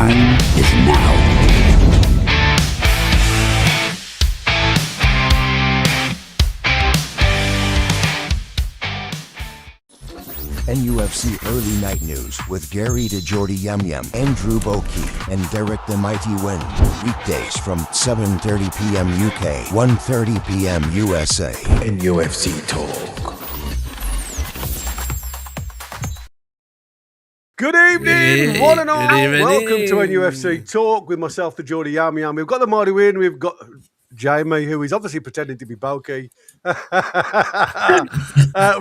time is now. NUFC Early Night News with Gary the Geordie Yum Yum, Andrew Bokey, and Derek the Mighty Wind. Weekdays from 7:30 p.m. UK, 1:30 p.m. USA. NUFC Talk. Good evening, one and all. Welcome to NUFC Talk with myself, the Geordie Yum Yum. We've got the Mighty Wind, we've got Jamie, who is obviously pretending to be Bokey.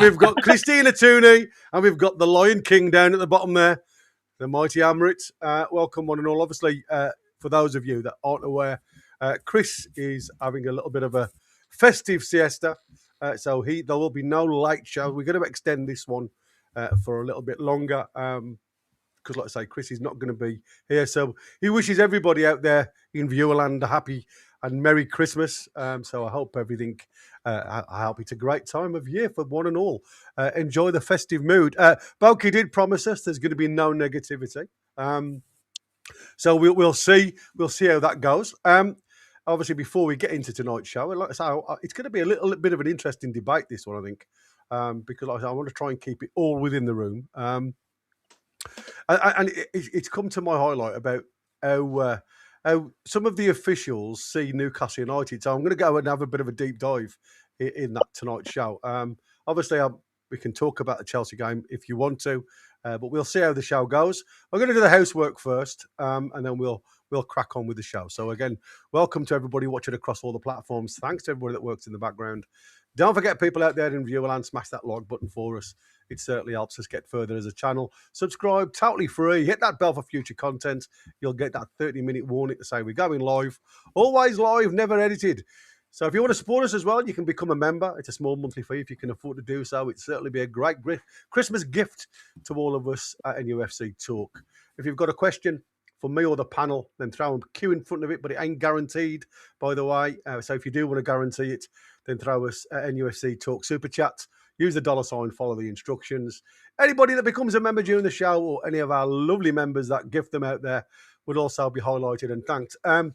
We've got Christina Tooney, and we've got the Lion King down at the bottom there, the Mighty Amrit. Welcome, one and all. Obviously, for those of you that aren't aware, Chris is having a little bit of a festive siesta, so there will be no late show. We're going to extend this one for a little bit longer because, like I say, Chris is not going to be here. So he wishes everybody out there in Viewerland a happy and Merry Christmas. So I hope everything, I hope it's a great time of year for one and all. Enjoy the festive mood. Bokey did promise us there's going to be no negativity. So we'll see how that goes. Obviously, before we get into tonight's show, like I say, it's going to be a little bit of an interesting debate, this one, I think, because like I say, I want to try and keep it all within the room. And it's come to my highlight about how some of the officials see Newcastle United. So I'm going to go and have a bit of a deep dive in that tonight's show. Obviously, we can talk about the Chelsea game if you want to, but we'll see how the show goes. I'm going to do the housework first, and then we'll crack on with the show. So again, welcome to everybody watching across all the platforms. Thanks to everybody that works in the background. Don't forget, people out there in Viewerland, smash that like button for us. It certainly helps us get further as a channel. Subscribe, totally free. Hit that bell for future content. You'll get that 30-minute warning to say we're going live. Always live, never edited. So if you want to support us as well, you can become a member. It's a small monthly fee if you can afford to do so. It'd certainly be a great Christmas gift to all of us at NUFC Talk. If you've got a question for me or the panel, then throw a Q in front of it, but it ain't guaranteed, by the way. So if you do want to guarantee it, then throw us at NUFC Talk Super Chat. Use the $sign, follow the instructions. Anybody that becomes a member during the show or any of our lovely members that gift them out there would also be highlighted and thanked. How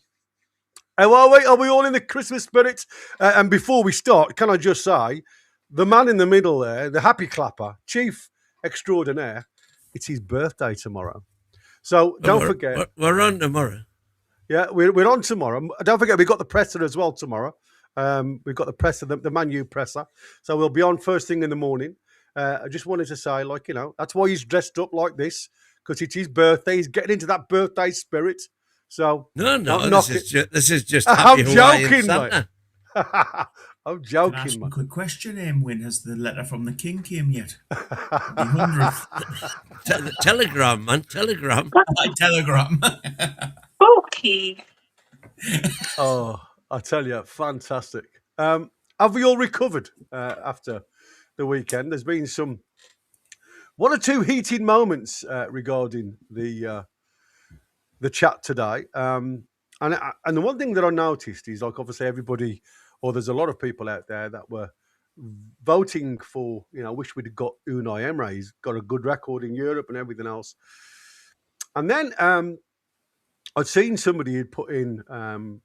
are we? Are we all in the Christmas spirit? And before we start, can I just say, the man in the middle there, the happy clapper, chief extraordinaire, it's his birthday tomorrow. So don't forget. We're on tomorrow. Yeah, we're on tomorrow. Don't forget, we've got the presser as well tomorrow. We've got the presser, the Man U presser. So we'll be on first thing in the morning. I just wanted to say, that's why he's dressed up like this, because it's his birthday. He's getting into that birthday spirit. So no, this is just I'm happy joking, Santa. mate. I'm joking, Can I ask mate. a quick question, Win? Has the letter from the king came yet? The 100th. Telegram, man. Telegram. Telegram. Okay. Oh, I tell you, fantastic. Have we all recovered after the weekend? There's been one or two heated moments regarding the chat today. And the one thing that I noticed is, obviously everybody, or there's a lot of people out there that were voting for, wish we'd got Unai Emery. He's got a good record in Europe and everything else. And then I'd seen somebody who'd put in on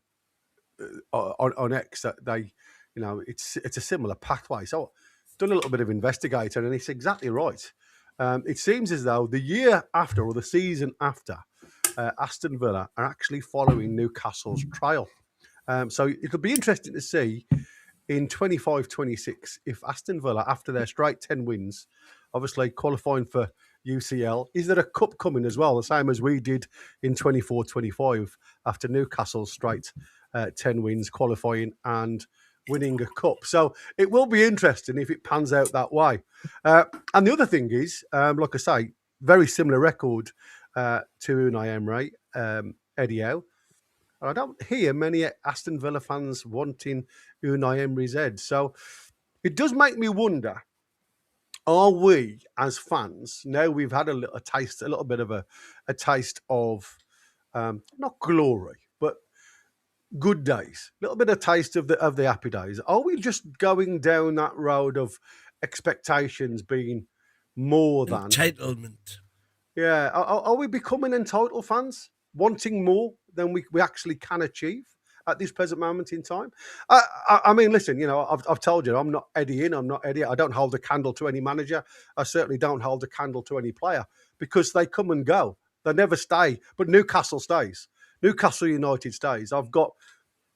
X that they, it's a similar pathway. So I've done a little bit of investigating, and it's exactly right. It seems as though the year after, or the season after, Aston Villa are actually following Newcastle's trail. So it'll be interesting to see in 25-26 if Aston Villa, after their straight 10 wins, obviously qualifying for UCL, is there a cup coming as well, the same as we did in 24-25 after Newcastle's straight 10 wins, qualifying and winning a cup. So it will be interesting if it pans out that way. And the other thing is, like I say, very similar record to Unai Emery, Eddie Howe. I don't hear many Aston Villa fans wanting Unai Emery's head. So it does make me wonder, are we as fans, now we've had a little bit of a taste of, not glory, but good days, a little bit of taste of the happy days. Are we just going down that road of expectations being more than entitlement? Yeah. Are we becoming entitled fans? wanting more than we actually can achieve at this present moment in time. I mean, listen, you know, I've told you, I'm not Eddie in, I'm not Eddie. I don't hold a candle to any manager. I certainly don't hold a candle to any player because they come and go. They never stay. But Newcastle stays. Newcastle United stays. I've got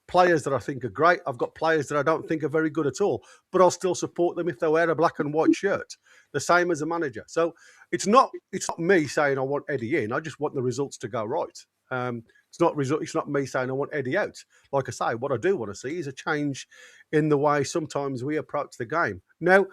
players that I think are great. I've got players that I don't think are very good at all, but I'll still support them if they wear a black and white shirt, the same as a manager. So it's not me saying I want Eddie in. I just want the results to go right. It's not me saying I want Eddie out. Like I say, what I do want to see is a change in the way sometimes we approach the game. Now,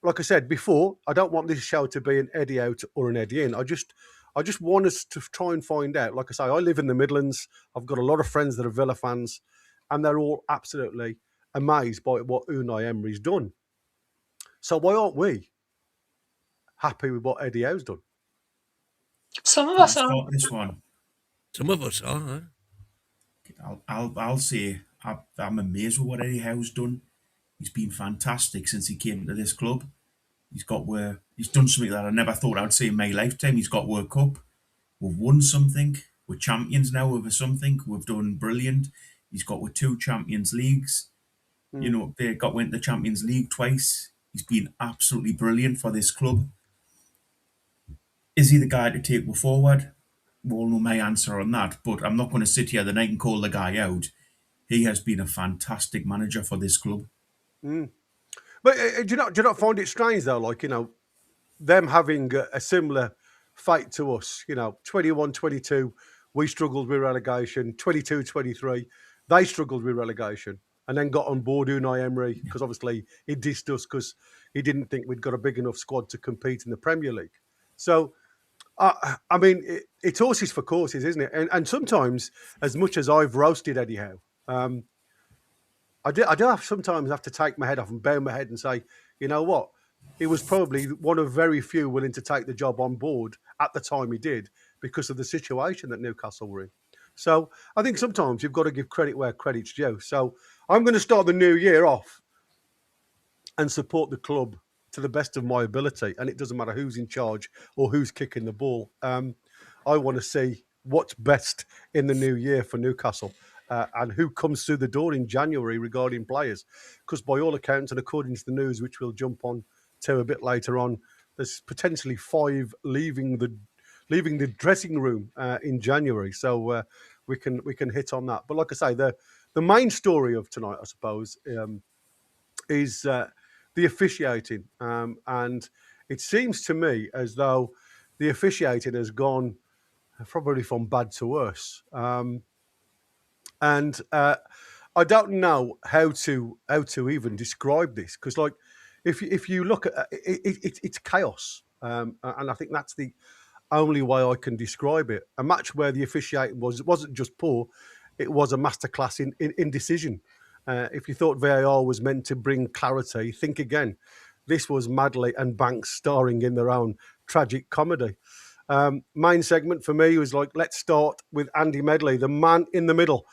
like I said before, I don't want this show to be an Eddie out or an Eddie in. I just want us to try and find out. Like I say, I live in the Midlands. I've got a lot of friends that are Villa fans, and they're all absolutely amazed by what Unai Emery's done. So why aren't we happy with what Eddie Howe's done? Some of us are. Start this one. Some of us are. I'll say I'm amazed with what Eddie Howe's done. He's been fantastic since he came to this club. He's done something that I never thought I'd see in my lifetime. He's got World Cup. We've won something. We're champions now over something. We've done brilliant. He's got with 2 Champions Leagues. You know, they got went to the Champions League twice. He's been absolutely brilliant for this club. Is he the guy to take us forward? We all know my answer on that, but I'm not going to sit here the night and call the guy out. He has been a fantastic manager for this club. But do you not find it strange though? Like, you know, them having a similar fate to us. You know, 21-22, we struggled with relegation. 22-23, they struggled with relegation, and then got on board Unai Emery because obviously he dissed us because he didn't think we'd got a big enough squad to compete in the Premier League. So, I mean, it's horses for courses, isn't it? And sometimes, as much as I've roasted Eddie Howe, I do sometimes have to take my head off and bow my head and say, you know what? He was probably one of very few willing to take the job on board at the time he did because of the situation that Newcastle were in. So I think sometimes you've got to give credit where credit's due. So I'm going to start the new year off and support the club to the best of my ability. And it doesn't matter who's in charge or who's kicking the ball. I want to see what's best in the new year for Newcastle. And who comes through the door in January regarding players. Because by all accounts, and according to the news, which we'll jump on to a bit later on, there's potentially 5 leaving the dressing room in January. So we can hit on that. But like I say, the main story of tonight, I suppose, is the officiating. And it seems to me as though the officiating has gone probably from bad to worse. And I don't know how to even describe this because, like, if you look at it's chaos, and I think that's the only way I can describe it. A match where the officiating wasn't just poor; it was a masterclass in decision. If you thought VAR was meant to bring clarity, think again. This was Madley and Banks starring in their own tragic comedy. Main segment for me was like, let's start with Andy Medley, the man in the middle,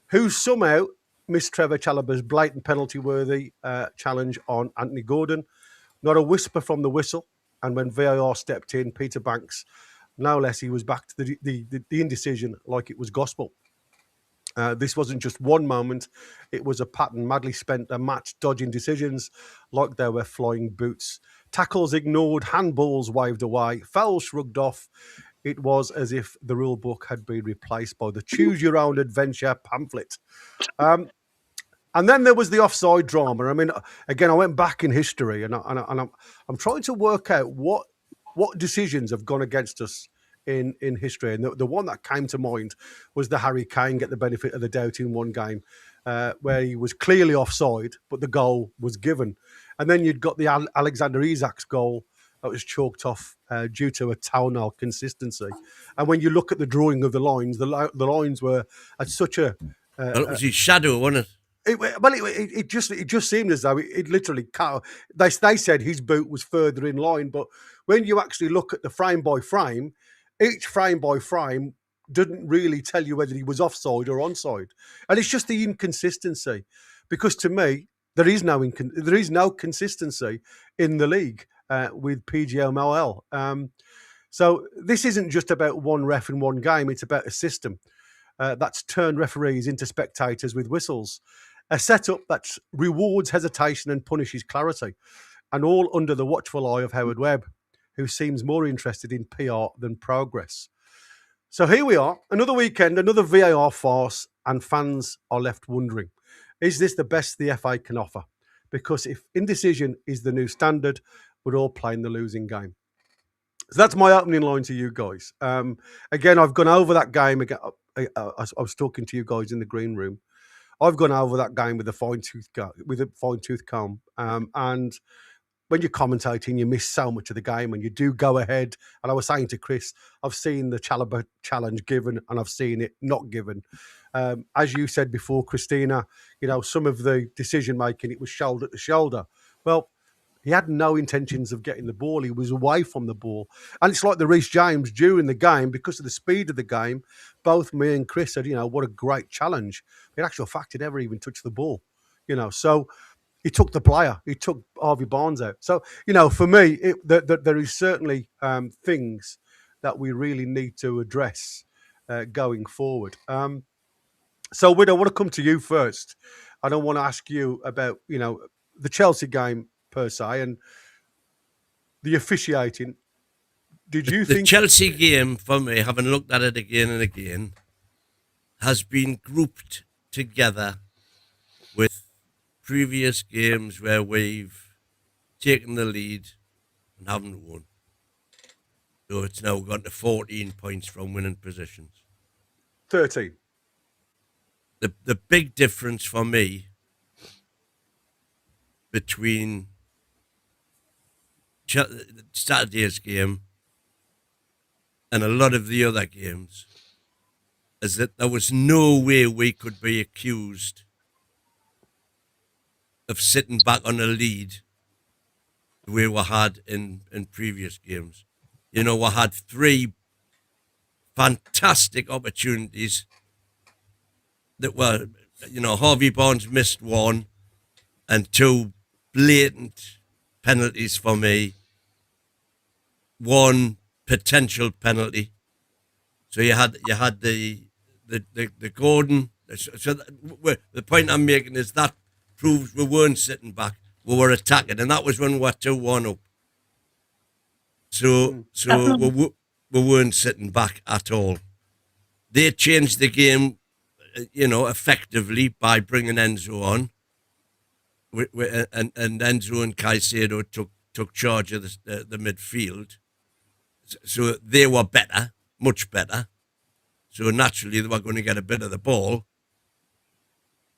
who somehow missed Trevor Chalobah's blatant penalty-worthy challenge on Anthony Gordon. Not a whisper from the whistle. And when VAR stepped in, Peter Banks, no less, he was back to the indecision like it was gospel. This wasn't just one moment. It was a pattern. Madley spent a match dodging decisions like they were flying boots. Tackles ignored, handballs waved away, fouls shrugged off. It was as if the rule book had been replaced by the Choose Your Own Adventure pamphlet. And then there was the offside drama. I mean, again, I went back in history and I'm trying to work out what decisions have gone against us in history. And the one that came to mind was the Harry Kane get the benefit of the doubt in one game where he was clearly offside, but the goal was given. And then you'd got the Alexander Isak's goal that was chalked off due to a toenail consistency. And when you look at the drawing of the lines, the lines were at such a... Well, it was his shadow, wasn't it? It just seemed as though it literally... They said his boot was further in line, but when you actually look at the frame by frame, each frame by frame didn't really tell you whether he was offside or onside. And it's just the inconsistency. Because to me, there is no consistency in the league with PGMOL. So this isn't just about one ref in one game. It's about a system that's turned referees into spectators with whistles. A setup that rewards hesitation and punishes clarity. And all under the watchful eye of Howard Webb, who seems more interested in PR than progress. So here we are, another weekend, another VAR farce, and fans are left wondering, is this the best the FA can offer? Because if indecision is the new standard, we're all playing the losing game. So that's my opening line to you guys. Again, I've gone over that game. Again, I was talking to you guys in the green room. I've gone over that game with a fine-tooth comb. And when you're commentating, you miss so much of the game, and you do go ahead. And I was saying to Chris, I've seen the Chalobah challenge given, and I've seen it not given. As you said before, Christina, some of the decision making, it was shoulder to shoulder. Well, he had no intentions of getting the ball. He was away from the ball. And it's like the Reece James during the game, because of the speed of the game, both me and Chris said, what a great challenge. In actual fact, he never even touched the ball, So he took the player. He took Harvey Barnes out. So, for me, there is certainly things that we really need to address going forward. So, Widow, I want to come to you first. I don't want to ask you about, the Chelsea game per se and the officiating. Did you think the Chelsea game, for me, having looked at it again and again, has been grouped together with previous games where we've taken the lead and haven't won. So it's now gone to 14 points from winning positions. 13. The big difference for me between Saturday's game and a lot of the other games is that there was no way we could be accused of sitting back on a lead the way we had in previous games. We had 3 fantastic opportunities that were, Harvey Barnes missed 1 and 2 blatant penalties for me, 1 potential penalty. So you had the Gordon. So the point I'm making is that proves we weren't sitting back, we were attacking, and that was when we were 2-1 up. So we weren't sitting back at all. They changed the game, effectively by bringing Enzo on, and Enzo and Caicedo took charge of the midfield. So they were better, much better. So naturally they were going to get a bit of the ball.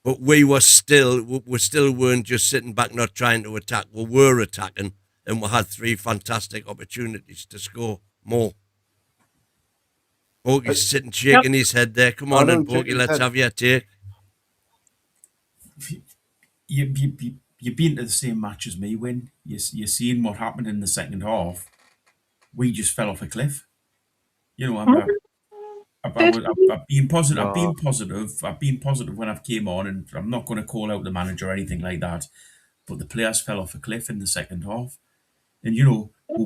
But we still weren't just sitting back, not trying to attack. We were attacking, and we had 3 fantastic opportunities to score more. Borky's sitting shaking his head there. Come on then, Borky, let's have your take. You've been to the same match as me, Win. You're seeing what happened in the second half. We just fell off a cliff. I've been positive. I've been positive when I've came on, and I'm not going to call out the manager or anything like that. But the players fell off a cliff in the second half, and we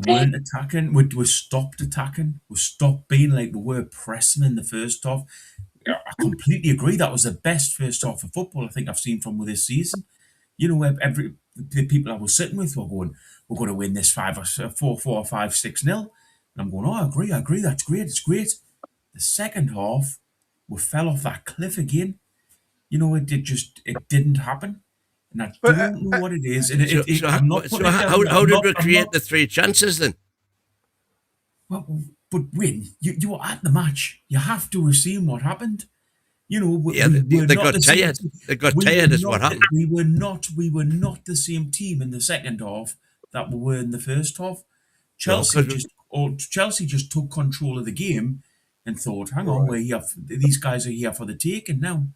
weren't attacking. We stopped attacking. We stopped being like we were pressing in the first half. I completely agree. That was the best first half of football I think I've seen from this season. Every the people I was sitting with were going, "We're going to win this 4-4 or 5-6-0," and I'm going, "Oh, I agree. That's great. It's great." The second half, we fell off that cliff again. It didn't happen. And I don't know what it is. How did we create the 3 chances then? Well, but Win, you were at the match. You have to have seen what happened. They got tired. They got tired is what happened. We were not the same team in the second half that we were in the first half. Chelsea just took control of the game and thought, hang on, these guys are here for the taking now.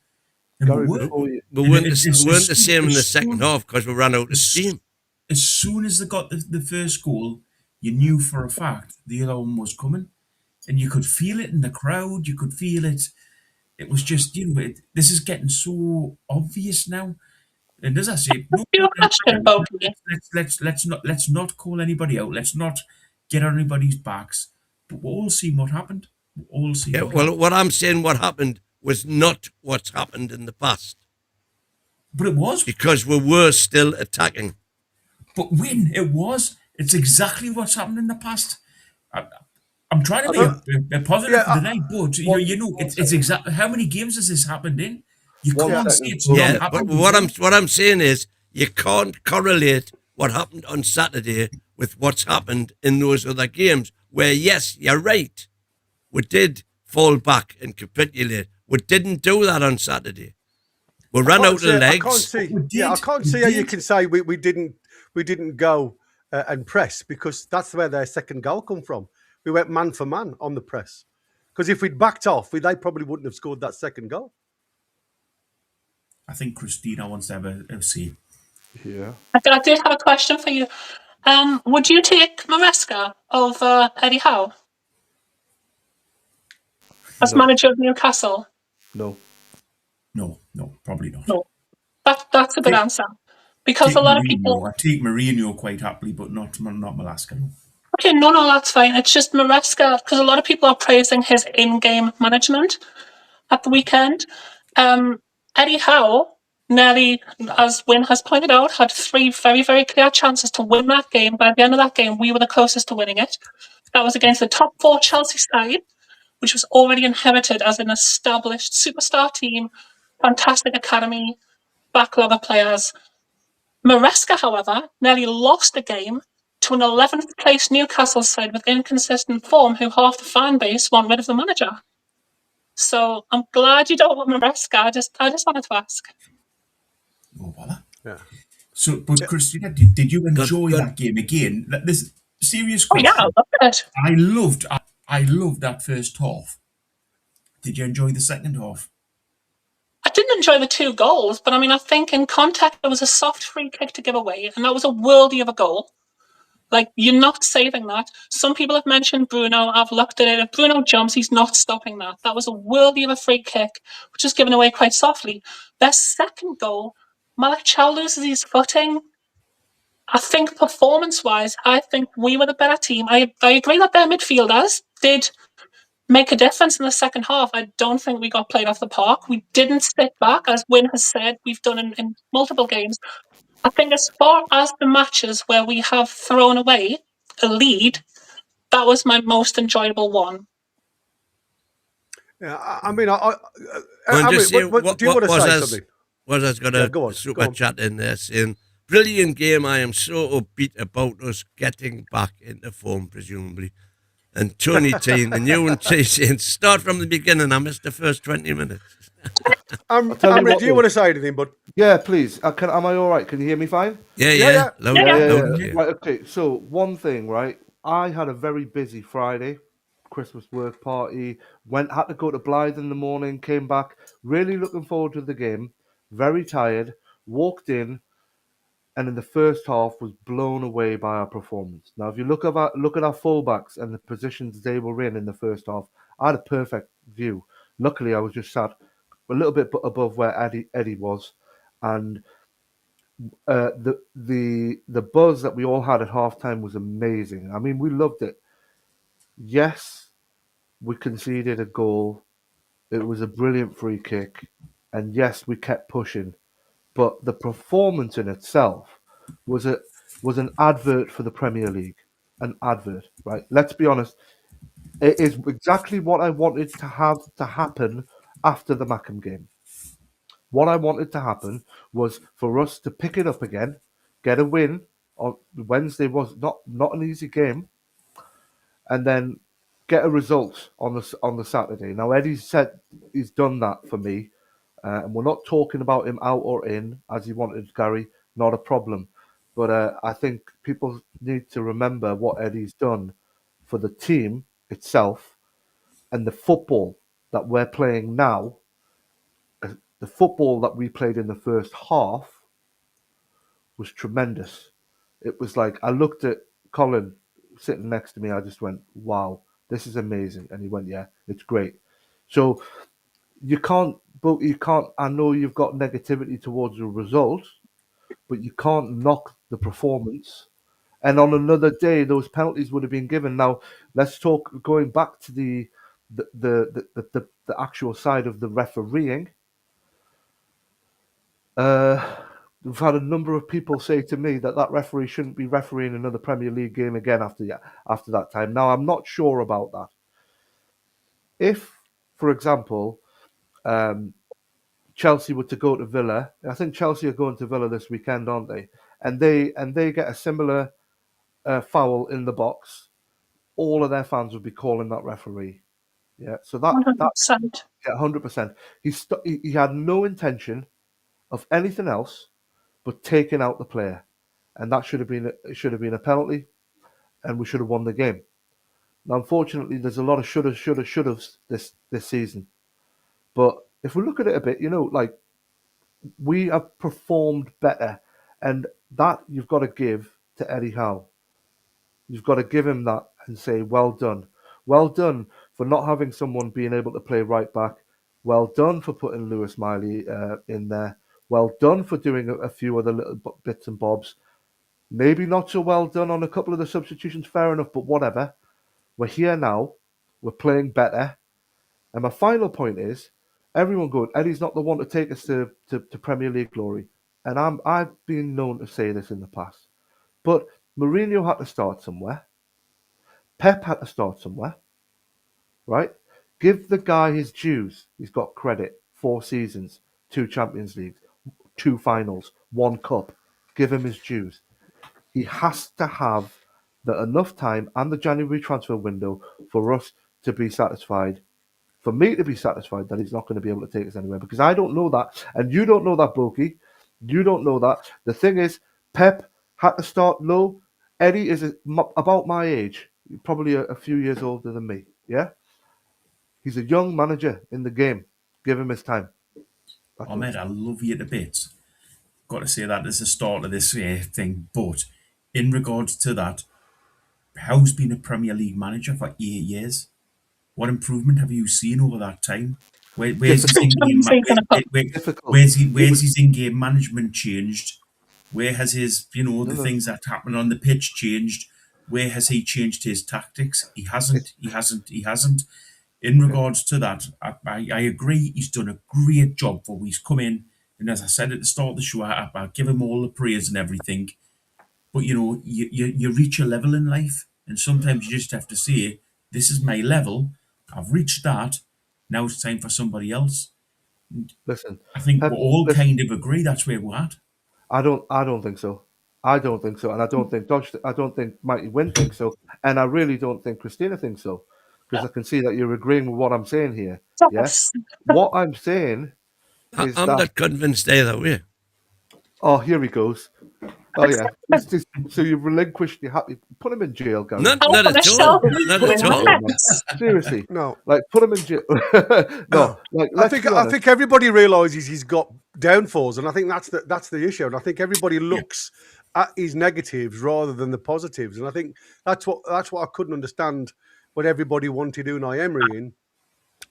And we weren't the same in the second half because we ran out of steam. As soon as they got the first goal, you knew for a fact the other one was coming. And you could feel it in the crowd. You could feel it. It was just, this is getting so obvious now. And as I say, let's not call anybody out. Let's not get on anybody's backs. But we've all seen what happened. We've all seen Yeah, what well, happened. what I'm saying, what happened was not what's happened in the past, But it was. because we were still attacking. But when it was, it's exactly what's happened in the past. I, I'm trying to I be a positive yeah, for today, but it's exactly how many games has this happened in? You One can't say second. it's Hold not on. Yeah, but happened what I'm saying is you can't correlate what happened on Saturday with what's happened in those other games. Where yes, you're right, we did fall back and capitulate. We didn't do that on Saturday. We ran out of I can't legs. see. We Yeah, I did. can't We see how you did. can say we didn't go and press, because that's where their second goal come from. We went man for man on the press, because if we'd backed off, they probably wouldn't have scored that second goal. I think Christina wants to have a say. Yeah. I did have a question for you. Would you take Maresca over Eddie Howe as No. manager of Newcastle? No. No, probably not. No. That's a good Take, answer. Because take a lot of Mourinho. people. I take Mourinho quite happily, but not Malaska. No. Okay, no, that's fine. It's just Maresca, because a lot of people are praising his in-game management at the weekend. Eddie Howe nearly, as Wynne has pointed out, had 3 very, very clear chances to win that game. By the end of that game, we were the closest to winning it. That was against the top 4 Chelsea side, which was already inherited as an established superstar team, fantastic academy, backlog of players. Maresca, however, nearly lost the game to an 11th place Newcastle side with inconsistent form, who half the fan base want rid of the manager. So I'm glad you don't want Maresca. I just wanted to ask. No bother. Yeah. So, but Christina, did you enjoy Good. that game again? This serious Oh yeah, I question. loved it. I loved that first half. Did you enjoy the second half? I didn't enjoy the 2 goals, but I mean, I think in context, it was a soft free kick to give away, and that was a worldie of a goal. Like, you're not saving that. Some people have mentioned Bruno. I've looked at it. If Bruno jumps, he's not stopping that. That was a worldie of a free kick, which was given away quite softly. Their second goal, Malik Chow loses his footing. I think performance-wise, I think we were the better team. I agree that their midfielders did make a difference in the second half. I don't think we got played off the park. We didn't sit back, as Wynne has said, we've done in multiple games. I think as far as the matches where we have thrown away a lead, that was my most enjoyable one. Yeah, I mean, I And just say, what, do you want to say something? Was got Yeah, a go on. super chat in there saying, brilliant game. I am so upbeat about us getting back into form, presumably. And Tony T and the new one saying, start from the beginning. I missed the first 20 minutes. tell you Amrit, what, do you want to say anything? But Yeah, please. Am I all right? Can you hear me fine? Yeah. Yeah. Loud, Yeah. loud and clear. Right, okay. So one thing, right? I had a very busy Friday, Christmas work party. Had to go to Blythe in the morning. Came back, really looking forward to the game. Very tired. Walked in, and in the first half was blown away by our performance. Now, if you look at our fullbacks and the positions they were in the first half, I had a perfect view. Luckily, I was just sat a little bit above where Eddie was, and the buzz that we all had at halftime was amazing. I mean, we loved it. Yes, we conceded a goal. It was a brilliant free kick, and yes, we kept pushing. But the performance in itself was an advert for the Premier League. An advert, right? Let's be honest. It is exactly what I wanted to have to happen after the Mackham game. What I wanted to happen was for us to pick it up again, get a win. On Wednesday was not an easy game, and then get a result on the Saturday. Now Eddie said he's done that for me, and we're not talking about him out or in as he wanted Gary. Not a problem, but I think people need to remember what Eddie's done for the team itself and the football that we're playing now. The football that we played in the first half was tremendous. It was like I looked at Colin sitting next to me. I just went, "Wow, this is amazing." And he went, "Yeah, it's great." So you can't, but you can't. I know you've got negativity towards the result, but you can't knock the performance. And on another day, those penalties would have been given. Now, let's talk going back to the actual side of the refereeing. We've had a number of people say to me that referee shouldn't be refereeing another Premier League game again after that time. Now, I'm not sure about that. If, for example, Chelsea were to go to Villa, I think Chelsea are going to Villa this weekend, aren't they? And they get a similar foul in the box, all of their fans would be calling that referee. Yeah, so that 100%. yeah, 100%. He had no intention of anything else but taking out the player, and that should have been a penalty, and we should have won the game. Now, unfortunately, there's a lot of shouldas this season. But if we look at it a bit, like we have performed better, and that you've got to give to Eddie Howe. You've got to give him that and say, well done. Well done for not having someone being able to play right back. Well done for putting Lewis Miley in there. Well done for doing a few other little bits and bobs. Maybe not so well done on a couple of the substitutions, fair enough, but whatever. We're here now. We're playing better. And my final point is, everyone going, Eddie's not the one to take us to Premier League glory. And I've been known to say this in the past. But Mourinho had to start somewhere. Pep had to start somewhere. Right? Give the guy his dues. He's got credit. 4 seasons, 2 Champions Leagues, 2 finals, 1 cup. Give him his dues. He has to have enough time and the January transfer window for us to be satisfied, for me to be satisfied that he's not going to be able to take us anywhere, because I don't know that, and you don't know that, Boki. You don't know that. The thing is, Pep had to start low. Eddie is about my age, probably a few years older than me. Yeah, he's a young manager in the game. Give him his time. Ahmed, I love you to bits. Got to say that as the start of this thing. But in regards to that, Howe's been a Premier League manager for 8 years. What improvement have you seen over that time? Where's his in-game management changed? Where has his, the things that happen on the pitch changed? Where has he changed his tactics? He hasn't. In regards to that, I agree. He's done a great job for he's come in. And as I said at the start of the show, I give him all the praise and everything. But, you reach a level in life. And sometimes you just have to say, this is my level. I've reached that. Now it's time for somebody else. Listen, I think we all kind of agree that's where we're at. I don't think so. I don't think so. And I don't think Mighty Wynn thinks so. And I really don't think Christina thinks so. Because I can see that you're agreeing with what I'm saying here. Yes. What I'm saying is I'm not convinced either way. Oh, here he goes. Oh yeah. So you've relinquished your happy. Put him in jail, Gary. Not at all. Not at all. Seriously. No. Like put him in jail. No. Like I think everybody realizes he's got downfalls, and I think that's the issue. And I think everybody looks at his negatives rather than the positives. And I think that's what I couldn't understand when everybody wanted Unai Emery in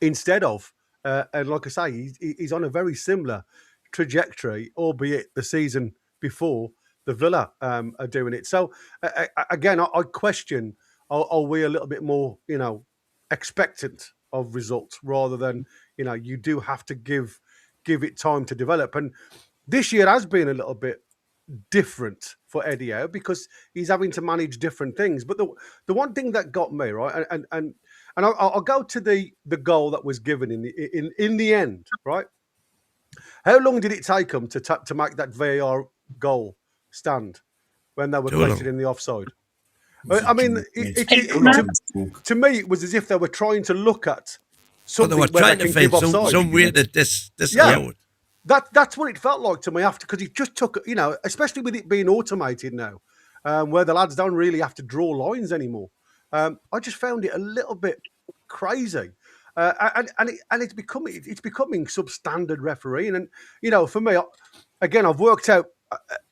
instead of. And like I say, he's on a very similar trajectory, albeit the season before the Villa are doing it. So again, I question: are we a little bit more, expectant of results rather than you do have to give it time to develop? And this year has been a little bit different for Eddie Howe because he's having to manage different things. But the one thing that got me right, and I'll go to the goal that was given in the end, right? How long did it take them to make that VAR goal stand when they were placed in the offside? I mean, to me, it was as if they were trying to look at something where they can give offside. Some way that this allowed. That's what it felt like to me after, because it just took, especially with it being automated now, where the lads don't really have to draw lines anymore. I just found it a little bit crazy. And it's becoming substandard refereeing. And, for me, again, I've worked out,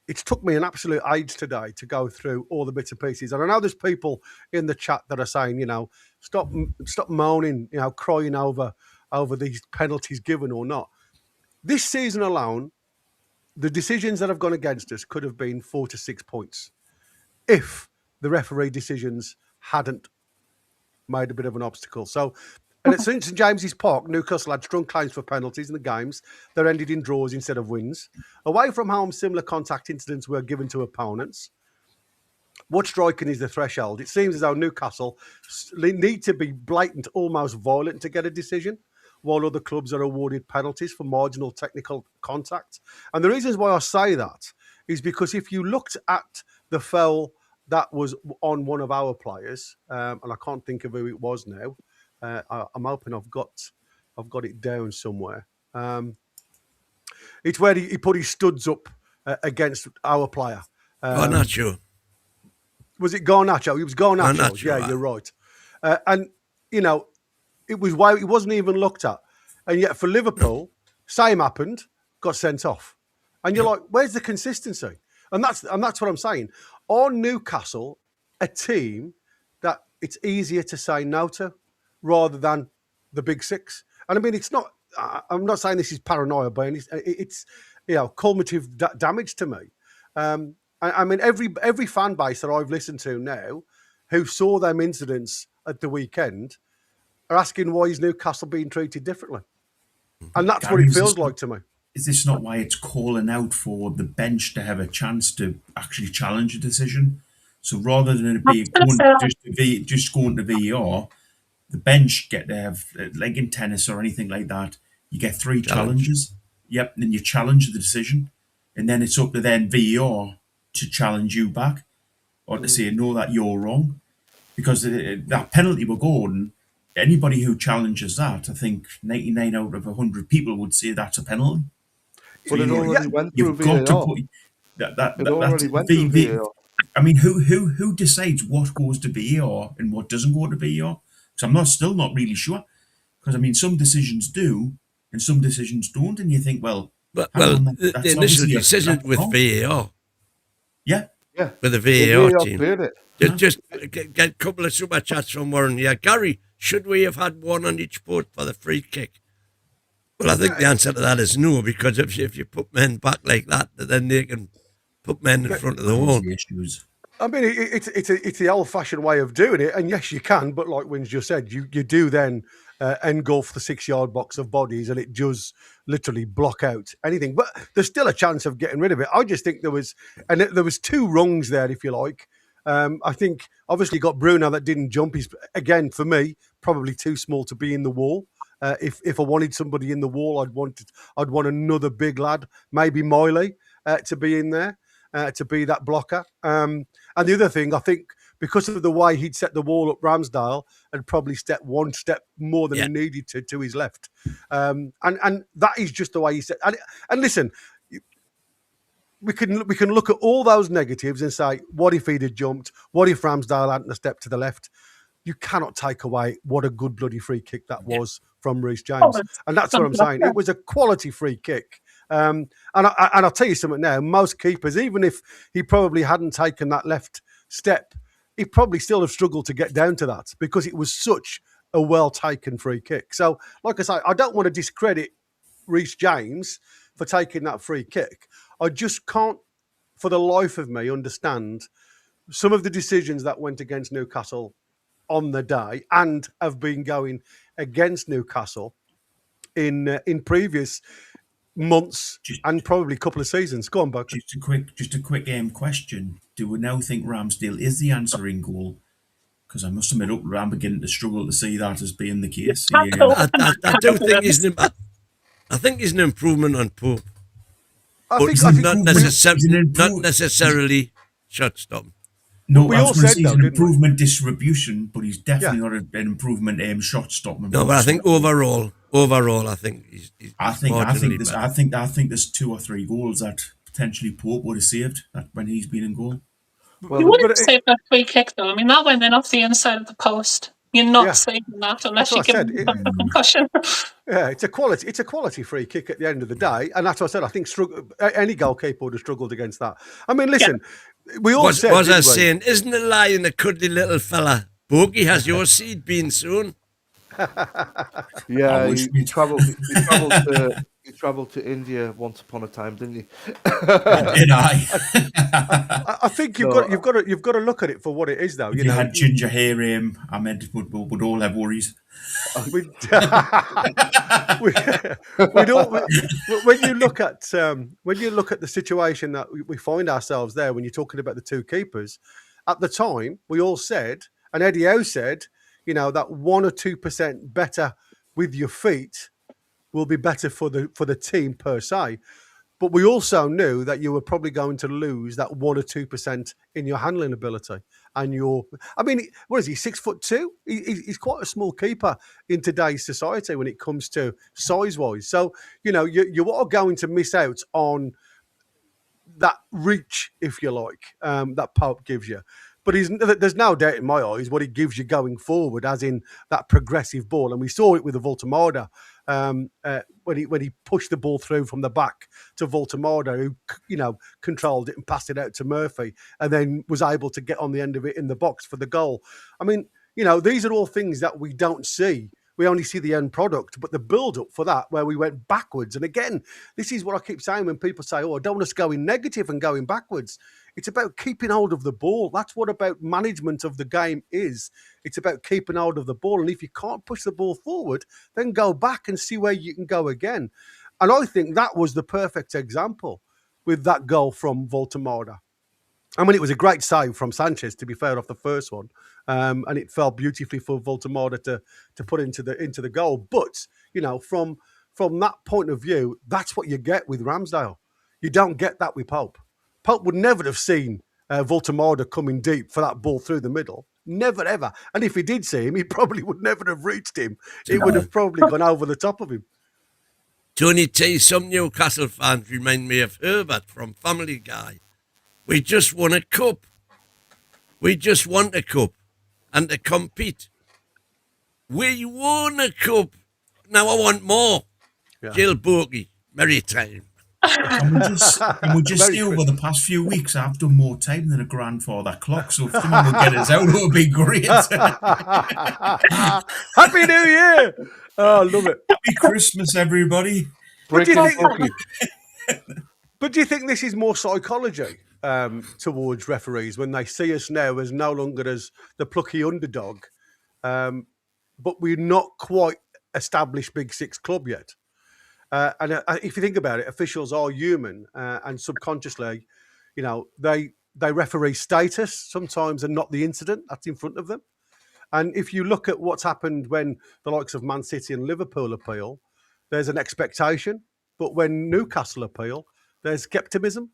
it's took me an absolute age today to go through all the bits and pieces. And I know there's people in the chat that are saying, stop moaning, crying over these penalties given or not. This season alone, the decisions that have gone against us could have been 4 to 6 points if the referee decisions hadn't made a bit of an obstacle. So, and at St James's Park, Newcastle had strong claims for penalties in the games that ended in draws instead of wins. Away from home, similar contact incidents were given to opponents. What striking is the threshold? It seems as though Newcastle need to be blatant, almost violent to get a decision, while other clubs are awarded penalties for marginal technical contact. And the reasons why I say that is because if you looked at the foul that was on one of our players, and I can't think of who it was now. I'm hoping I've got it down somewhere. It's where he put his studs up against our player. Garnacho. Was it Garnacho? It was Garnacho. Garnacho, Yeah, right. you're right. And you know, it was why it wasn't even looked at. And yet for Liverpool, same happened, got sent off. And you're like, where's the consistency? And that's what I'm saying. On Newcastle, a team that it's easier to say no to rather than the big six. And I mean, it's not. I'm not saying this is paranoia, but it's cumulative damage to me. I mean, every fan base that I've listened to now, who saw them incidents at the weekend, are asking why is Newcastle being treated differently, and that's Gary, what it feels like to me. Is this not why it's calling out for the bench to have a chance to actually challenge a decision? So rather than it be just going to VAR, the bench get to have, like in tennis or anything like that, you get 3 challenges. Yep, and then you challenge the decision, and then it's up to then VAR to challenge you back or to say no, that you're wrong, because that penalty we're going. Anybody who challenges that, I think 99 out of 100 people would say that's a penalty. But it already went through VAR. It already went through VAR. I mean, who decides what goes to VAR and what doesn't go to VAR? Because I'm still not really sure. Because I mean, some decisions do and some decisions don't, and you think, well, the initial decision with VAR. Yeah. With the VAR team. Cleared it. Just get a couple of super chats from Warren here. Gary, should we have had one on each boat for the free kick? Well, I think the answer to that is no, because if you put men back like that, then they can put men in front of the wall. I mean, it's the old-fashioned way of doing it, and yes, you can. But like Wins just said, you do then engulf the 6-yard box of bodies, and it does literally block out anything. But there's still a chance of getting rid of it. I just think there was 2 rungs there, if you like. I think obviously you got Bruno that didn't jump. He's again for me probably too small to be in the wall. If I wanted somebody in the wall, I'd want another big lad, maybe Miley, to be in there. To be that blocker. And the other thing, I think, because of the way he'd set the wall up, Ramsdale had probably stepped one step more than he needed to his left. And that is just the way he set. And listen, we can look at all those negatives and say, what if he'd have jumped? What if Ramsdale hadn't stepped to the left? You cannot take away what a good bloody free kick that was from Reece James. And that's what I'm saying. It was a quality free kick. And I'll tell you something now, most keepers, even if he probably hadn't taken that left step, he probably still have struggled to get down to that because it was such a well-taken free kick. So, like I say, I don't want to discredit Reece James for taking that free kick. I just can't, for the life of me, understand some of the decisions that went against Newcastle on the day and have been going against Newcastle in previous months and probably a couple of seasons. Go on, Buck. Just a quick question. Do we now think Ramsdale is the answer in goal? Because I must admit, I'm beginning to struggle to see that as being the case. I do think I think he's an improvement on Pope. I think not necessarily shot stop. No, we I was all going to said say he's though, an didn't we? improvement distribution, but he's definitely not an improvement shot stopping. No, but I think overall, I think he's I think there's 2 or 3 goals that potentially Pope would have saved when he's been in goal. Well, you wouldn't save that free kick though. I mean, that went in off the inside of the post. You're not saving that unless you give him a concussion. Yeah, it's a quality free kick at the end of the day, and that's what I said. I think any goalkeeper would have struggled against that. I mean, listen, we all said. Was I saying, isn't it lying the cuddly little fella? Bogey, has your seed been soon? Yeah, he travelled You travelled to India once upon a time, didn't you? Did I? I think you've got to look at it for what it is, though. If you had ginger hair, I meant would all have worries. We, we don't. When you look at the situation that we find ourselves there, when you're talking about the two keepers, at the time we all said, and Eddie Howe said, that 1 or 2% better with your feet will be better for the team per se. But we also knew that you were probably going to lose that 1 or 2% in your handling ability. And what is he, 6'2"? He's quite a small keeper in today's society when it comes to size-wise. So, you are going to miss out on that reach, if you like, that Pope gives you. But there's no doubt in my eyes what he gives you going forward, as in that progressive ball. And we saw it with the Voltemada when he pushed the ball through from the back to Voltemada, who controlled it and passed it out to Murphy, and then was able to get on the end of it in the box for the goal. I mean, these are all things that we don't see. We only see the end product, but the build-up for that, where we went backwards. And again, this is what I keep saying when people say, I don't want us going negative and going backwards. It's about keeping hold of the ball. That's what about management of the game is. It's about keeping hold of the ball. And if you can't push the ball forward, then go back and see where you can go again. And I think that was the perfect example with that goal from Voltemada. I mean, it was a great save from Sanchez, to be fair, off the first one. And it fell beautifully for Voltemada to put into the goal. But, from that point of view, that's what you get with Ramsdale. You don't get that with Pope. Pope would never have seen Voltemada coming deep for that ball through the middle. Never, ever. And if he did see him, he probably would never have reached him. It would have probably gone over the top of him. Tony T, some Newcastle fans remind me of Herbert from Family Guy. We just won a cup. We just want a cup. And to compete. We won a cup. Now I want more. Yeah. Jill Borky, merry time. Can we just say over the past few weeks, I've done more time than a grandfather clock, so if someone will get us out, it would be great. Happy New Year! Oh, I love it. Happy Christmas, everybody. But do you think this is more psychology towards referees when they see us now as no longer as the plucky underdog, but we're not quite established Big Six club yet? And if you think about it, officials are human, and subconsciously, they referee status sometimes and not the incident that's in front of them. And if you look at what's happened when the likes of Man City and Liverpool appeal, there's an expectation. But when Newcastle appeal, there's skepticism.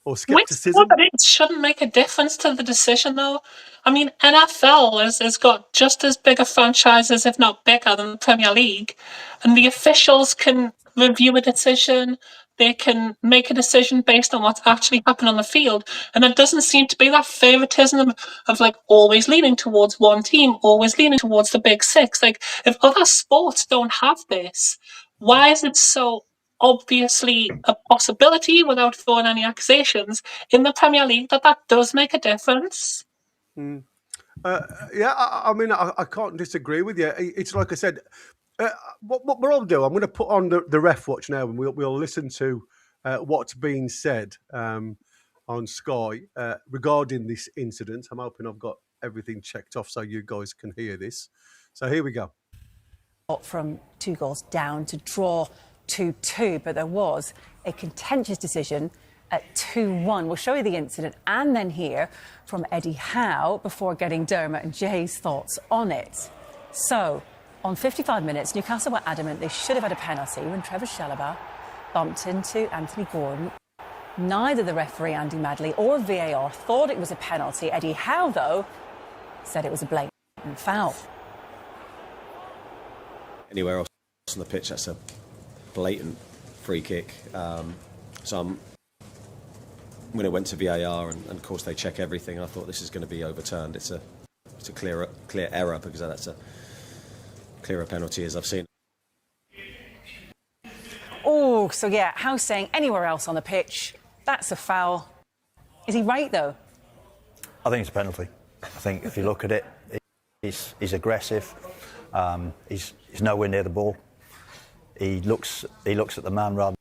Or skepticism. It shouldn't make a difference to the decision, though. I mean, NFL has got just as big a franchises, if not bigger, than the Premier League, and the officials can review a decision. They can make a decision based on what's actually happened on the field, and there doesn't seem to be that favoritism of like always leaning towards one team, always leaning towards the Big Six. Like, if other sports don't have this, why is it so obviously a possibility without throwing any accusations in the Premier League that does make a difference? Yeah, I mean, I can't disagree with you. It's like I said, what I'll do, I'm going to put on the ref watch now, and we'll listen to what's being said on Sky regarding this incident. I'm hoping I've got everything checked off so you guys can hear this. So here we go. From 2 goals down to draw 2-2, but there was a contentious decision at 2-1. We'll show you the incident and then hear from Eddie Howe before getting Dermot and Jay's thoughts on it. So, on 55 minutes, Newcastle were adamant they should have had a penalty when Trevor Chalobah bumped into Anthony Gordon. Neither the referee, Andy Madley, or VAR thought it was a penalty. Eddie Howe, though, said it was a blatant foul. Anywhere else on the pitch, that's a blatant free kick. When it went to VAR, and of course they check everything, I thought this is going to be overturned. It's a clear error, because that's a clearer penalty as I've seen. Oh, so yeah, Howe saying anywhere else on the pitch, that's a foul. Is he right, though? I think it's a penalty. I think if you look at it, he's aggressive. He's nowhere near the ball. He looks at the man rather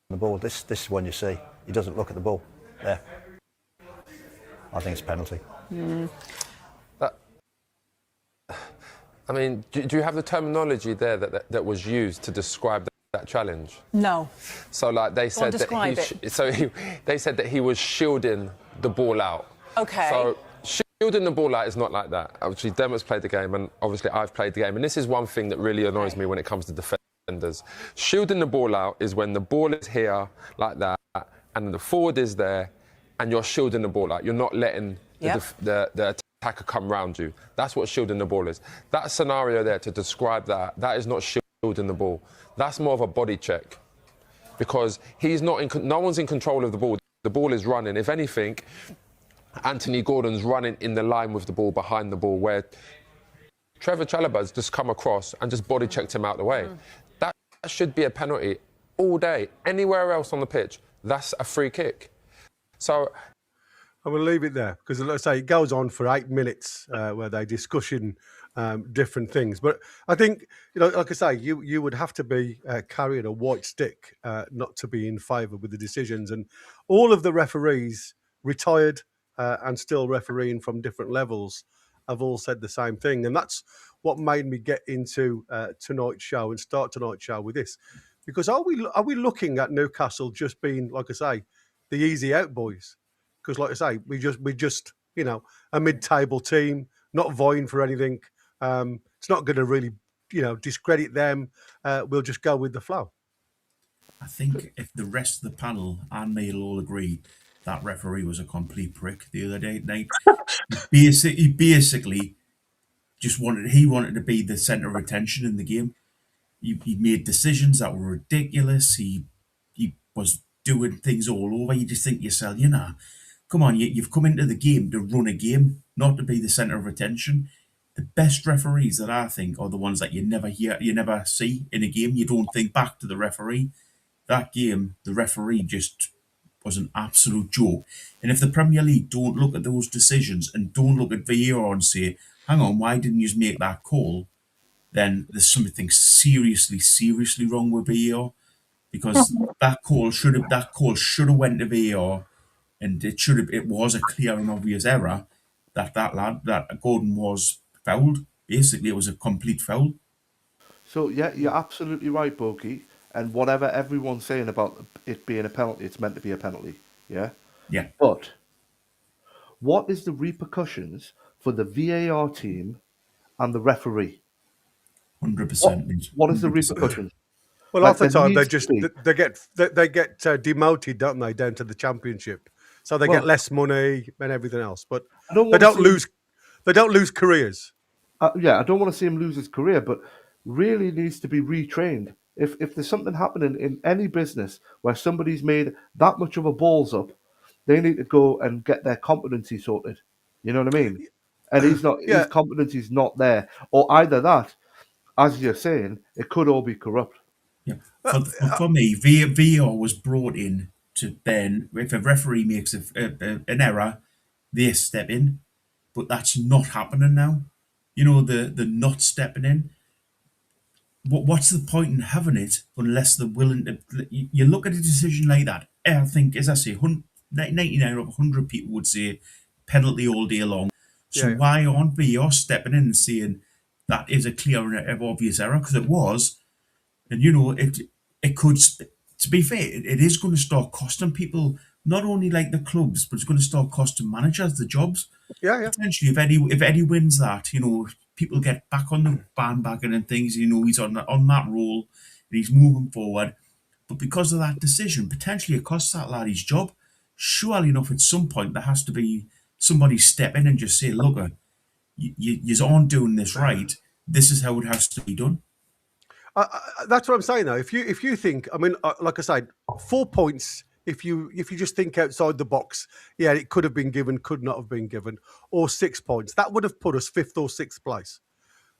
than the ball. This is one you see. He doesn't look at the ball. There. I think it's a penalty. I mean, do you have the terminology there that was used to describe that challenge? No. So, like, they said they said that he was shielding the ball out. Okay. So, shielding the ball out is not like that. Obviously, Demet's played the game, and obviously I've played the game, and this is one thing that really annoys me when it comes to defenders. Shielding the ball out is when the ball is here, like that, and the forward is there, and you're shielding the ball out. You're not letting the attacker come round you. That's what shielding the ball is. That scenario there, to describe that is not shielding the ball. That's more of a body check, because he's not no one's in control of the ball. The ball is running. If anything, Anthony Gordon's running in the line with the ball, behind the ball, where Trevor Chalobah's just come across and just body checked him out the way. That should be a penalty all day. Anywhere else on the pitch, that's a free kick. So I'm going to leave it there, because, let's say, it goes on for 8 minutes where they're discussing different things. But I think, like I say, you would have to be carrying a white stick not to be in favour with the decisions. And all of the referees, retired and still refereeing from different levels, have all said the same thing. And that's what made me get into tonight's show and start tonight's show with this. Because are we looking at Newcastle just being, like I say, the easy out boys? Because, like I say, we just a mid-table team, not vying for anything. It's not going to really, discredit them. We'll just go with the flow. I think if the rest of the panel and me will all agree, that referee was a complete prick the other day. He basically just wanted to be the centre of attention in the game. He made decisions that were ridiculous. He was doing things all over. You just think to yourself, come on, you've come into the game to run a game, not to be the centre of attention. The best referees that I think are the ones that you never see in a game. You don't think back to the referee. That game, the referee just was an absolute joke. And if the Premier League don't look at those decisions and don't look at VAR and say, hang on, why didn't you make that call? Then there's something seriously wrong with VAR, because that call should have went to VAR, and it was a clear and obvious error that Gordon was fouled. Basically, it was a complete foul. So yeah, you're absolutely right, Bogey. And whatever everyone's saying about it being a penalty, it's meant to be a penalty. Yeah. Yeah. But what is the repercussions for the VAR team and the referee? 100%. What is the repercussions? Well, half the time they get demoted, don't they, down to the Championship? So they get less money and everything else, but they don't lose careers. I don't want to see him lose his career, but really needs to be retrained. If there's something happening in any business where somebody's made that much of a balls up, they need to go and get their competency sorted. You know what I mean? And his competency's not there, or either that, as you're saying, it could all be corrupt. Yeah. For me, VAR was brought in to then, if a referee makes an error, they step in. But that's not happening now. The not stepping in. What's the point in having it unless they're willing to? You look at a decision like that, I think, as I say, 99 out of 100 people would say penalty all day long. So why aren't VAR stepping in and saying that is a clear and obvious error? Because it was. And, it could, to be fair, it is going to start costing people, not only like the clubs, but it's going to start costing managers the jobs. Yeah. Potentially, if Eddie wins that, people get back on the bandwagon and things, he's on that roll and he's moving forward. But because of that decision, potentially it costs that lad his job. Surely enough, at some point, there has to be somebody step in and just say, look, you aren't doing this right. This is how it has to be done. That's what I'm saying, though. If you think, I mean, like I said, 4 points. If you just think outside the box, it could have been given, could not have been given, or 6 points. That would have put us 5th or 6th place.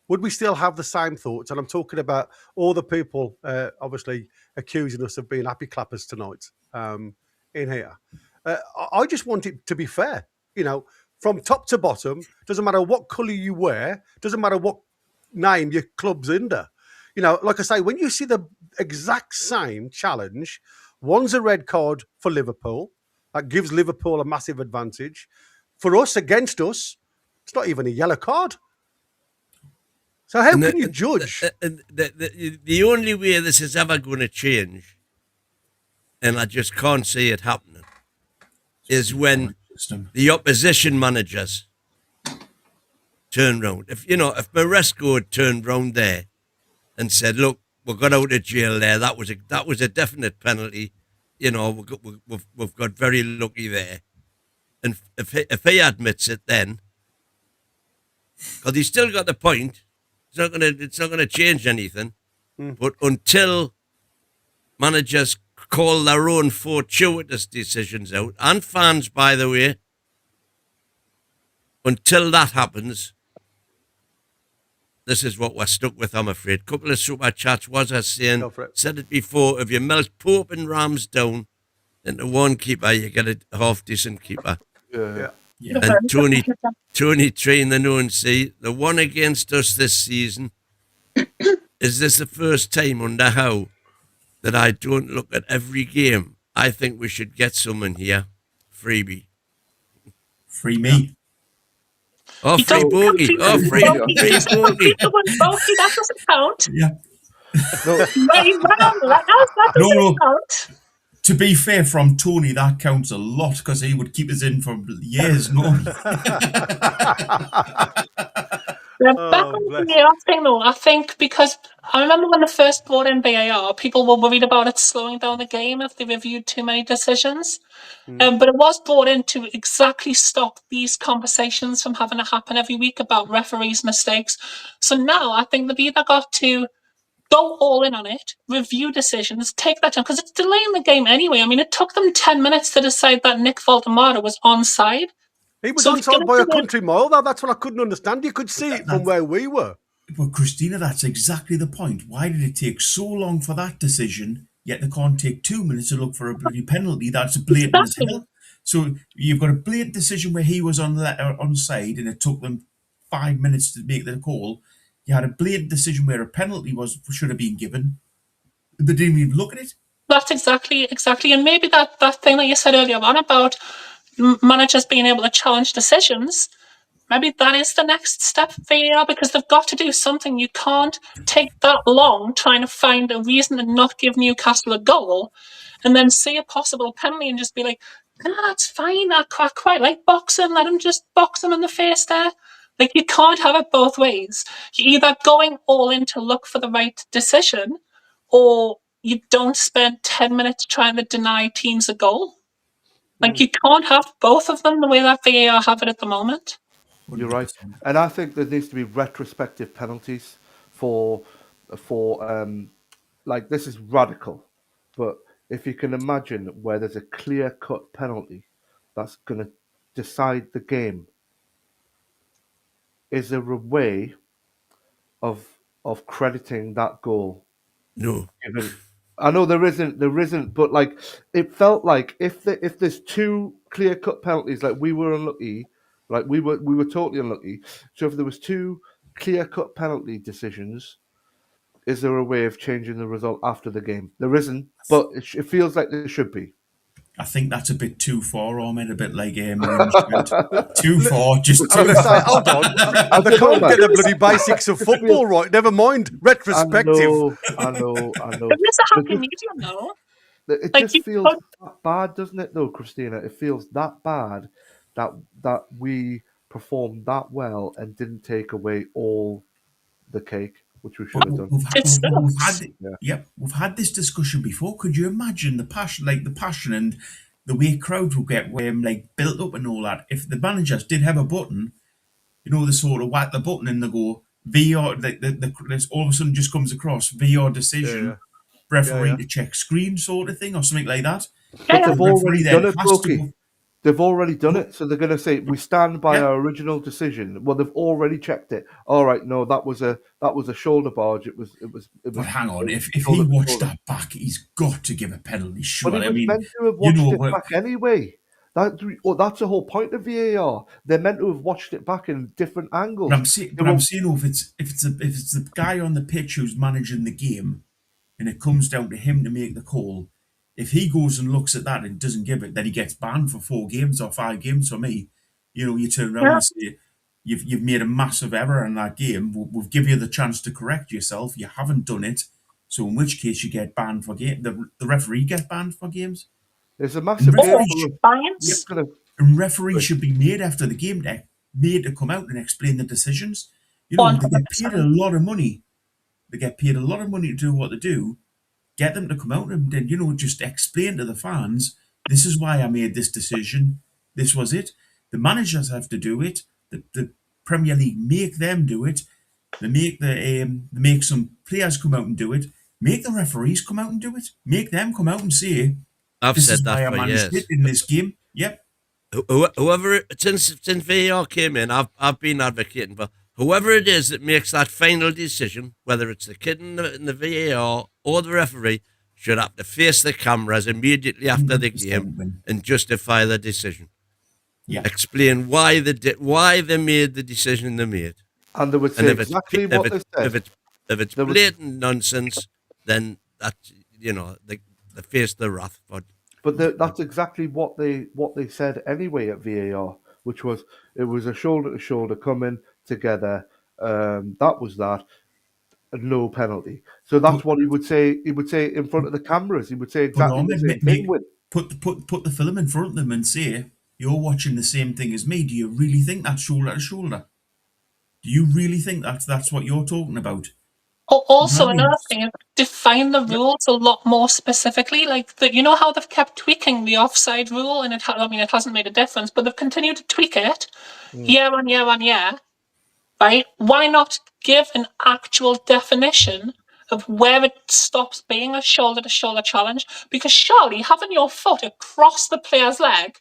Would we still have the same thoughts? And I'm talking about all the people, obviously accusing us of being happy clappers tonight in here. I just want it to be fair. From top to bottom, doesn't matter what colour you wear, doesn't matter what name your club's under. You know, like I say, when you see the exact same challenge, one's a red card for Liverpool. That gives Liverpool a massive advantage. For us, against us, it's not even a yellow card. So how can you judge? The only way this is ever going to change, and I just can't see it happening, is when the opposition managers turn round. If Maresco had turned round there and said, "Look, we got out of jail there. That was a definite penalty. You know, we've got very lucky there." And if he admits it, then because he's still got the point, it's not gonna change anything. But until managers call their own fortuitous decisions out, and fans, by the way, until that happens, this is what we're stuck with, I'm afraid. Couple of super chats was I saying, said it before, if you melt Pope and Rams down into one keeper, you get a half-decent keeper. Yeah. And Tony Train the known see, the one against us this season, is this the first time under Howe that I don't look at every game? I think we should get someone here. Freebie. Free meat. Oh, free bogey. Oh, free bogey. Bogey, that doesn't count. Yeah. No. Count. To be fair, from Tony, that counts a lot because he would keep us in for years. No. Back on the VAR thing, though, I think because I remember when they first brought in VAR, people were worried about it slowing down the game if they reviewed too many decisions. But it was brought in to exactly stop these conversations from having to happen every week about referees' mistakes. So now I think they've either got to go all in on it, review decisions, take that time, because it's delaying the game anyway. I mean, it took them 10 minutes to decide that Nick Voldemar was onside. He was onside by a country mile. That's what I couldn't understand. You could see it from where we were. But Christina, that's exactly the point. Why did it take so long for that decision, yet they can't take 2 minutes to look for a bloody penalty? That's blatant as hell. So you've got a blatant decision where he was onside and it took them 5 minutes to make the call. You had a blatant decision where a penalty should have been given. They didn't even look at it. That's exactly. And maybe that thing that you said earlier on about managers being able to challenge decisions, maybe that is the next step for VAR, because they've got to do something. You can't take that long trying to find a reason to not give Newcastle a goal and then see a possible penalty and just be like, that's fine. I quite like boxing. Let him just box him in the face there. Like, you can't have it both ways. You're either going all in to look for the right decision, or you don't spend 10 minutes trying to deny teams a goal. Like, you can't have both of them the way that VAR have it at the moment. You're right. And I think there needs to be retrospective penalties for like, this is radical, but if you can imagine where there's a clear-cut penalty that's going to decide the game, is there a way of crediting that goal? No. I know there isn't, but like, it felt like if there's two clear-cut penalties, like we were unlucky, like we were totally unlucky. So if there was two clear-cut penalty decisions, is there a way of changing the result after the game? There isn't, but it feels like there should be. I think that's a bit too far, Ahmed. A bit like too far, just too I was far. say, hold on. They can't get the bloody basics of football right. Never mind retrospective. I know. But there's a happy medium, though. It Like, just feels that bad, doesn't it, though, Christina? It feels that bad that we performed that well and didn't take away all the cake, which we should have done. We've had this discussion before. Could you imagine the passion and the way crowds will get built up and all that? If the managers did have a button, they sort of whack the button and they go VR. All of a sudden just comes across VR decision, referee to check screen sort of thing or something like that. But they've already done it, Brokey. They've already done it, so they're going to say we stand by our original decision. Well, they've already checked it. All right, no, that was a shoulder barge. It was. But hang on, if he watched that back, he's got to give a penalty. Sure, But he was meant to have watched it back anyway. That's the whole point of VAR. They're meant to have watched it back in different angles. But I'm saying, if it's the guy on the pitch who's managing the game, and it comes down to him to make the call. If he goes and looks at that and doesn't give it, then he gets banned for 4 games or 5 games for me. You turn around and say, you've made a massive error in that game. We'll give you the chance to correct yourself. You haven't done it. So in which case you get banned for game. The referee gets banned for games. There's a massive and referees should be made after the game, made to come out and explain the decisions. They get paid a lot of money. They get paid a lot of money to do what they do. Get them to come out and then, just explain to the fans, this is why I made this decision. This was it. The managers have to do it. The Premier League make them do it. They make some players come out and do it. Make the referees come out and do it. Make them come out and say, I've said that for years. In this game. Yep. Whoever, since VAR came in, I've been advocating for whoever it is that makes that final decision, whether it's the kid in the VAR or the referee, should have to face the cameras immediately after the game and justify the decision. Yeah. Explain why they made the decision they made. And they would say exactly what they said. If it's blatant nonsense, then that they face the wrath. But that's exactly what they said anyway at VAR, which was it was a shoulder to shoulder coming together. That was that. No penalty. So that's what he would say. He would say in front of the cameras. He would say exactly the same thing. Put the film in front of them and say, "You're watching the same thing as me. Do you really think that's shoulder to shoulder? Do you really think that's what you're talking about?" Also, another thing, define the rules a lot more specifically. Like, how they've kept tweaking the offside rule, and it hasn't made a difference, but they've continued to tweak it year on year on year. Right? Why not give an actual definition of where it stops being a shoulder-to-shoulder challenge? Because surely having your foot across the player's leg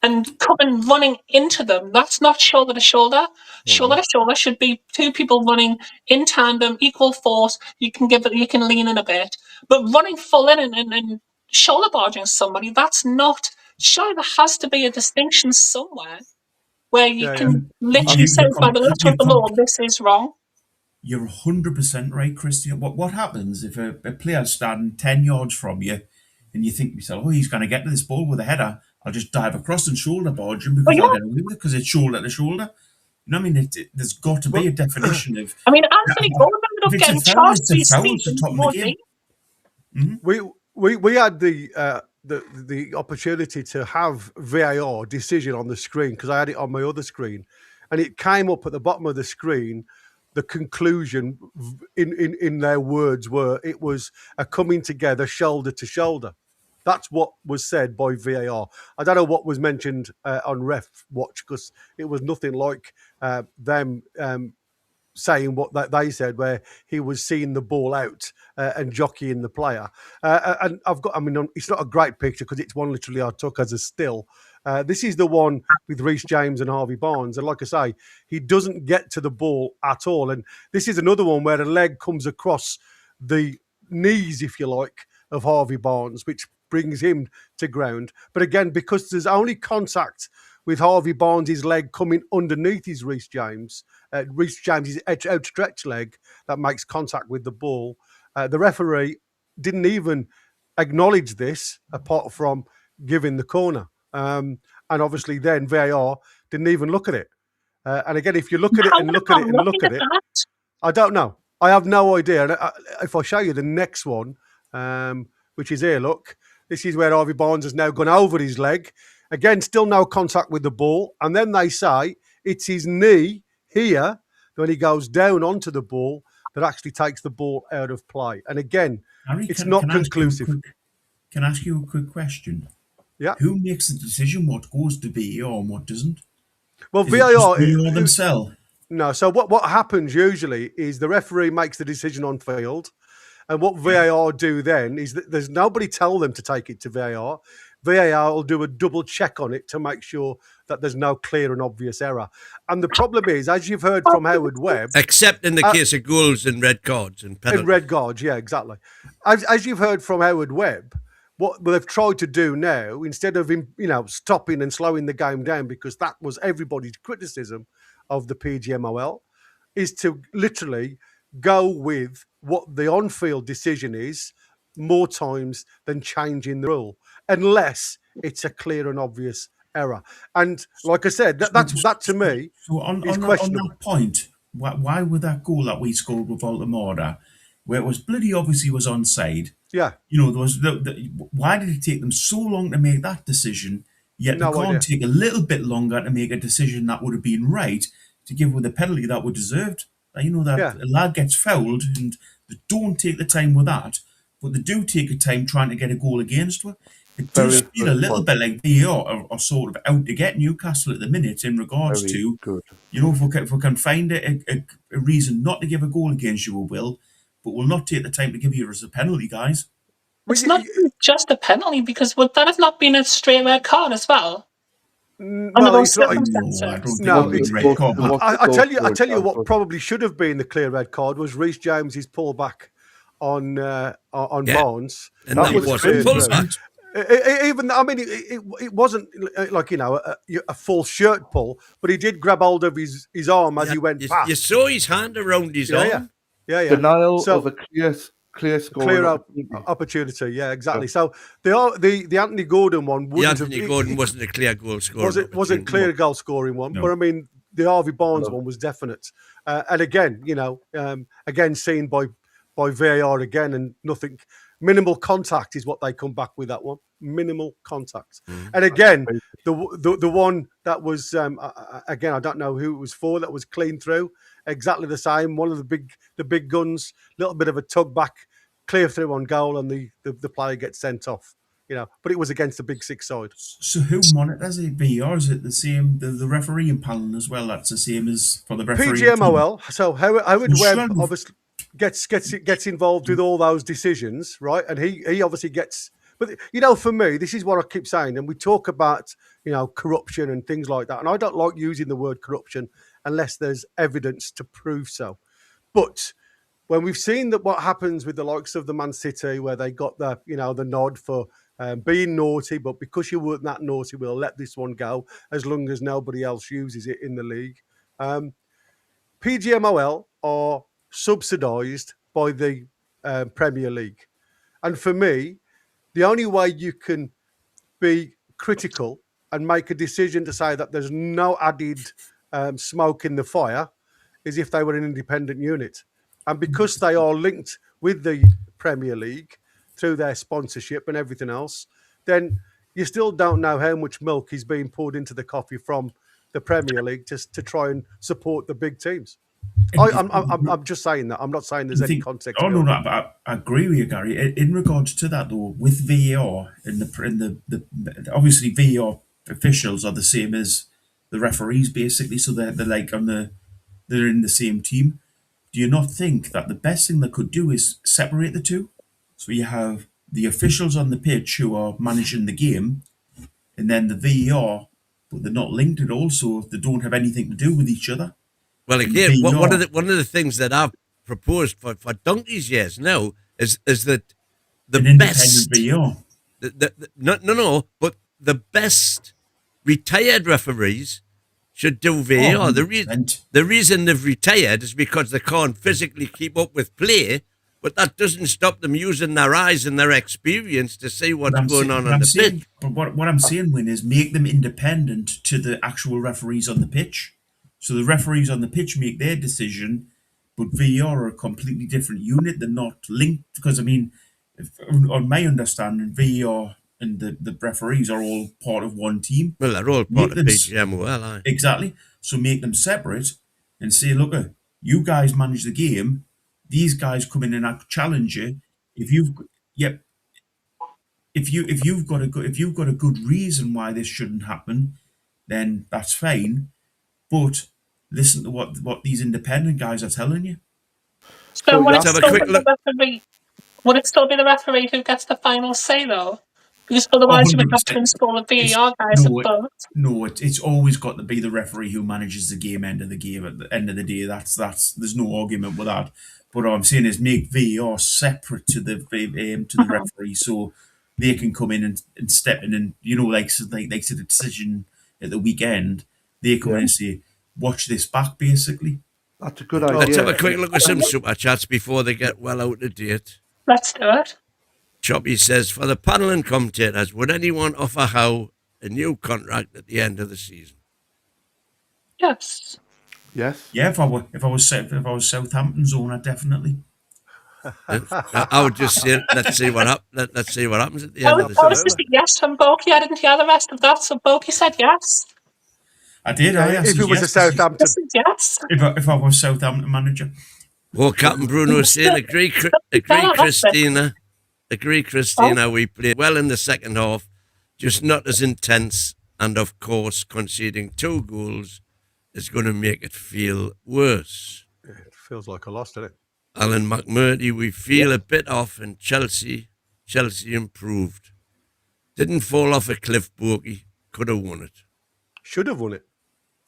and coming running into them, that's not shoulder-to-shoulder. Shoulder-to-shoulder should be 2 people running in tandem, equal force. You can lean in a bit. But running full in and shoulder barging somebody, that's not... Surely there has to be a distinction somewhere where you can literally say, by the letter of the law, this is wrong. You're 100% right, Christian. What happens if a player's standing 10 yards from you and you think to yourself, he's going to get to this ball with a header, I'll just dive across and shoulder barge him because I'll get away with it because it's shoulder to shoulder. You know what I mean? There's got to be a definition of... Anthony Gordon ended up getting charged for his feet. We had the opportunity to have VAR decision on the screen because I had it on my other screen, and it came up at the bottom of the screen. The conclusion in their words were it was a coming together shoulder to shoulder. That's what was said by VAR. I don't know what was mentioned on Ref Watch because it was nothing like them saying what they said, where he was seeing the ball out and jockeying the player. And it's not a great picture because it's one literally I took as a still. This is the one with Reece James and Harvey Barnes. And like I say, he doesn't get to the ball at all. And this is another one where the leg comes across the knees, if you like, of Harvey Barnes, which brings him to ground. But again, because there's only contact with Harvey Barnes' leg coming underneath his Reece James' outstretched leg that makes contact with the ball. The referee didn't even acknowledge this apart from giving the corner. And obviously then VAR didn't even look at it. And again, if you look at it and look at it and look at it, I don't know. I have no idea. And if I show you the next one, which is here, look, this is where Harvey Barnes has now gone over his leg. Again, still no contact with the ball. And then they say it's his knee here when he goes down onto the ball that actually takes the ball out of play. And again, Harry, it's not conclusive. Can I ask you a quick question? Yeah. Who makes the decision what goes to VAR and what doesn't? Well, Is VAR themselves. No. So what happens usually is the referee makes the decision on field, and what VAR do then is that there's nobody tell them to take it to VAR. VAR will do a double check on it to make sure that there's no clear and obvious error. And the problem is, as you've heard from Howard Webb... Except in the case of goals and red cards and penalties. And red cards, yeah, exactly. As you've heard from Howard Webb, what they've tried to do now, instead of stopping and slowing the game down, because that was everybody's criticism of the PGMOL, is to literally go with what the on-field decision is more times than changing the rule, unless it's a clear and obvious error. And like I said, that to me is questionable. On that point, why would that goal that we scored with Altamora, where it was bloody obviously was onside? Yeah. There was why did it take them so long to make that decision? Yet No they can't idea. take a little bit longer to make a decision that would have been right to give with the penalty that were deserved. That a lad gets fouled and they don't take the time with that, but they do take a time trying to get a goal against her. It does feel a little bit like VAR are sort of out to get Newcastle at the minute in regards to, if we can find a reason not to give a goal against you, we will, but we'll not take the time to give you as a penalty, guys. It's not just a penalty, because would that have not been a straight red card as well? Under those circumstances? I tell you what probably should have been the clear red card was Reece James's pullback on Barnes. And that was a pullback. Even, I mean, it wasn't like a full shirt pull, but he did grab hold of his arm as he went past. You saw his hand around his arm. Yeah. Denial of a clear scoring opportunity. Yeah, exactly. So the Anthony Gordon one Gordon wasn't a clear goal scoring. Wasn't clear goal scoring one, but I mean the Harvey Barnes one was definite. And again, again seen by VAR again, and nothing. Minimal contact is what they come back with, that one. Minimal contact. And again, the one that was again, I don't know who it was for, that was clean through. Exactly the same. One of the big guns, little bit of a tug back, clear through on goal, and the player gets sent off. But it was against the big six side. So who monitors it? VAR? Is it the same? The referee panel as well. That's the same as for the referee. PGMOL. So Howard Webb obviously gets involved with all those decisions, right? And he obviously gets. But for me, this is what I keep saying, and we talk about corruption and things like that, and I don't like using the word corruption unless there's evidence to prove so. But when we've seen that what happens with the likes of the Man City, where they got the the nod for being naughty, but because you weren't that naughty, we'll let this one go as long as nobody else uses it in the league. PGMOL are subsidised by the Premier League, and for me, the only way you can be critical and make a decision to say that there's no added smoke in the fire is if they were an independent unit. And because they are linked with the Premier League through their sponsorship and everything else, then you still don't know how much milk is being poured into the coffee from the Premier League to try and support the big teams. I'm just saying that. I'm not saying there's any context. No, but I agree with you, Gary. In regards to that, though, with VAR and the obviously VAR officials are the same as the referees, basically. So they're in the same team. Do you not think that the best thing they could do is separate the two? So you have the officials on the pitch who are managing the game, and then the VAR, but they're not linked at all, so they don't have anything to do with each other. Well, again, one of the things that I've proposed for donkey's years now is that the best VAR. But the best retired referees should do VAR. The reason they've retired is because they can't physically keep up with play, but that doesn't stop them using their eyes and their experience to see what's going on the pitch. But what I'm saying, Win, is make them independent to the actual referees on the pitch. So the referees on the pitch make their decision, but VAR are a completely different unit. They're not linked because, on my understanding, VAR and the referees are all part of one team. Well, they're all part of PGMOL, Exactly. So make them separate and say, look, you guys manage the game. These guys come in and challenge you. If you've got a good reason why this shouldn't happen, then that's fine. But listen to what these independent guys are telling you. So would it still be the referee who gets the final say, though? Because otherwise you would have to install the VAR guys at both. No, it's always got to be the referee who manages the game, end of the game. At the end of the day, that's there's no argument with that. But what I'm saying is make VAR separate to the referee. So they can come in and step in and, you know, like they said a decision at the weekend, they come in and say, watch this back, basically. That's a good Let's idea. have a quick look at some super chats before they get well out of date. Let's do it. Choppy says, for the panel and commentators, would anyone offer Howe a new contract at the end of the season? Yes. Yes. Yeah, if I was Southampton's owner, definitely. I would just say, let's see what happens at the end of the That was season. just a yes from Boki. I didn't hear the rest of that, so Boki said yes. I did. If it was a Southampton, This is yes. If I was Southampton manager. Well, Captain Bruno saying, agree, Christina. Agree, Christina. We played well in the second half, just not as intense, and of course, conceding 2 goals is going to make it feel worse. it feels like a loss, doesn't it? Alan McMurdy, we feel a bit off, and Chelsea improved. Didn't fall off a cliff, Borky. Could have won it. Should have won it.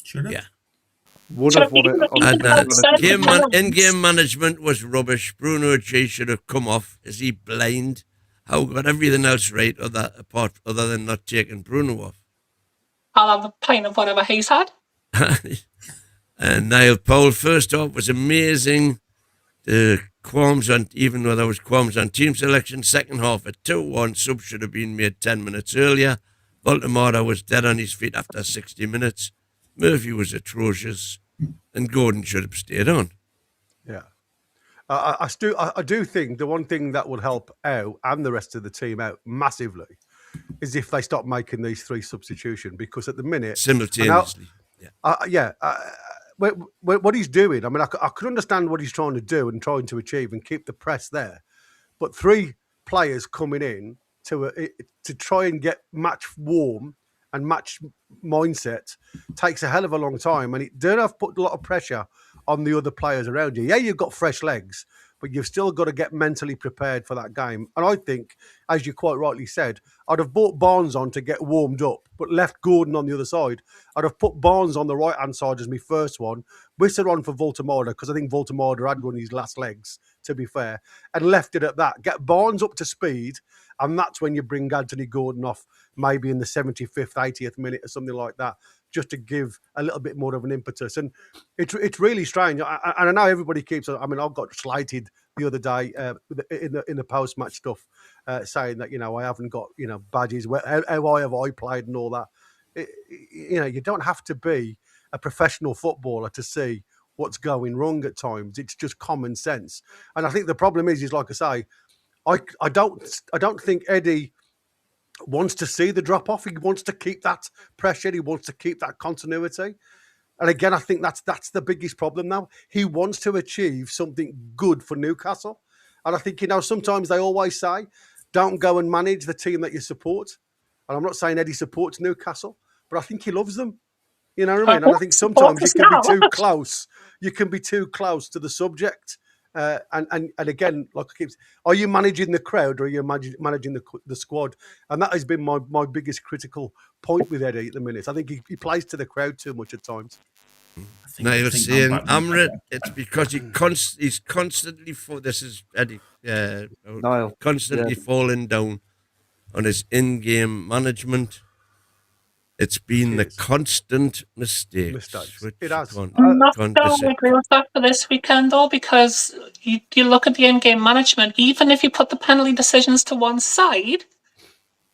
Should have. Yeah. Would have won it. And in-game management was rubbish. Bruno G should have come off. Is he blind? How got everything else right other than not taking Bruno off? I'll have a pint of whatever he's had. And Niall Powell, first off, was amazing. The qualms on, even though there was qualms on team selection, second half at 2-1, sub should have been made 10 minutes earlier. Baltimore was dead on his feet after 60 minutes. Murphy was atrocious, and Gordon should have stayed on. Yeah. I do think the one thing that would help Howe and the rest of the team out massively is if they stop making these 3 substitutions, because at the minute... Simultaneously. What he's doing, I mean, I can understand what he's trying to do and trying to achieve and keep the press there, but 3 players coming in to try and get match warm and match mindset takes a hell of a long time, and it does have put a lot of pressure on the other players around you. Yeah, you've got fresh legs, but you've still got to get mentally prepared for that game. And I think, as you quite rightly said, I'd have brought Barnes on to get warmed up, but left Gordon on the other side. I'd have put Barnes on the right-hand side as my first one, Wisser on for Voltemada, because I think Voltemada had one of his last legs, to be fair, and left it at that. Get Barnes up to speed, and that's when you bring Anthony Gordon off, maybe in the 75th, 80th minute or something like that, just to give a little bit more of an impetus. And it's really strange. And I know everybody keeps... I mean, I got slighted the other day in the post-match stuff, saying that, I haven't got, badges, how have I played and all that. You don't have to be a professional footballer to see what's going wrong at times. It's just common sense. And I think the problem is like I say, I don't think Eddie wants to see the drop off. He wants to keep that pressure. He wants to keep that continuity. And again, I think that's the biggest problem now. He wants to achieve something good for Newcastle. And I think, sometimes they always say, don't go and manage the team that you support. And I'm not saying Eddie supports Newcastle, but I think he loves them. You know what I mean? And I think sometimes you can be too close. You can be too close to the subject. And again, like I keep saying, are you managing the crowd or are you managing the squad? And that has been my biggest critical point with Eddie at the minute. I think he plays to the crowd too much at times. Now you're saying, Amrit, it's because he's constantly this is Eddie, Niall, constantly falling down on his in-game management. It's been the constant mistakes. It has. I'm not going to agree with that for this weekend, though, because you look at the in-game management, even if you put the penalty decisions to one side,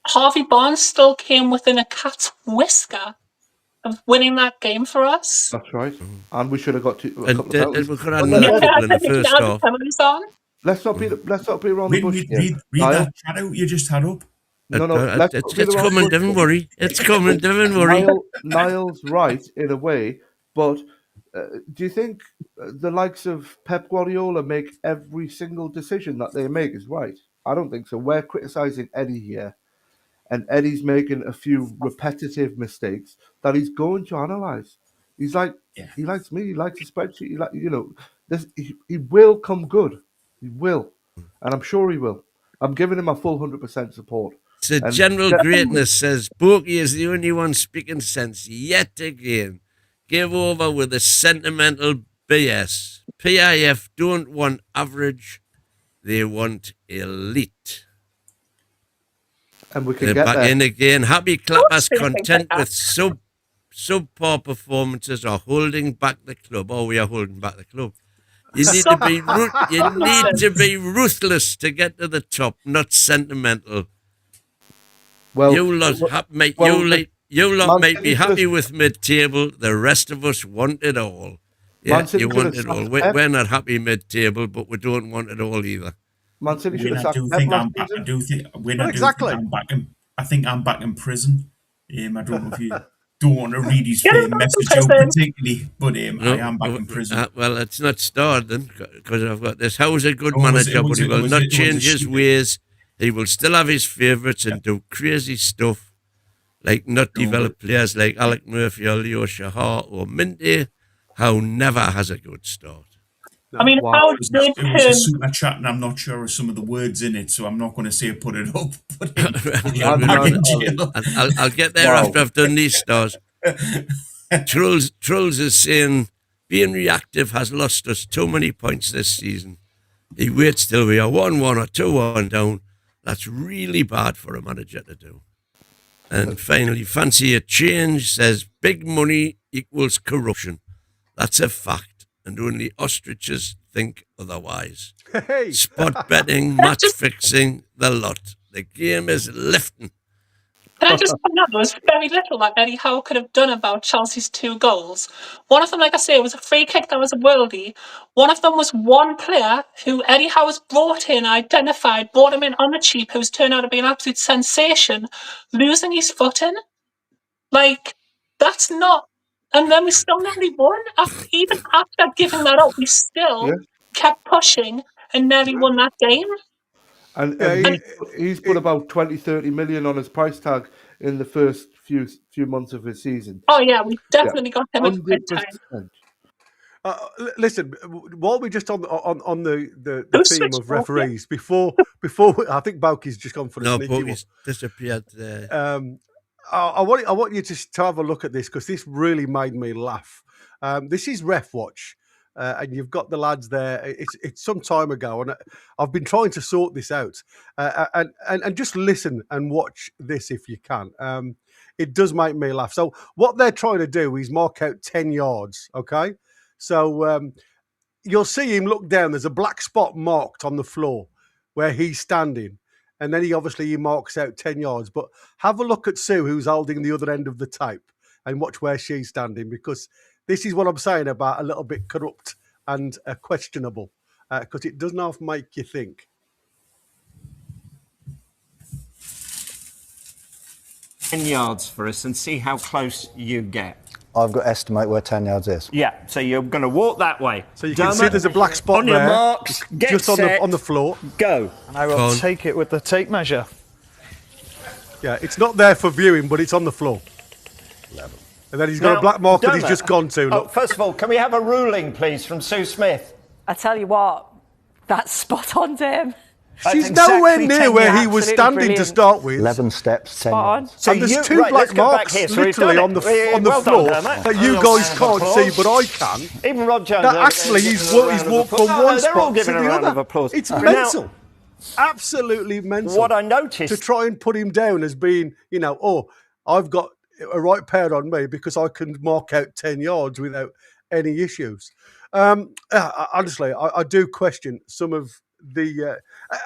Harvey Barnes still came within a cat's whisker of winning that game for us. That's right. And we should have got we could have had another couple in the first half. Let's not be around the bush. Read that chat out you just had up. No, it's coming, don't worry. It's coming, don't worry. Niall's right in a way, but do you think the likes of Pep Guardiola make every single decision that they make is right? I don't think so. We're criticising Eddie here, and Eddie's making a few repetitive mistakes that he's going to analyse. He's like, he likes me, he likes the spreadsheet, he will come good. He will. And I'm sure he will. I'm giving him a full 100% support. So General Greatness says, Borky is the only one speaking sense yet again. Give over with the sentimental BS. PIF don't want average, they want elite. And we can They're get back there. in again. Happy clappers, Don't think content like with subpar performances, are holding back the club. Oh, we are holding back the club. You need to be ruthless to get to the top, not sentimental. Well, You lot, you lot may be happy with mid-table. The rest of us want it all. Yeah, you want it all. We're not happy mid-table, but we don't want it all either. Man City should Win, have I sacked do Pep think last I'm back. season. I do think win. Well, I do exactly. think I'm back in. I think I'm back in prison. I don't know if you don't want to read his Get him back in message out prison. particularly, but I am back in prison. Well, it's not starred then, because I've got this. Howe's a good Oh, manager, but he will not change his stupid- ways. He will still have his favourites and do crazy stuff, like not develop players like Alec Murphy or Leo Shahar or Minty. Howe never has a good start. I mean, how It did was a him? super chat, and I'm not sure of some of the words in it, so I'm not going to say put it up. But I'll get there after I've done these stars. Trulls is saying being reactive has lost us too many points this season. He waits till we are 1-1 or 2-1 down. That's really bad for a manager to do. And finally, fancy a change, says big money equals corruption. That's a fact. And only ostriches think otherwise. Hey. Spot betting, match fixing, the lot. The game is lifting. Can I just point out there was very little that Eddie Howe could have done about Chelsea's 2 goals. One of them, like I say, was a free kick that was a worldie. One of them was one player who Eddie Howe has brought in, identified, brought him in on the cheap, who's turned out to be an absolute sensation, losing his footing. Like, that's not... And then we still nearly won. Even after giving that up, we still kept pushing and nearly won that game. And he's put about 20, 30 million on his price tag in the first few months of his season. Oh, yeah, we definitely got him at a good time. Listen, while we're just on the theme of referees, before I think Bauke's just gone for a sneaky one. Disappeared there. I want you to have a look at this, because this really made me laugh. This is Ref Watch, and you've got the lads there. It's some time ago, and I've been trying to sort this out. And just listen and watch this if you can. It does make me laugh. So what they're trying to do is mark out 10 yards, okay? So you'll see him look down. There's a black spot marked on the floor where he's standing. And then he marks out 10 yards. But have a look at Sue, who's holding the other end of the tape, and watch where she's standing, because this is what I'm saying about a little bit corrupt and questionable, because it does not make you think. 10 yards for us and see how close you get. I've got to estimate where 10 yards is. Yeah, so you're going to walk that way. So you can see there's a black spot on there. Your marks, get just set, on the floor. Go. And I will take it with the tape measure. Yeah, it's not there for viewing, but it's on the floor. 11. And then he's got a black mark that he's Dermot, just gone to. Look. first of all, can we have a ruling, please, from Sue Smith? I tell you what, that's spot on, Tim. She's nowhere near where he was standing to start with. 11 steps, 10 yards. So and there's two black marks literally on the floor that you guys can't see, but I can. Even Rob Jones. That actually he's walked from one spot to the other. It's mental. Absolutely mental. What I noticed... To try and put him down as being, I've got a right pair on me because I can mark out 10 yards without any issues. Honestly, I do question some of the...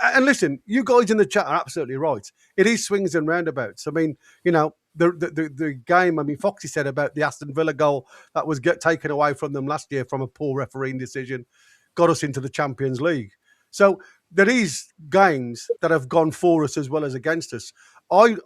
and listen, you guys in the chat are absolutely right. It is swings and roundabouts. I mean, the game, I mean, Foxy said about the Aston Villa goal that was taken away from them last year from a poor refereeing decision, got us into the Champions League. So there is games that have gone for us as well as against us. I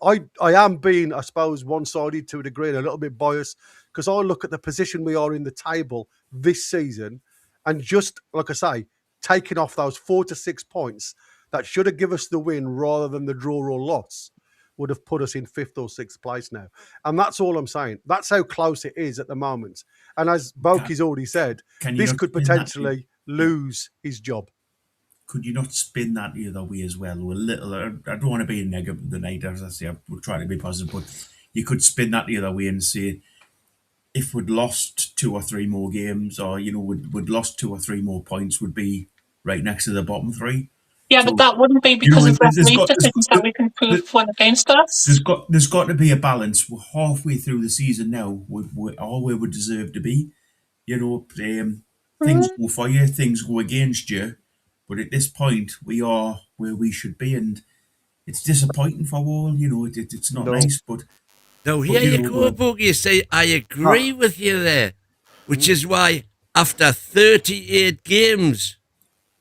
am being, I suppose, one-sided to a degree and a little bit biased, because I look at the position we are in the table this season, and just, like I say, taking off those 4 to 6 points that should have given us the win rather than the draw or loss would have put us in 5th or 6th place now. And that's all I'm saying. That's how close it is at the moment. And as Boki's already said, this could potentially lose his job. Could you not spin that the other way as well? A little, I don't want to be a negative tonight, as I say, we're trying to be positive, but you could spin that the other way and say, if we'd lost 2 or 3 more games, or, we'd lost 2 or 3 more points, would be right next to the bottom 3. Yeah, So, but that wouldn't be you know, because of there's referee got decisions that we can prove went against us. there's got to be a balance. We're halfway through the season now. We're all where we deserve to be. You know, things go for you, things go against you, but at this point, we are where we should be, and it's disappointing for all. You know, it's not nice, but No, here you go, Boogie. You say, I agree with you there, which is why after 38 games,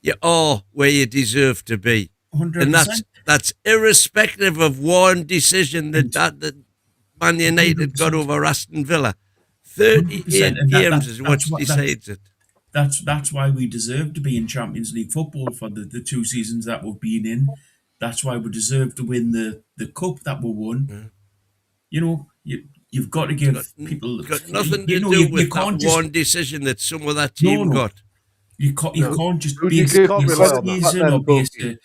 you are where you deserve to be. 100%. And that's irrespective of one decision that Man United 100%. got over Aston Villa. 38 and games is what decides it. That's why we deserve to be in Champions League football for the 2 seasons that we've been in. That's why we deserve to win the cup that we won. Yeah. You know, you've got to give people. It's got nothing you to know, do you with can't that just, one decision that some of that team got. You can't just Who do you base give your credit for that season then, or base Boogie?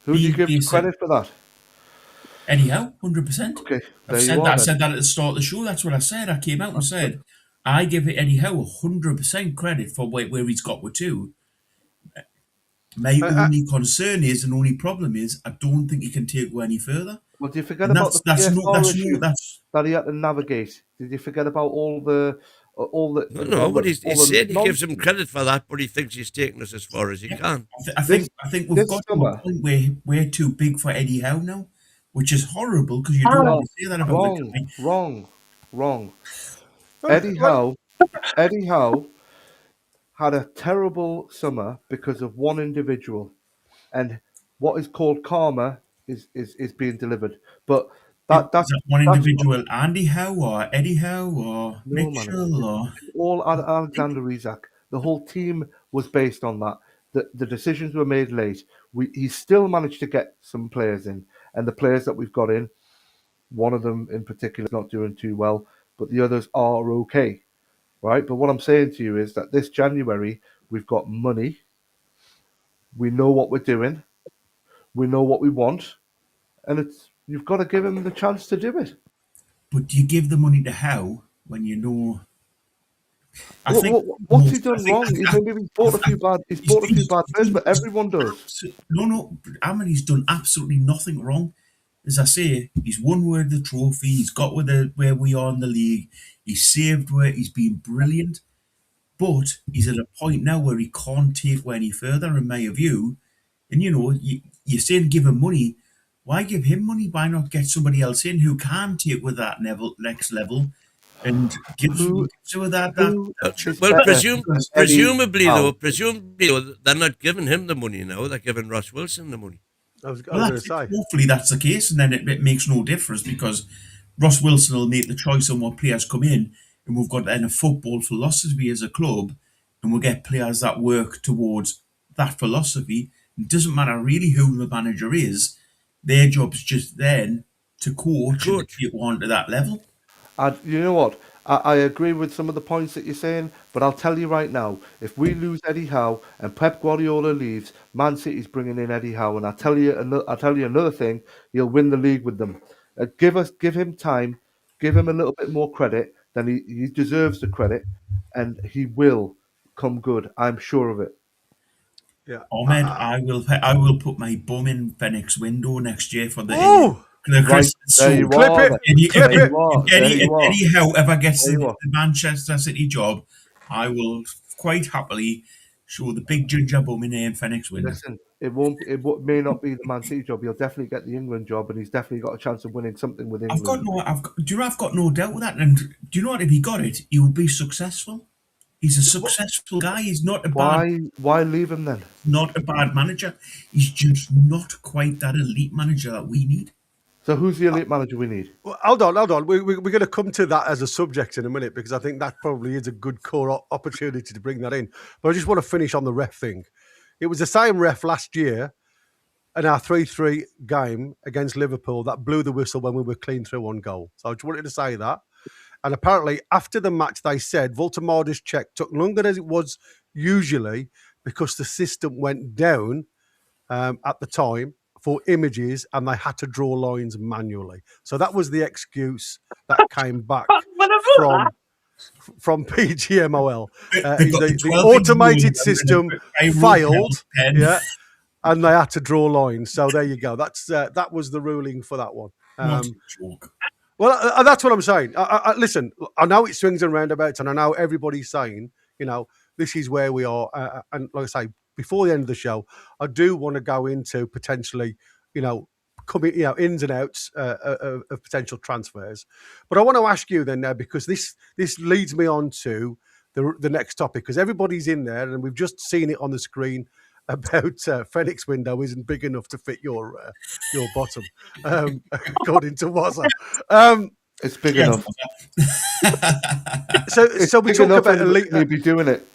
Who do you give credit for that? Eddie Howe, 100%. Okay, I said that at the start of the show. That's what I said. I came out and said, I give Eddie Howe 100% credit for where he's got with two. My only concern is, and only problem is, I don't think he can take it any further. Well, do you forget And about the that's issue that he had to navigate? Did you forget about all the? No, but he said he gives him credit for that, but he thinks he's taken us as far as he can. I think we've got to a point where we're too big for Eddie Howe now, which is horrible because you don't want to say that about the guy. Wrong. Eddie Howe had a terrible summer because of one individual, and what is called karma is being delivered. But that's one individual, Andy Howe or Eddie Howe or Mitchell or all Alexander Isak. The whole team was based on that. The decisions were made late. He still managed to get some players in, and the players that we've got in, one of them in particular is not doing too well, but the others are okay, right? But what I'm saying to you is that this January we've got money. We know what we're doing. We know what we want, and you've got to give him the chance to do it. But do you give the money to Howe when you know? What's he done wrong? He's bought a few bad players, but everyone does. No. I mean, he's done absolutely nothing wrong. As I say, he's won the trophy. He's got where we are in the league. He's saved where he's been brilliant. But he's at a point now where he can't take any further, in my view. And you know, you're saying give him money. Why give him money? Why not get somebody else in who can take with that next level? And give that. Presumably though, they're not giving him the money now. They're giving Ross Wilson the money. I was going to say. Hopefully that's the case, and then it makes no difference because Ross Wilson will make the choice on what players come in, and we've got then a football philosophy as a club, and we'll get players that work towards that philosophy. It doesn't matter really who the manager is; their job's just then to coach and to get one to that level. You know what? I agree with some of the points that you're saying, but I'll tell you right now, if we lose Eddie Howe and Pep Guardiola leaves, Man City's bringing in Eddie Howe, and I'll tell you another thing, he'll win the league with them. Give him time, give him a little bit more credit, then he deserves the credit, and he will come good. I'm sure of it. Yeah, Ahmed, I will put my bum in Phoenix window next year for the Christmas. There you clip are. Eddie Howe ever gets the Manchester City job, I will quite happily show the big ginger bum in Phoenix window. Listen, it may not be the Man City job. He'll definitely get the England job, and he's definitely got a chance of winning something with England. I've got no doubt with that. And do you know what? If he got it, he would be successful. He's a successful guy. He's not a bad. Why leave him then? Not a bad manager. He's just not quite that elite manager that we need. So who's the elite manager we need? Well, hold on. We're going to come to that as a subject in a minute because I think that probably is a good core opportunity to bring that in. But I just want to finish on the ref thing. It was the same ref last year in our 3-3 game against Liverpool that blew the whistle when we were clean through on goal. So I just wanted to say that. And apparently after the match, they said Voltemada's check took longer than it was usually because the system went down at the time for images and they had to draw lines manually. So that was the excuse that came back from PGMOL. The automated system failed. Yeah. and they had to draw lines. So there you go. That was the ruling for that one. What a joke. Well, that's what I'm saying. Listen, I know it swings and roundabouts, and I know everybody's saying, this is where we are. And like I say, before the end of the show, I do want to go into potentially, coming, ins and outs of potential transfers. But I want to ask you then, because this leads me on to the next topic, because everybody's in there, and we've just seen it on the screen about Phoenix window isn't big enough to fit your bottom, according to Wazza. It's big enough. So we talk about elite. Maybe doing it.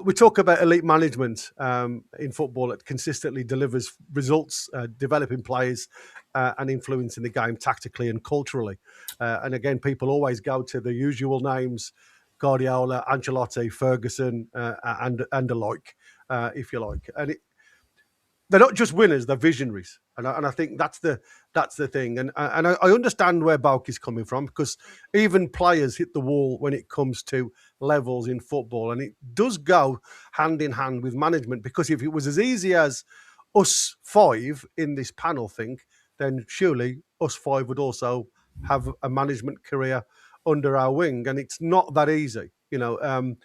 We talk about elite management in football that consistently delivers results, developing players and influencing the game tactically and culturally. And again, people always go to the usual names: Guardiola, Ancelotti, Ferguson, and the like, if you like. And they're not just winners; they're visionaries. And I think that's the thing. And I understand where Balk is coming from, because even players hit the wall when it comes to levels in football, and it does go hand in hand with management. Because if it was as easy as us five in this panel think, then surely us five would also have a management career under our wing, and it's not that easy, to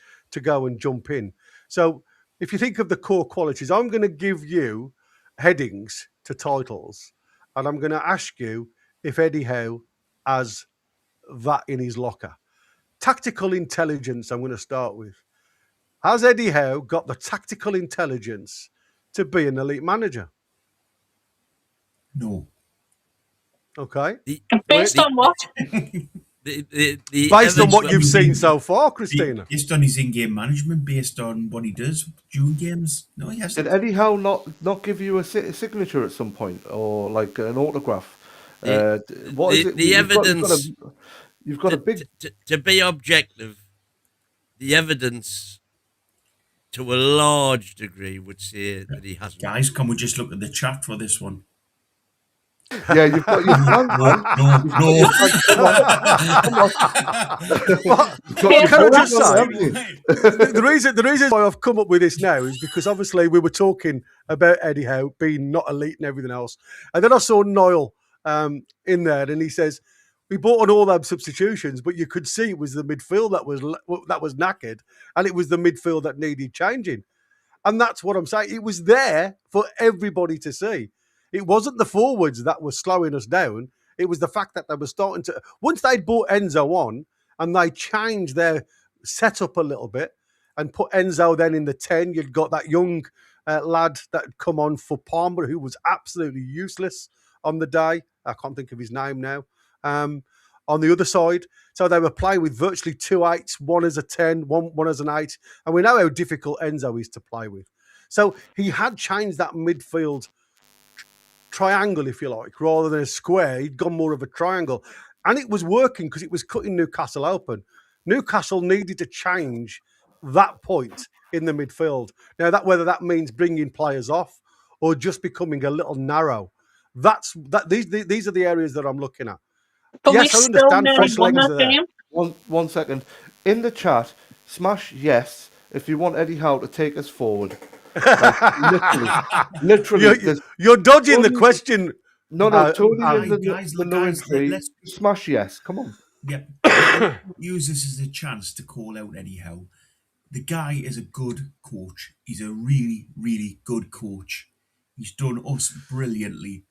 go and jump in. So if you think of the core qualities, I'm going to give you headings to titles, and I'm going to ask you if Eddie Howe has that in his locker. Tactical intelligence, I'm going to start with. Has Eddie Howe got the tactical intelligence to be an elite manager? No. Okay. Based on what? Based on what you've seen so far, Christina. Based on his in-game management, based on what he does, June games. No, he hasn't. Did Eddie Howe not give you a signature at some point, or like an autograph? What is it? The evidence. You've got a big. To be objective, the evidence, to a large degree, would say that he hasn't. Guys, can we just look at the chat for this one? Yeah, you've got your plan. No. Can I just say, the reason why I've come up with this now is because obviously we were talking about Eddie Howe being not elite and everything else, and then I saw Niall in there, and he says we bought on all them substitutions, but you could see it was the midfield that was knackered, and it was the midfield that needed changing, and that's what I'm saying. It was there for everybody to see. It wasn't the forwards that were slowing us down. It was the fact that they were starting to... Once they'd brought Enzo on and they changed their setup a little bit and put Enzo then in the 10, you'd got that young lad that had come on for Palmer, who was absolutely useless on the day. I can't think of his name now. On the other side. So they were playing with virtually 2 8s, one as a 10, one as an 8. And we know how difficult Enzo is to play with. So he had changed that midfield triangle, if you like, rather than a square. He'd gone more of a triangle, and it was working because it was cutting Newcastle open. Newcastle needed to change that point in the midfield. Now, whether that means bringing players off or just becoming a little narrow, these are the areas that I'm looking at. But yes, I understand fresh legs are there. One second. In the chat, smash yes if you want Eddie Howe to take us forward. Like, literally, you're dodging the question. No, Tony, let's smash yes. Come on. Yeah, use this as a chance to call out Eddie Howe. The guy is a good coach. He's a really, really good coach. He's done us brilliantly.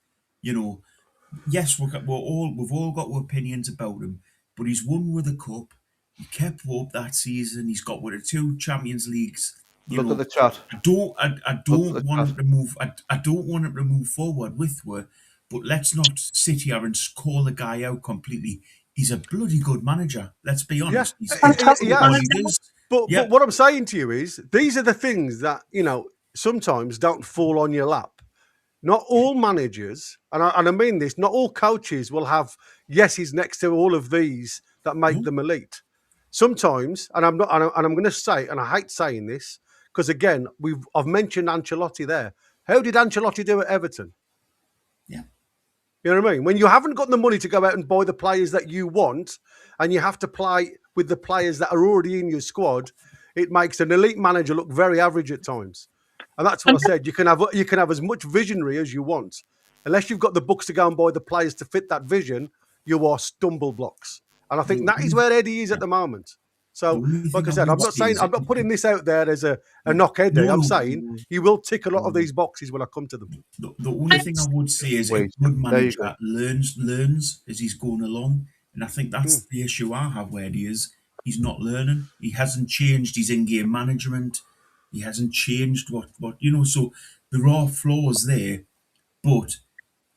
Yes, we've all got opinions about him, but he's won with a cup. He kept up that season. He's got with the 2 Champions Leagues. Look at the chat. I don't want him to move. I don't want him to move forward with her, but let's not sit here and call the guy out completely. He's a bloody good manager. Let's be honest. Yeah. He's fantastic. But what I'm saying to you is, these are the things that sometimes don't fall on your lap. Not all managers, and I mean this, not all coaches will have yeses next to all of these that make them elite. Sometimes, and I'm going to say, and I hate saying this, because again, I've mentioned Ancelotti there. How did Ancelotti do at Everton? Yeah. You know what I mean? When you haven't got the money to go out and buy the players that you want, and you have to play with the players that are already in your squad, it makes an elite manager look very average at times. And that's what I said. You can have as much visionary as you want. Unless you've got the books to go and buy the players to fit that vision, you are stumble blocks. And I think that is where Eddie is at the moment. So, like I said, I'm not putting this out there as a knock Eddie. I'm saying he will tick a lot of these boxes when I come to them. The only thing I would say is a good manager learns as he's going along. And I think that's the issue I have where Eddie is. He's not learning. He hasn't changed his in-game management. He hasn't changed what so there are flaws there, but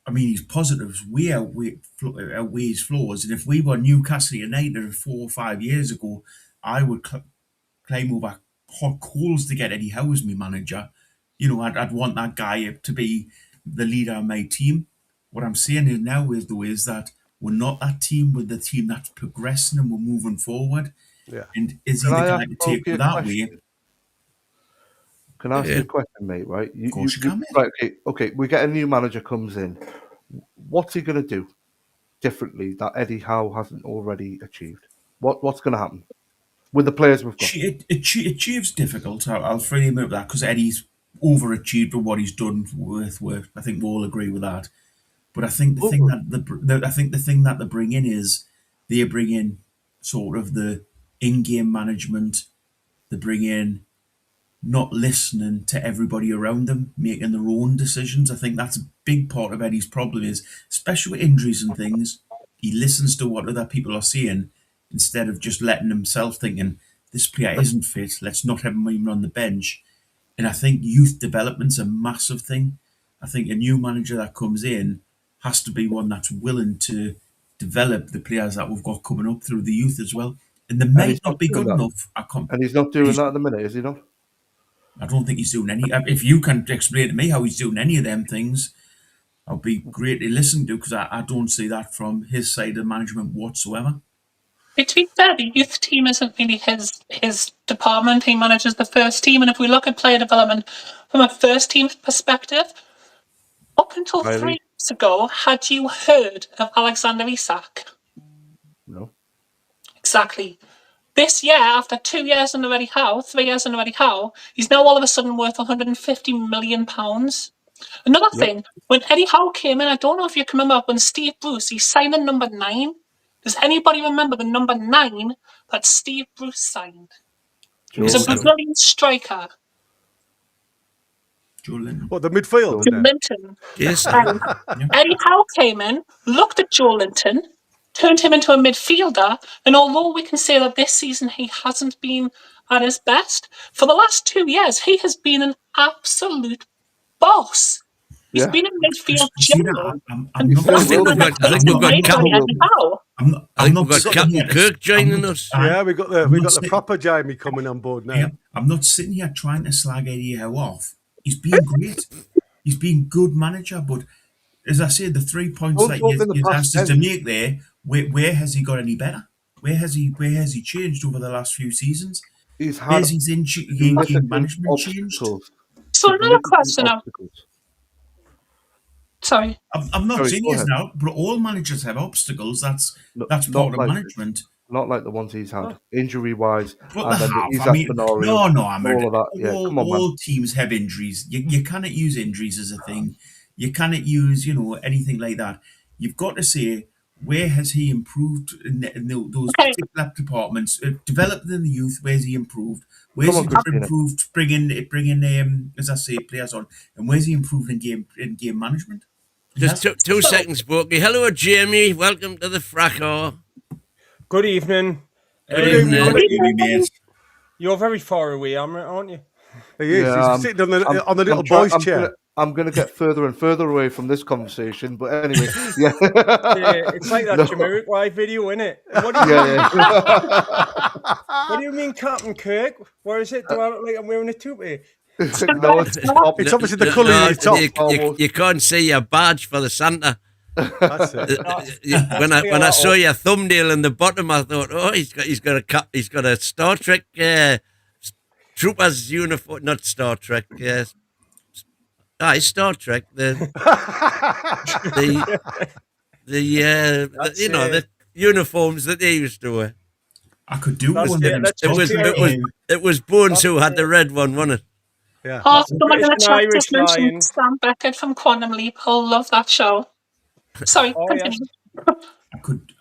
I mean, his positives way outweigh his flaws. And if we were Newcastle United 4 or 5 years ago, I would climb over hot coals to get Eddie Howe as my manager. I'd want that guy to be the leader of my team. What I'm saying is now is that we're not that team. We're the team that's progressing and we're moving forward. Yeah. And is he the guy to take it that way? Can I ask you a question, mate? Right? Of course you can, mate. Right, okay. We get a new manager comes in. What's he going to do differently that Eddie Howe hasn't already achieved? What's going to happen with the players we've got? Achieve's difficult. I'll freely admit that because Eddie's overachieved with what he's done with work. I think we all agree with that. But I think the thing that they bring in is they bring in sort of the in-game management. They bring in not listening to everybody around them, making their own decisions. I think that's a big part of Eddie's problem is, especially with injuries and things, he listens to what other people are saying instead of just letting himself thinking, this player isn't fit, let's not have him even on the bench. And I think youth development's a massive thing. I think a new manager that comes in has to be one that's willing to develop the players that we've got coming up through the youth as well. And they might not be good enough. And he's not doing that at the minute, is he not? I don't think he's doing any. If you can explain to me how he's doing any of them things, I'll be great to listen to because I don't see that from his side of management whatsoever. To be fair, the youth team isn't really his department. He manages the first team, and if we look at player development from a first team perspective, up until 3 years ago, had you heard of Alexander Isak? No. Exactly. This year, after 2 years under Eddie Howe, 3 years under Eddie Howe, he's now all of a sudden worth £150 million. Another thing, when Eddie Howe came in, I don't know if you can remember, when Steve Bruce, he signed the number 9. Does anybody remember the number 9 that Steve Bruce signed? He was a Brazilian striker. Joe Linton. What, the midfield? Joe Linton. Yes. Eddie Howe came in, looked at Joe Linton, turned him into a midfielder, and although we can say that this season he hasn't been at his best, for the last 2 years he has been an absolute boss. He's been in midfield general. I think we've got Captain Kirk joining us. Yeah, we got the proper Jamie coming on board now. Yeah, I'm not sitting here trying to slag Eddie Howe off. He's been great. He's been good manager, but as I said, the 3 points that you've asked us to make there, where has he got any better? Where has he changed over the last few seasons? Where's his in-game management changed? So another question Sorry. I'm not saying he's now, but all managers have obstacles. That's part of management. Not like the ones he's had, injury-wise. But they have. I mean, all teams have injuries. You cannot use injuries as a thing. You cannot use, anything like that. You've got to say, where has he improved in those particular departments? Developed in the youth, where's he improved? Where's he improved bringing as I say, players on? And where's he improved in game management? Just two seconds, Borky. Hello, Jamie. Welcome to the Fracor. Good evening. Good evening. You're very far away, aren't you? He is. He's sitting on the little boy's chair. I'm going to get further and further away from this conversation, but anyway, yeah. It's like that Jamiroquai video, isn't it? What do you mean, Captain Kirk? Where is it? Do I look like I'm wearing a toupee? No, it's obviously the colour of your top. You can't see your badge for the Santa. That's it. When I saw your thumbnail in the bottom, I thought, oh, he's got a Star Trek trooper's uniform, not Star Trek. Yes. It's Star Trek. The uniforms that they used to wear. I could do one. It was Bones who had the red one, wasn't it? Yeah. Oh, someone in the British and chat Irish just mentioned Lions. Sam Beckett from Quantum Leap. I'll love that show. Sorry, Oh, yes. continue.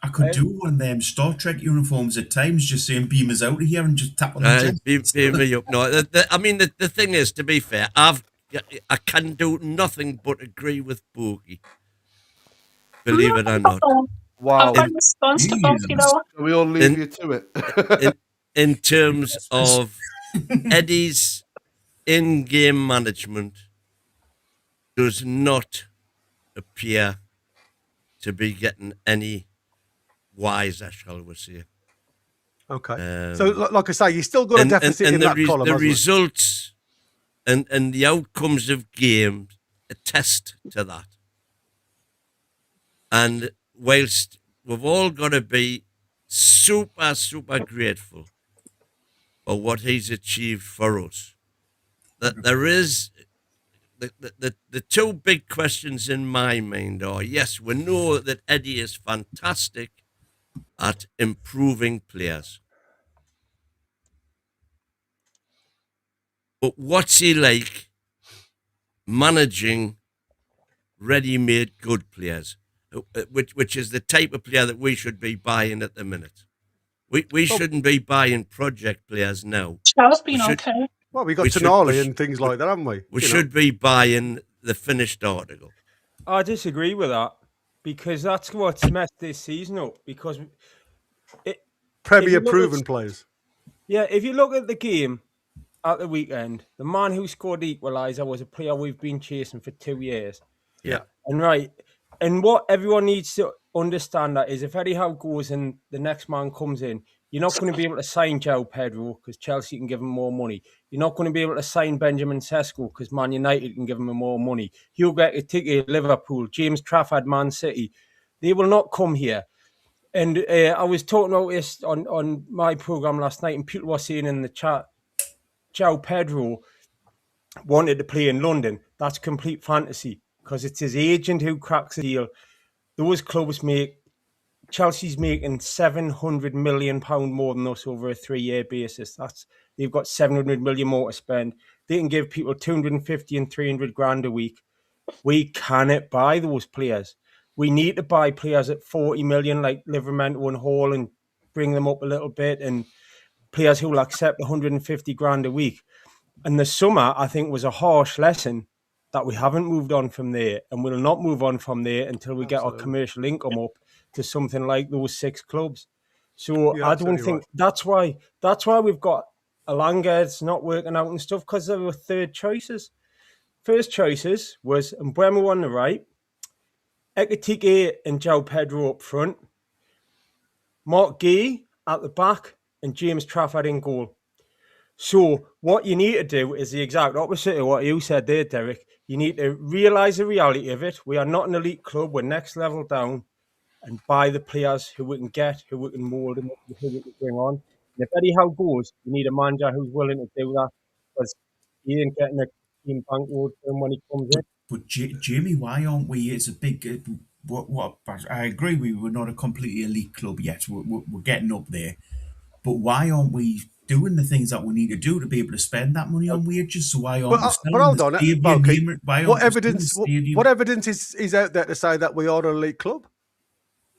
I could do one of them Star Trek uniforms at times, just saying beam us out of here and just tap on the chest. Beam me up. No, I mean, the thing is, to be fair, I can do nothing but agree with Bogey. Believe it or not. Wow. I've got a response to both, you know. We all leave you to it. in terms of Eddie's in-game management does not appear to be getting any wiser, shall we say. Okay. So, like I say, you still got a deficit in that column, the hasn't it? results and the outcomes of games attest to that. And whilst we've all got to be super, super grateful for what he's achieved for us, that there is the two big questions in my mind are, yes, we know that Eddie is fantastic at improving players. But what's he like managing ready-made good players, which is the type of player that we should be buying at the minute? We shouldn't be buying project players now. Charles been okay. Well, we got Tonali and things like that, haven't we? We should be buying the finished article. I disagree with that because that's what's messed this season up. Because Premier proven players. Yeah, if you look at the game at the weekend, the man who scored the equaliser was a player we've been chasing for 2 years. Yeah. And what everyone needs to understand that is if Eddie Howe goes and the next man comes in, you're not going to be able to sign João Pedro because Chelsea can give him more money. You're not going to be able to sign Benjamin Sesko because Man United can give him more money. He'll get a ticket Liverpool, James Trafford, Man City. They will not come here. And I was talking about this on my programme last night, and people were saying in the chat, João Pedro wanted to play in London. That's complete fantasy because it's his agent who cracks the deal. Those clubs Chelsea's making £700 million more than us over a 3-year basis. They've got 700 million more to spend. They can give people 250 and 300 grand a week. We cannot buy those players. We need to buy players at 40 million like Livermore and Hall and bring them up a little bit, and players who will accept 150 grand a week. And the summer, I think, was a harsh lesson that we haven't moved on from there, and we'll not move on from there until we get our commercial income up to something like those 6 clubs. So I don't think that's why we've got Alanga not working out and stuff, because there were third choices. First choices was Mbeumo on the right, Ekitike and João Pedro up front, Mark Gay at the back, and James Trafford in goal. So what you need to do is the exact opposite of what you said there, Derek. You need to realise the reality of it. We are not an elite club. We're next level down, and buy the players who we can get, who we can mould, and who we can bring on. And if Eddie Howe goes, you need a manager who's willing to do that, because he ain't getting a team bankroll for him when he comes in. But Jamie, why aren't we? It's a big. What I agree, we're not a completely elite club yet. We're getting up there, but why aren't we doing the things that we need to do to be able to spend that money on wages? So why aren't we but hold on, stadium? What evidence is out there to say that we are an elite club?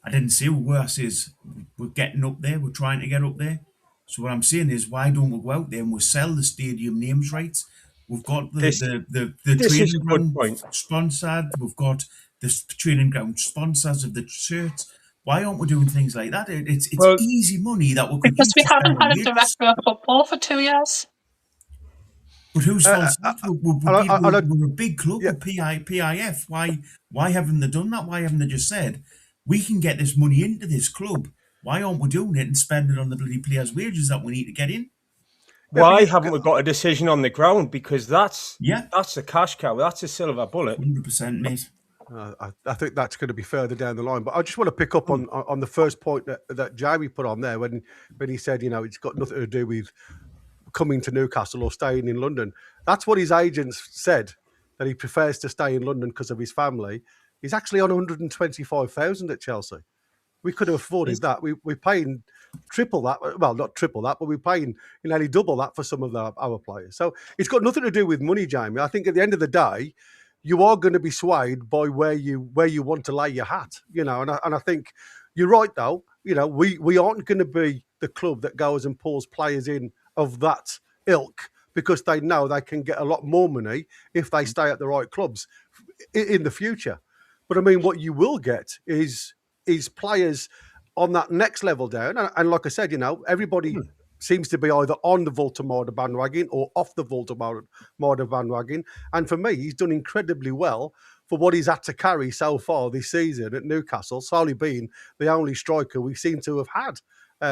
I didn't say we were. I says we're getting up there. We're trying to get up there. So what I'm saying is, why don't we go out there and we sell the stadium names rights? We've got the training ground sponsored. We've got the training ground sponsors of the shirts. Why aren't we doing things like that? It's easy money that we could because we use to haven't spend had on a director of football for 2 years. But whose fault is that? We're a big club with PIF. Why haven't they done that? Why haven't they just said, we can get this money into this club? Why aren't we doing it and spending it on the bloody players' wages that we need to get in? Why haven't we got a decision on the ground? Because that's a cash cow. That's a silver bullet. 100%, mate. I think that's going to be further down the line. But I just want to pick up on the first point that Jamie put on there when he said, it's got nothing to do with coming to Newcastle or staying in London. That's what his agents said, that he prefers to stay in London because of his family. He's actually on 125,000 at Chelsea. We could have afforded that. We're paying triple that. Well, not triple that, but we're paying nearly double that for some of our players. So it's got nothing to do with money, Jamie. I think at the end of the day, you are going to be swayed by where you want to lay your hat, and I think you're right though. We aren't going to be the club that goes and pulls players in of that ilk because they know they can get a lot more money if they stay at the right clubs in the future. But I mean, what you will get is players on that next level down. And like I said, everybody seems to be either on the Voltemade bandwagon or off the Voltemade bandwagon. And for me, he's done incredibly well for what he's had to carry so far this season at Newcastle, solely being the only striker we seem to have had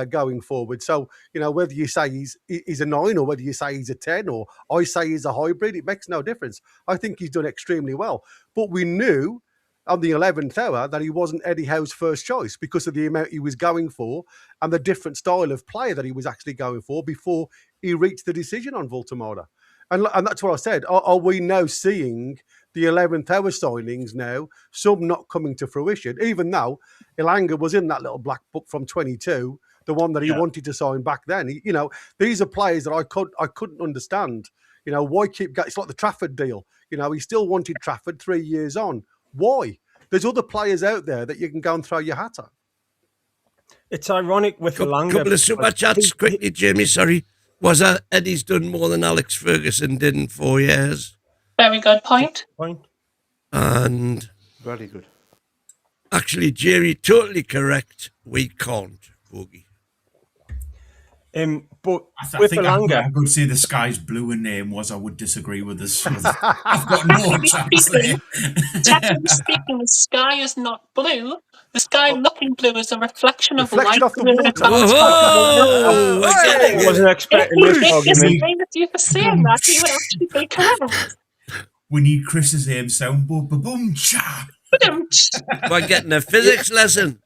going forward. So, whether you say he's a 9 or whether you say he's a 10 or I say he's a hybrid, it makes no difference. I think he's done extremely well. But we knew on the 11th hour that he wasn't Eddie Howe's first choice because of the amount he was going for and the different style of player that he was actually going for before he reached the decision on Voltemade. And that's what I said. Are we now seeing the 11th hour signings now, some not coming to fruition, even though Elanga was in that little black book from 22, the one that he wanted to sign back then. These are players that I couldn't understand. Why keep going? It's like the Trafford deal. He still wanted Trafford 3 years on. Why? There's other players out there that you can go and throw your hat at. It's ironic with Elanga. Couple of super chats quickly, Jamie. Sorry. Was that Eddie's done more than Alex Ferguson did in 4 years? Very good point. And very good. Actually, Jerry, totally correct. We can't, Boogie. But I with think Elanga, I could say the sky's blue in name was. I would disagree with this. I've got no chance there. Technically speaking, the sky is not blue. The sky looking blue is a reflection of light. Off the water. Oh, I get it. I wasn't expecting If this we argument. disagree with you for saying that, you would actually be correct. We need Chris's aim soundboard. Ba-boom, cha. We're getting a physics lesson.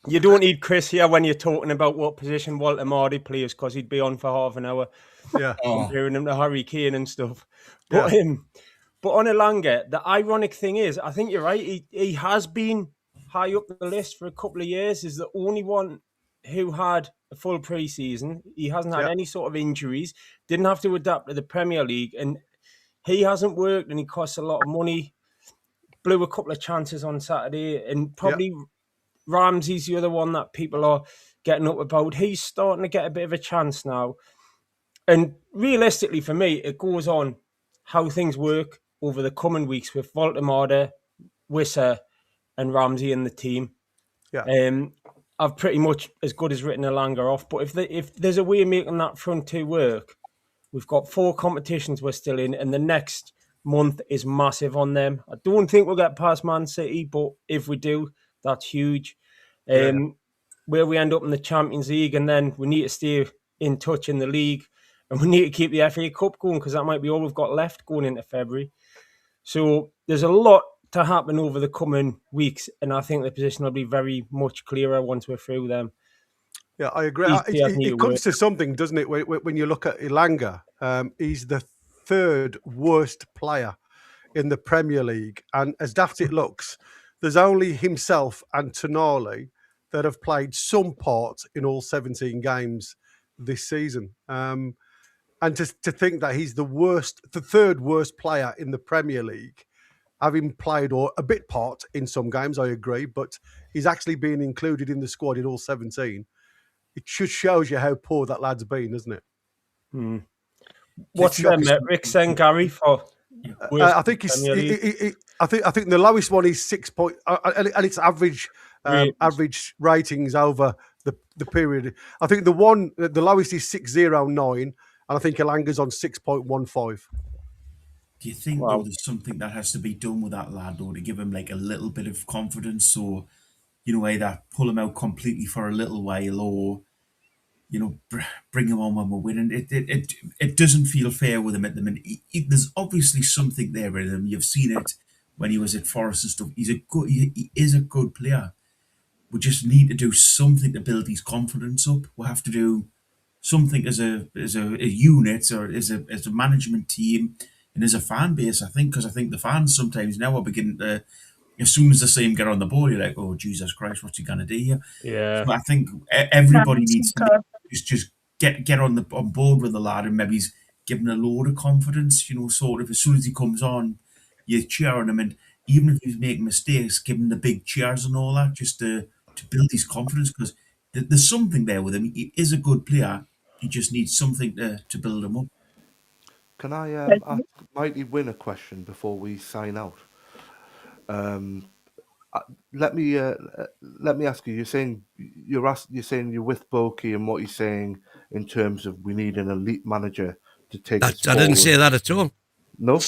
You don't need Chris here when you're talking about what position Walter Mardy plays because he'd be on for half an hour. Yeah. Comparing him to Harry Kane and stuff. But but on Elanga, the ironic thing is, I think you're right. He has been high up the list for a couple of years. He's the only one who had a full pre-season. He hasn't had any sort of injuries. Didn't have to adapt to the Premier League. And he hasn't worked and he costs a lot of money. Blew a couple of chances on Saturday and probably... Ramsey's the other one that people are getting up about. He's starting to get a bit of a chance now. And realistically, for me, it goes on how things work over the coming weeks with Voltemade, Wissa and Ramsey in the team. Yeah. I've pretty much as good as written Elanga off. But if there's a way of making that front two work, we've got 4 competitions we're still in, and the next month is massive on them. I don't think we'll get past Man City, but if we do, that's huge. Where we end up in the Champions League, and then we need to stay in touch in the league, and we need to keep the FA Cup going because that might be all we've got left going into February. So there's a lot to happen over the coming weeks, and I think the position will be very much clearer once we're through them. Yeah, I agree. It comes to something, doesn't it? When you look at Elanga, he's the 3rd worst player in the Premier League, and as daft it looks, there's only himself and Tonali that have played some part in all 17 games this season. And to think that he's the 3rd worst player in the Premier League, having played or a bit part in some games, I agree, but he's actually been included in the squad in all 17. It just shows you how poor that lad's been, doesn't it? What's the metrics then, Gary, for... I think I think the lowest one is 6 point, and it's average ratings over the period. I think the lowest is 609, and I think Elanga's on 6.15. Do you think though there's something that has to be done with that lad, though, to give him like a little bit of confidence, or either pull him out completely for a little while, or bring him on when we're winning? It doesn't feel fair with him at the minute. There's obviously something there with him. You've seen it when he was at Forest and stuff. He is a good player. We just need to do something to build his confidence up. We have to do something as a unit, or as a management team and as a fan base. I think, because I think the fans sometimes now are beginning to as soon as they see him get on the ball, you're like, oh, Jesus Christ, what's he going to do here? Yeah. So I think everybody needs to just get on board with the lad, and maybe he's given a load of confidence, sort of as soon as he comes on, you cheer on him, and even if he's making mistakes, give him the big cheers and all that, just to build his confidence, because there's something there with him. He is a good player. He just needs something to build him up. Can I ask Mighty Win a question before we sign out? Let me ask you. You're saying you're with Boki, and what you're saying in terms of we need an elite manager to take us forward. I didn't say that at all. No.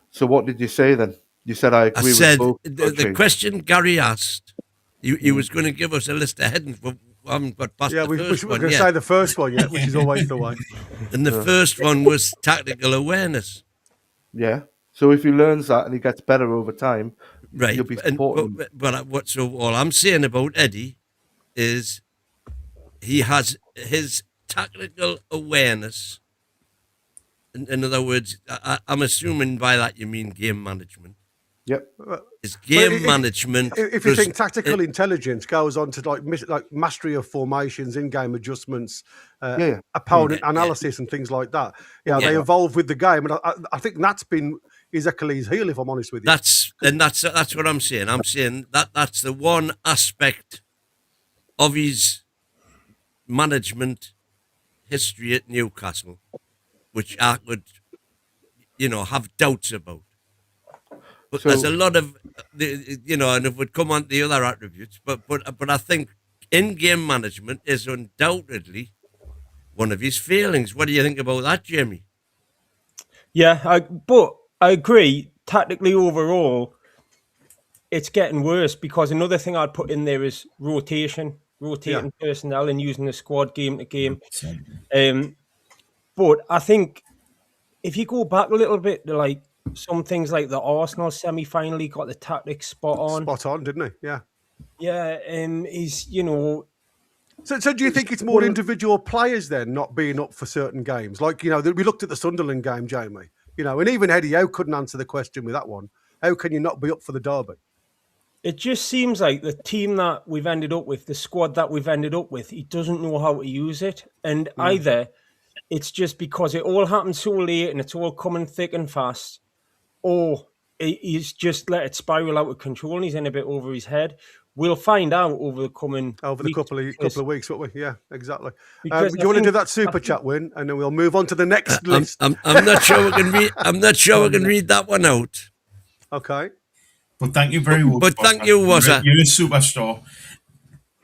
So what did you say then? You said I agree with Boki. The question Gary asked, he was going to give us a list of headings, but we haven't got past the first one. We're going to say the first one yet, which is always the way. And the first one was tactical awareness. Yeah. So if he learns that and he gets better over time, right? You'll be supporting him. But all I'm saying about Eddie is he has his tactical awareness. In other words, I'm assuming by that you mean game management. Yep. It's game management. If you think tactical intelligence goes on to like mastery of formations, in-game adjustments, opponent analysis, and things like that. They evolve with the game, and I think that's been his Achilles heel, if I'm honest with you. That's what I'm saying. I'm saying that's the one aspect of his management history at Newcastle, which I would, have doubts about. But there's a lot of, and it would come on to the other attributes. But I think in-game management is undoubtedly one of his failings. What do you think about that, Jamie? Yeah, but I agree. Tactically, overall, it's getting worse, because another thing I'd put in there is rotating personnel and using the squad game to game. But I think if you go back a little bit to like some things like the Arsenal semi-final, he got the tactics spot on, didn't he? Yeah. Yeah, he's, So do you think it's more individual players then not being up for certain games? Like, we looked at the Sunderland game, Jamie, and even Eddie Howe couldn't answer the question with that one. How can you not be up for the derby? It just seems like the team that we've ended up with, the squad that we've ended up with, he doesn't know how to use it. And either it's just because it all happened so late and it's all coming thick and fast, or he's just let it spiral out of control and he's in a bit over his head. We'll find out over the couple of weeks, won't we? Yeah, exactly. Do you want to do that super chat win, and then we'll move on to the next list? I'm not sure we can read. I'm not sure we can read that one out. Okay. But thank you very much. But thank you, Wazza. You're a superstar.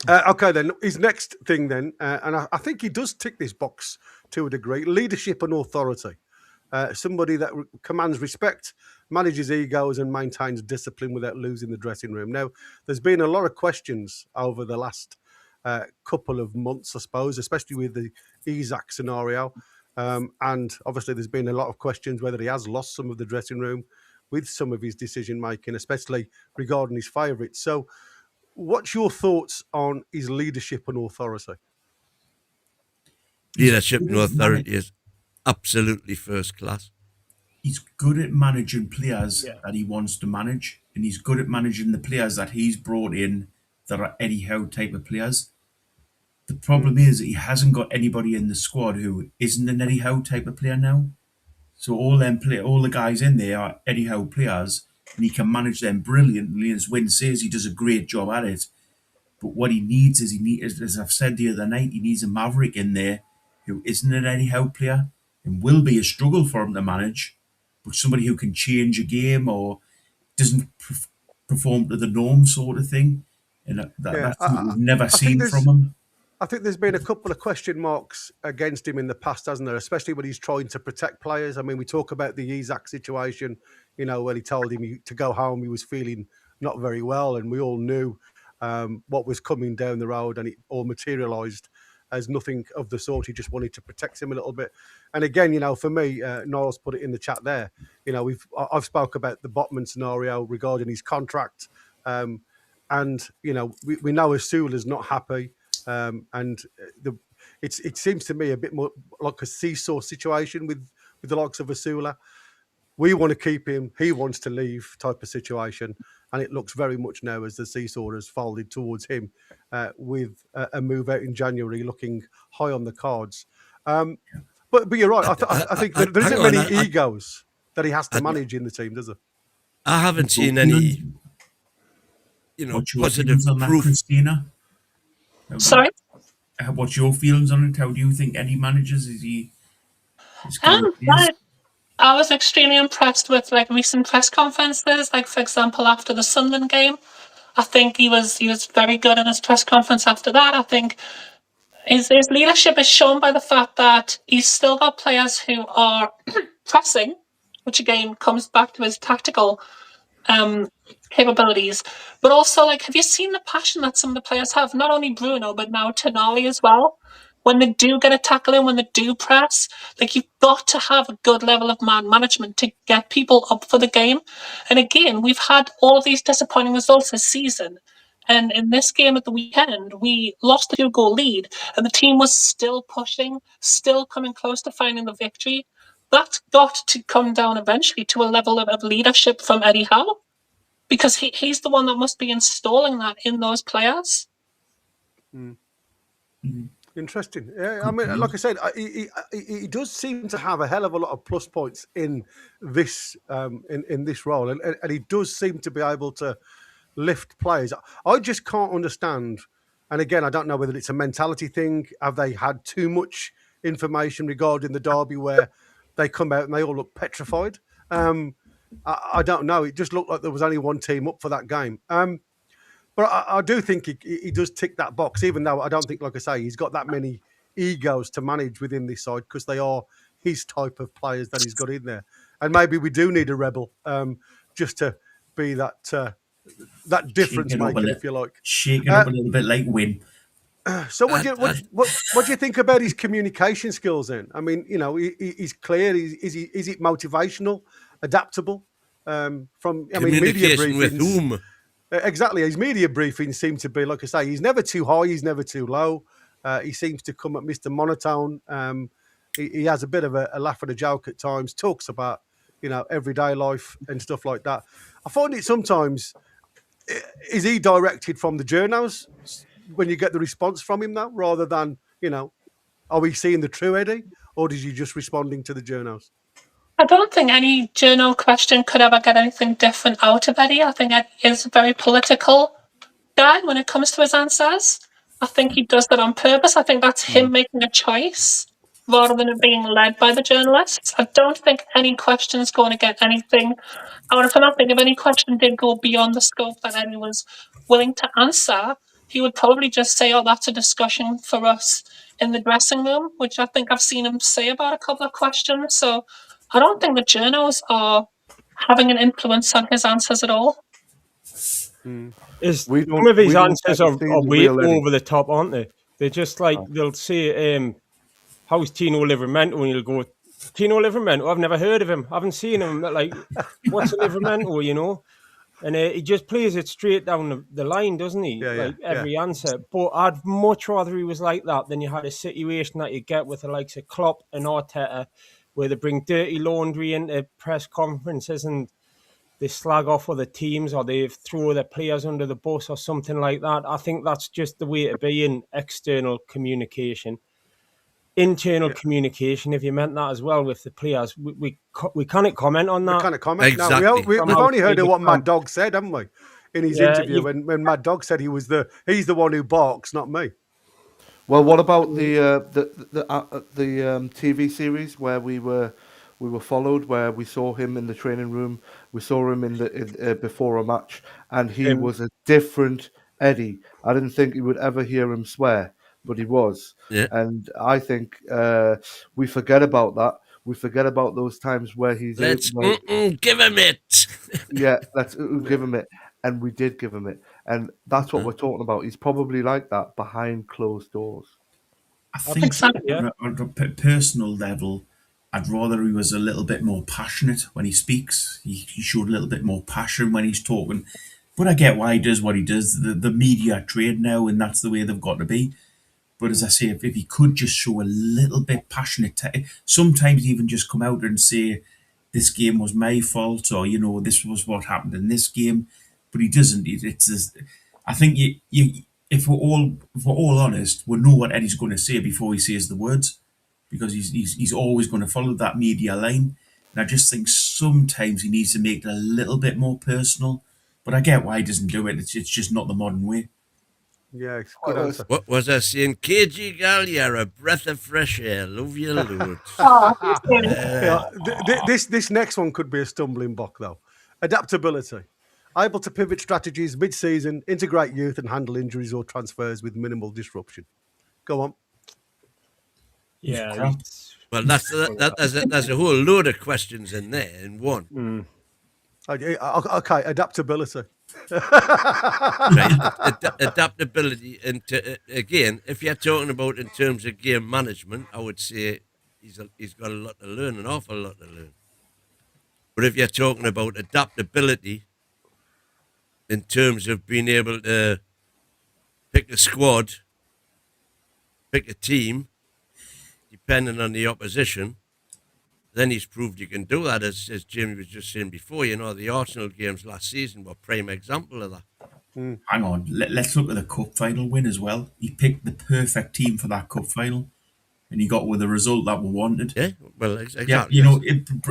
Okay, then his next thing, then, and I think he does tick this box to a degree: leadership and authority. Somebody that commands respect, manages egos, and maintains discipline without losing the dressing room. Now, there's been a lot of questions over the last couple of months, I suppose, especially with the Isaac scenario. And obviously, there's been a lot of questions whether he has lost some of the dressing room with some of his decision-making, especially regarding his favourites. So what's your thoughts on his leadership and authority? Leadership and authority is absolutely first class. He's good at managing players that he wants to manage, and he's good at managing the players that he's brought in that are Eddie Howe type of players. The problem is that he hasn't got anybody in the squad who isn't an Eddie Howe type of player now. So all the guys in there are Eddie Howe players, and he can manage them brilliantly. As Wynne says, he does a great job at it. But what he needs is, as I've said the other night, he needs a maverick in there who isn't an Eddie Howe player, and will be a struggle for him to manage, but somebody who can change a game or doesn't perform to the norm, sort of thing. And that's what we've never seen from him. I think there's been a couple of question marks against him in the past, hasn't there? Especially when he's trying to protect players. I mean, we talk about the Isaac situation, when he told him to go home, he was feeling not very well, and we all knew what was coming down the road, and it all materialised as nothing of the sort. He just wanted to protect him a little bit. And again, for me, Niall's put it in the chat there. I've spoke about the Botman scenario regarding his contract, and we know Asula's not happy. It seems to me a bit more like a seesaw situation with the likes of Asula. We want to keep him, he wants to leave type of situation. and it looks very much now as the seesaw has folded towards him, with a move out in January looking high on the cards. But you're right. I think there isn't many egos that he has to manage in the team, does there? I haven't seen any, positive proof. Christina? Sorry? What's your feelings on it? How do you think Eddie manages? Is he? I was extremely impressed with recent press conferences. Like, for example, after the Sunderland game, I think he was very good in his press conference after that. I think his leadership is shown by the fact that he's still got players who are pressing, which again comes back to his tactical capabilities. But also, have you seen the passion that some of the players have? Not only Bruno, but now Toon Army as well. When they do get a tackle in, when they do press, you've got to have a good level of man management to get people up for the game. And again, we've had all of these disappointing results this season. And in this game at the weekend, we lost the 2-goal lead, and the team was still pushing, still coming close to finding the victory. That's got to come down eventually to a level of leadership from Eddie Howe, because he's the one that must be installing that in those players. Interesting. Yeah, I mean, like I said, he does seem to have a hell of a lot of plus points in this in this role, and he does seem to be able to lift players. I just can't understand, and again, I don't know whether it's a mentality thing. Have they had too much information regarding the derby where they come out and they all look petrified? I don't know. It just looked like there was only one team up for that game. But I do think he does tick that box, even though I don't think, like I say, he's got that many egos to manage within this side, because they are his type of players that he's got in there. And maybe we do need a rebel just to be that difference maker, if you like. Shake it up a little bit like Win. So what do you think about his communication skills then? I mean, he's clear. Is it motivational, adaptable? Media briefings with whom? Exactly. His media briefings seem to be, like I say, he's never too high, he's never too low. He seems to come at Mr. Monotone. He has a bit of a laugh and a joke at times, talks about, everyday life and stuff like that. I find it sometimes, is he directed from the journos when you get the response from him now, rather than, are we seeing the true Eddie, or is he just responding to the journos? I don't think any journal question could ever get anything different out of Eddie. I think Eddie is a very political guy when it comes to his answers. I think he does that on purpose. I think that's him making a choice rather than it being led by the journalists. I don't think any question is going to get anything out of him. I think if any question did go beyond the scope that Eddie was willing to answer, he would probably just say, oh, that's a discussion for us in the dressing room, which I think I've seen him say about a couple of questions. So I don't think the journals are having an influence on his answers at all. Some of his answers are way over the top, aren't they? They're just they'll say, how's Tino Livramento? And he'll go, Tino Livramento? I've never heard of him. I haven't seen him. What's a Livramento, And he just plays it straight down the line, doesn't he? Every answer. But I'd much rather he was like that than you had a situation that you get with the likes of Klopp and Arteta, where they bring dirty laundry into press conferences and they slag off other teams, or they throw their players under the bus or something like that. I think that's just the way to be in external communication. Internal communication, if you meant that as well with the players, we can't comment on that. We can't comment. Exactly. No, we've only heard of what Mad Dog said, haven't we? In his interview, when Mad Dog said he's the one who barks, not me. Well, what about the TV series where we were followed, where we saw him in the training room, we saw him in before a match, and he was a different Eddie. I didn't think you would ever hear him swear, but he was. Yeah. And I think we forget about that. We forget about those times where he's... Let's give him it. Yeah, let's give him it. And we did give him it. And that's what we're talking about. He's probably like that behind closed doors. I think on a personal level, I'd rather he was a little bit more passionate when he speaks. He showed a little bit more passion when he's talking. But I get why he does what he does. The media are trained now, and that's the way they've got to be. But as I say, if he could just show a little bit passionate, sometimes even just come out and say, this game was my fault, or, this was what happened in this game. but he doesn't. I think if we're all honest, we know what Eddie's going to say before he says the words, because he's always going to follow that media line. And I just think sometimes he needs to make it a little bit more personal. But I get why he doesn't do it. It's just not the modern way. Yeah, it's good answer. What was I saying? KG gal, you're a breath of fresh air. Love you loads. This next one could be a stumbling block, though. Adaptability. Able to pivot strategies mid-season, integrate youth and handle injuries or transfers with minimal disruption. Go on. Yeah. Well, there's a whole load of questions in there in one. Okay, adaptability. Right. Adaptability. Again, if you're talking about in terms of game management, I would say he's got a lot to learn, an awful lot to learn. But if you're talking about adaptability in terms of being able to pick a squad, pick a team, depending on the opposition, then he's proved you can do that, as Jimmy was just saying before. You know, the Arsenal games last season were a prime example of that. Hang on, let's look at the cup final win as well. He picked the perfect team for that cup final, and he got with the result that we wanted. Yeah, well, exactly. Yeah, you know,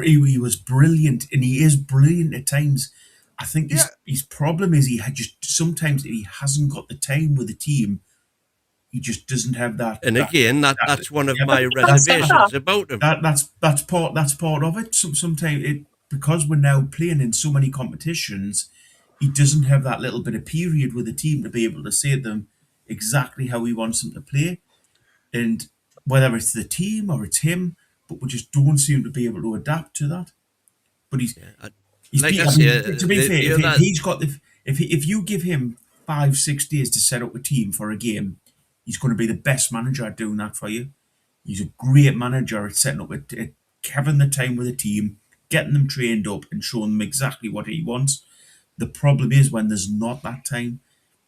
he was brilliant, and he is brilliant at times. I think his problem is sometimes he hasn't got the time with the team. He just doesn't have that. And again, that's one of my reservations about him. That's part of it. Sometimes because we're now playing in so many competitions, he doesn't have that little bit of period with the team to be able to say to them exactly how he wants them to play, and whether it's the team or it's him, but we just don't seem to be able to adapt to that. But to be fair, if you give him 5-6 days to set up a team for a game, he's going to be the best manager at doing that for you. He's a great manager at setting up, at having the time with the team, getting them trained up and showing them exactly what he wants. The problem is when there's not that time,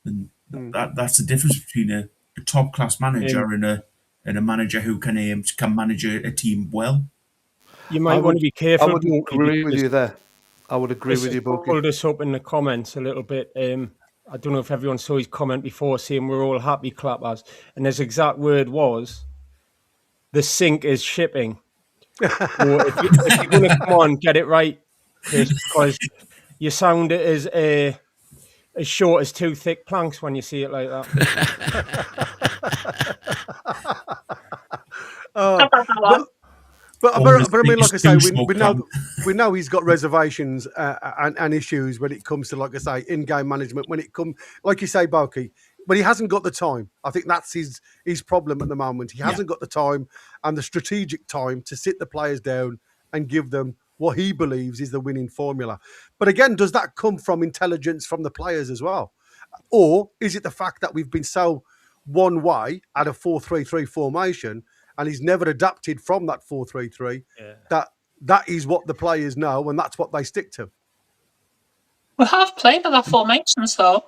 and that's the difference between a top-class manager and a manager who can manage a team well. You might want to be careful. I would agree with you there. I would agree with you, Boki. Pulled us up in the comments a little bit. I don't know if everyone saw his comment before saying we're all happy clappers. And his exact word was, the sink is shipping. So if you're going to come on, get it right, Chris, because you sound as short as two thick planks when you see it like that. But I mean, like I say, we know he's got reservations and issues when it comes to, like I say, in-game management. When it comes, like you say, Boki, but he hasn't got the time. I think that's his problem at the moment. He hasn't got the time and the strategic time to sit the players down and give them what he believes is the winning formula. But again, does that come from intelligence from the players as well? Or is it the fact that we've been so one way at a 4-3-3 formation and he's never adapted from that 4-3-3, that is what the players know and that's what they stick to? We have played with that formations, though.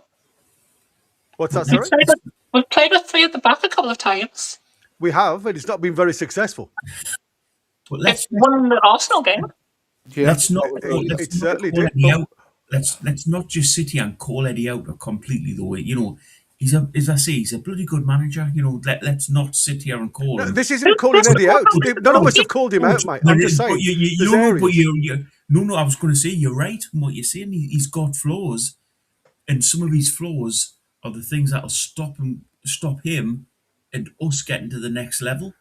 What's that, sorry? We've played with three at the back a couple of times. We have, and it's not been very successful. But it's one the Arsenal game. Yeah, let's not just sit here and call Eddie out completely, though. You know, he's a bloody good manager. You know, let's not sit here and call him. This isn't calling Eddie out. None of us have called him out, mate. I'm just saying. No, I was going to say you're right in what you're saying. He's got flaws, and some of his flaws are the things that'll stop him and us getting to the next level.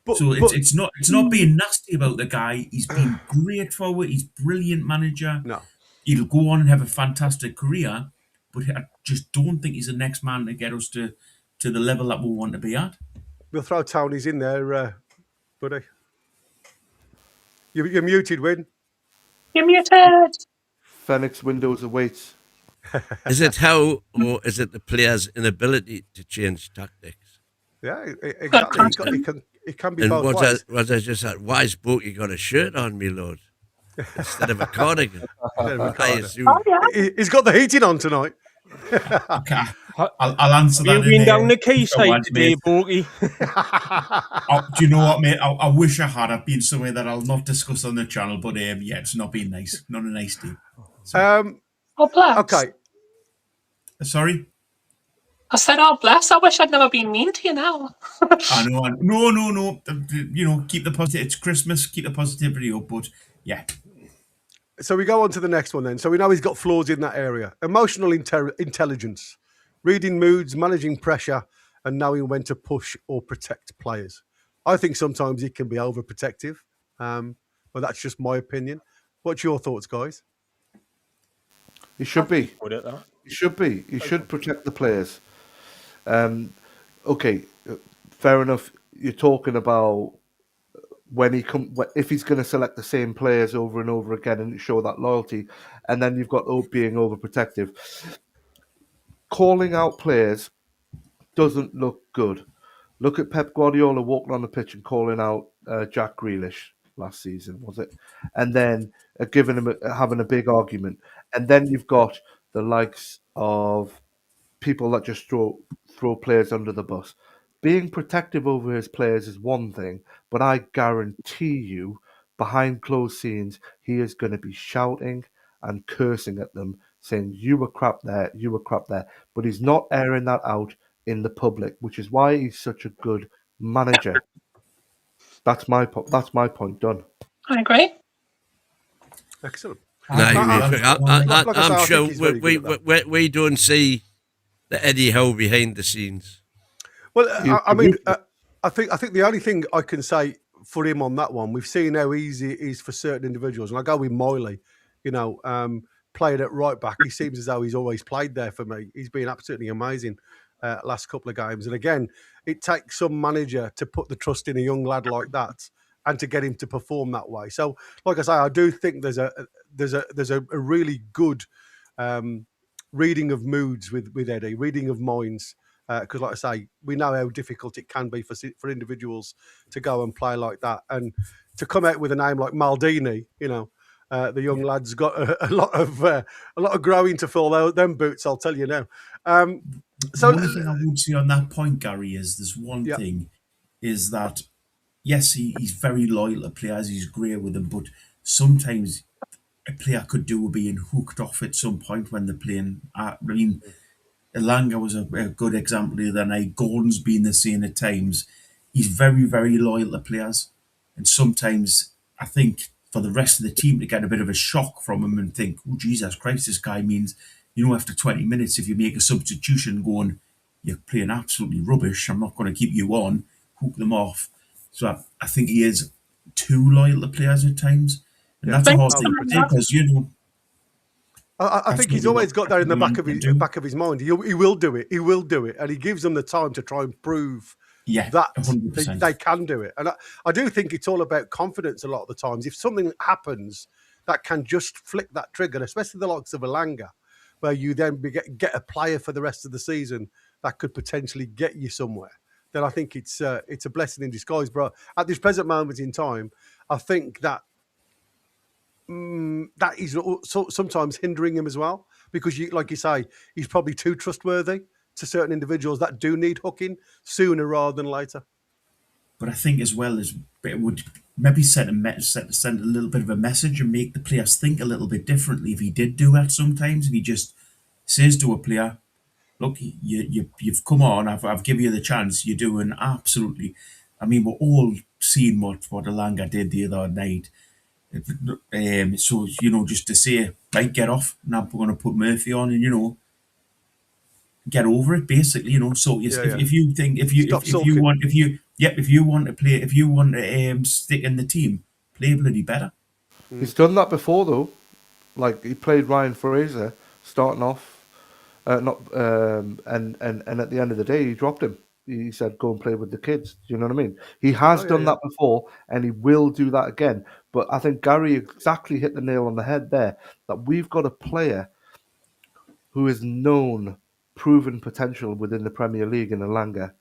It's not being nasty about the guy. He's been great forward. He's brilliant manager. No, he'll go on and have a fantastic career, but I just don't think he's the next man to get us to the level that we want to be at. We'll throw Tony's in there, buddy. You're muted, Win. You're muted. Phoenix Windows awaits. Is it Howe or is it the player's inability to change tactics? Yeah, exactly. It can be and both ways. Was I just like, why is Boki got a shirt on me, Lord? Instead of a cardigan. He's got the heating on tonight. Okay. I'll answer that. You've been down the quayside today, Boki. Do you know what, mate? I wish I had. I've been somewhere that I'll not discuss on the channel, but yeah, it's not been nice. Not a nice day. Okay. Sorry? I said, oh, bless. I wish I'd never been mean to you now. I know. No. You know, keep the positive. It's Christmas. Keep the positivity up. But yeah. So we go on to the next one then. So we know he's got flaws in that area. Emotional intelligence, reading moods, managing pressure, and knowing when to push or protect players. I think sometimes he can be overprotective, but that's just my opinion. What's your thoughts, guys? He should be. Good at that. He should be. He should protect the players. Okay, fair enough. You're talking about if he's going to select the same players over and over again and show that loyalty, and then you've got being overprotective. Calling out players doesn't look good. Look at Pep Guardiola walking on the pitch and calling out Jack Grealish last season, was it? And then giving him having a big argument. And then you've got the likes of people that just throw players under the bus. Being protective over his players is one thing, but I guarantee you, behind closed scenes, he is going to be shouting and cursing at them, saying, you were crap there, you were crap there. But he's not airing that out in the public, which is why he's such a good manager. That's my point done. I agree. Excellent. I'm sure we don't see the Eddie Howe behind the scenes. Well, I think the only thing I can say for him on that one, we've seen how easy it is for certain individuals, and I go with Miley. You know, playing at right back, he seems as though he's always played there for me. He's been absolutely amazing last couple of games, and again, it takes some manager to put the trust in a young lad like that and to get him to perform that way. So, like I say, I do think there's a really good reading of moods with Eddie, reading of minds. Because, like I say, we know how difficult it can be for individuals to go and play like that, and to come out with a name like Maldini. You know, the young lad's got a lot of growing to fill them boots. I'll tell you now. So one thing I would say on that point, Gary, is there's one thing is that yes, he's very loyal to players. He's great with them, but sometimes a player could do with being hooked off at some point when they're playing. I mean, Elanga was a good example the other night. Gordon's been the same at times. He's very, very loyal to players. And sometimes I think for the rest of the team to get a bit of a shock from him and think, oh, Jesus Christ, this guy means, you know, after 20 minutes, if you make a substitution going, you're playing absolutely rubbish, I'm not going to keep you on, hook them off. So I think he is too loyal to players at times. And that's a hard thing to do because, you know, I think he's always got that in the back of his mind. He will do it. He will do it, and he gives them the time to try and prove that they can do it. And I do think it's all about confidence a lot of the times. If something happens that can just flick that trigger, especially the likes of Elanga, where you then get a player for the rest of the season that could potentially get you somewhere, then I think it's a blessing in disguise. But at this present moment in time, I think that that is sometimes hindering him as well, because like you say, he's probably too trustworthy to certain individuals that do need hooking sooner rather than later. But I think as well as it would maybe send a little bit of a message and make the players think a little bit differently if he did do that sometimes. If he just says to a player, look, you've come on, I've given you the chance, you're doing absolutely. I mean, we're all seeing what Elanga did the other night. So, you know, just to say, right, get off, now we're going to put Murphy on, and, you know, get over it, basically, you know. So if you think if you want to stick in the team, play bloody better. He's done that before though. Like he played Ryan Fraser starting off, and at the end of the day he dropped him. He said, "Go and play with the kids." Do you know what I mean? He has done that before, and he will do that again. But I think Gary exactly hit the nail on the head there. That we've got a player who is known, proven potential within the Premier League in Elanga.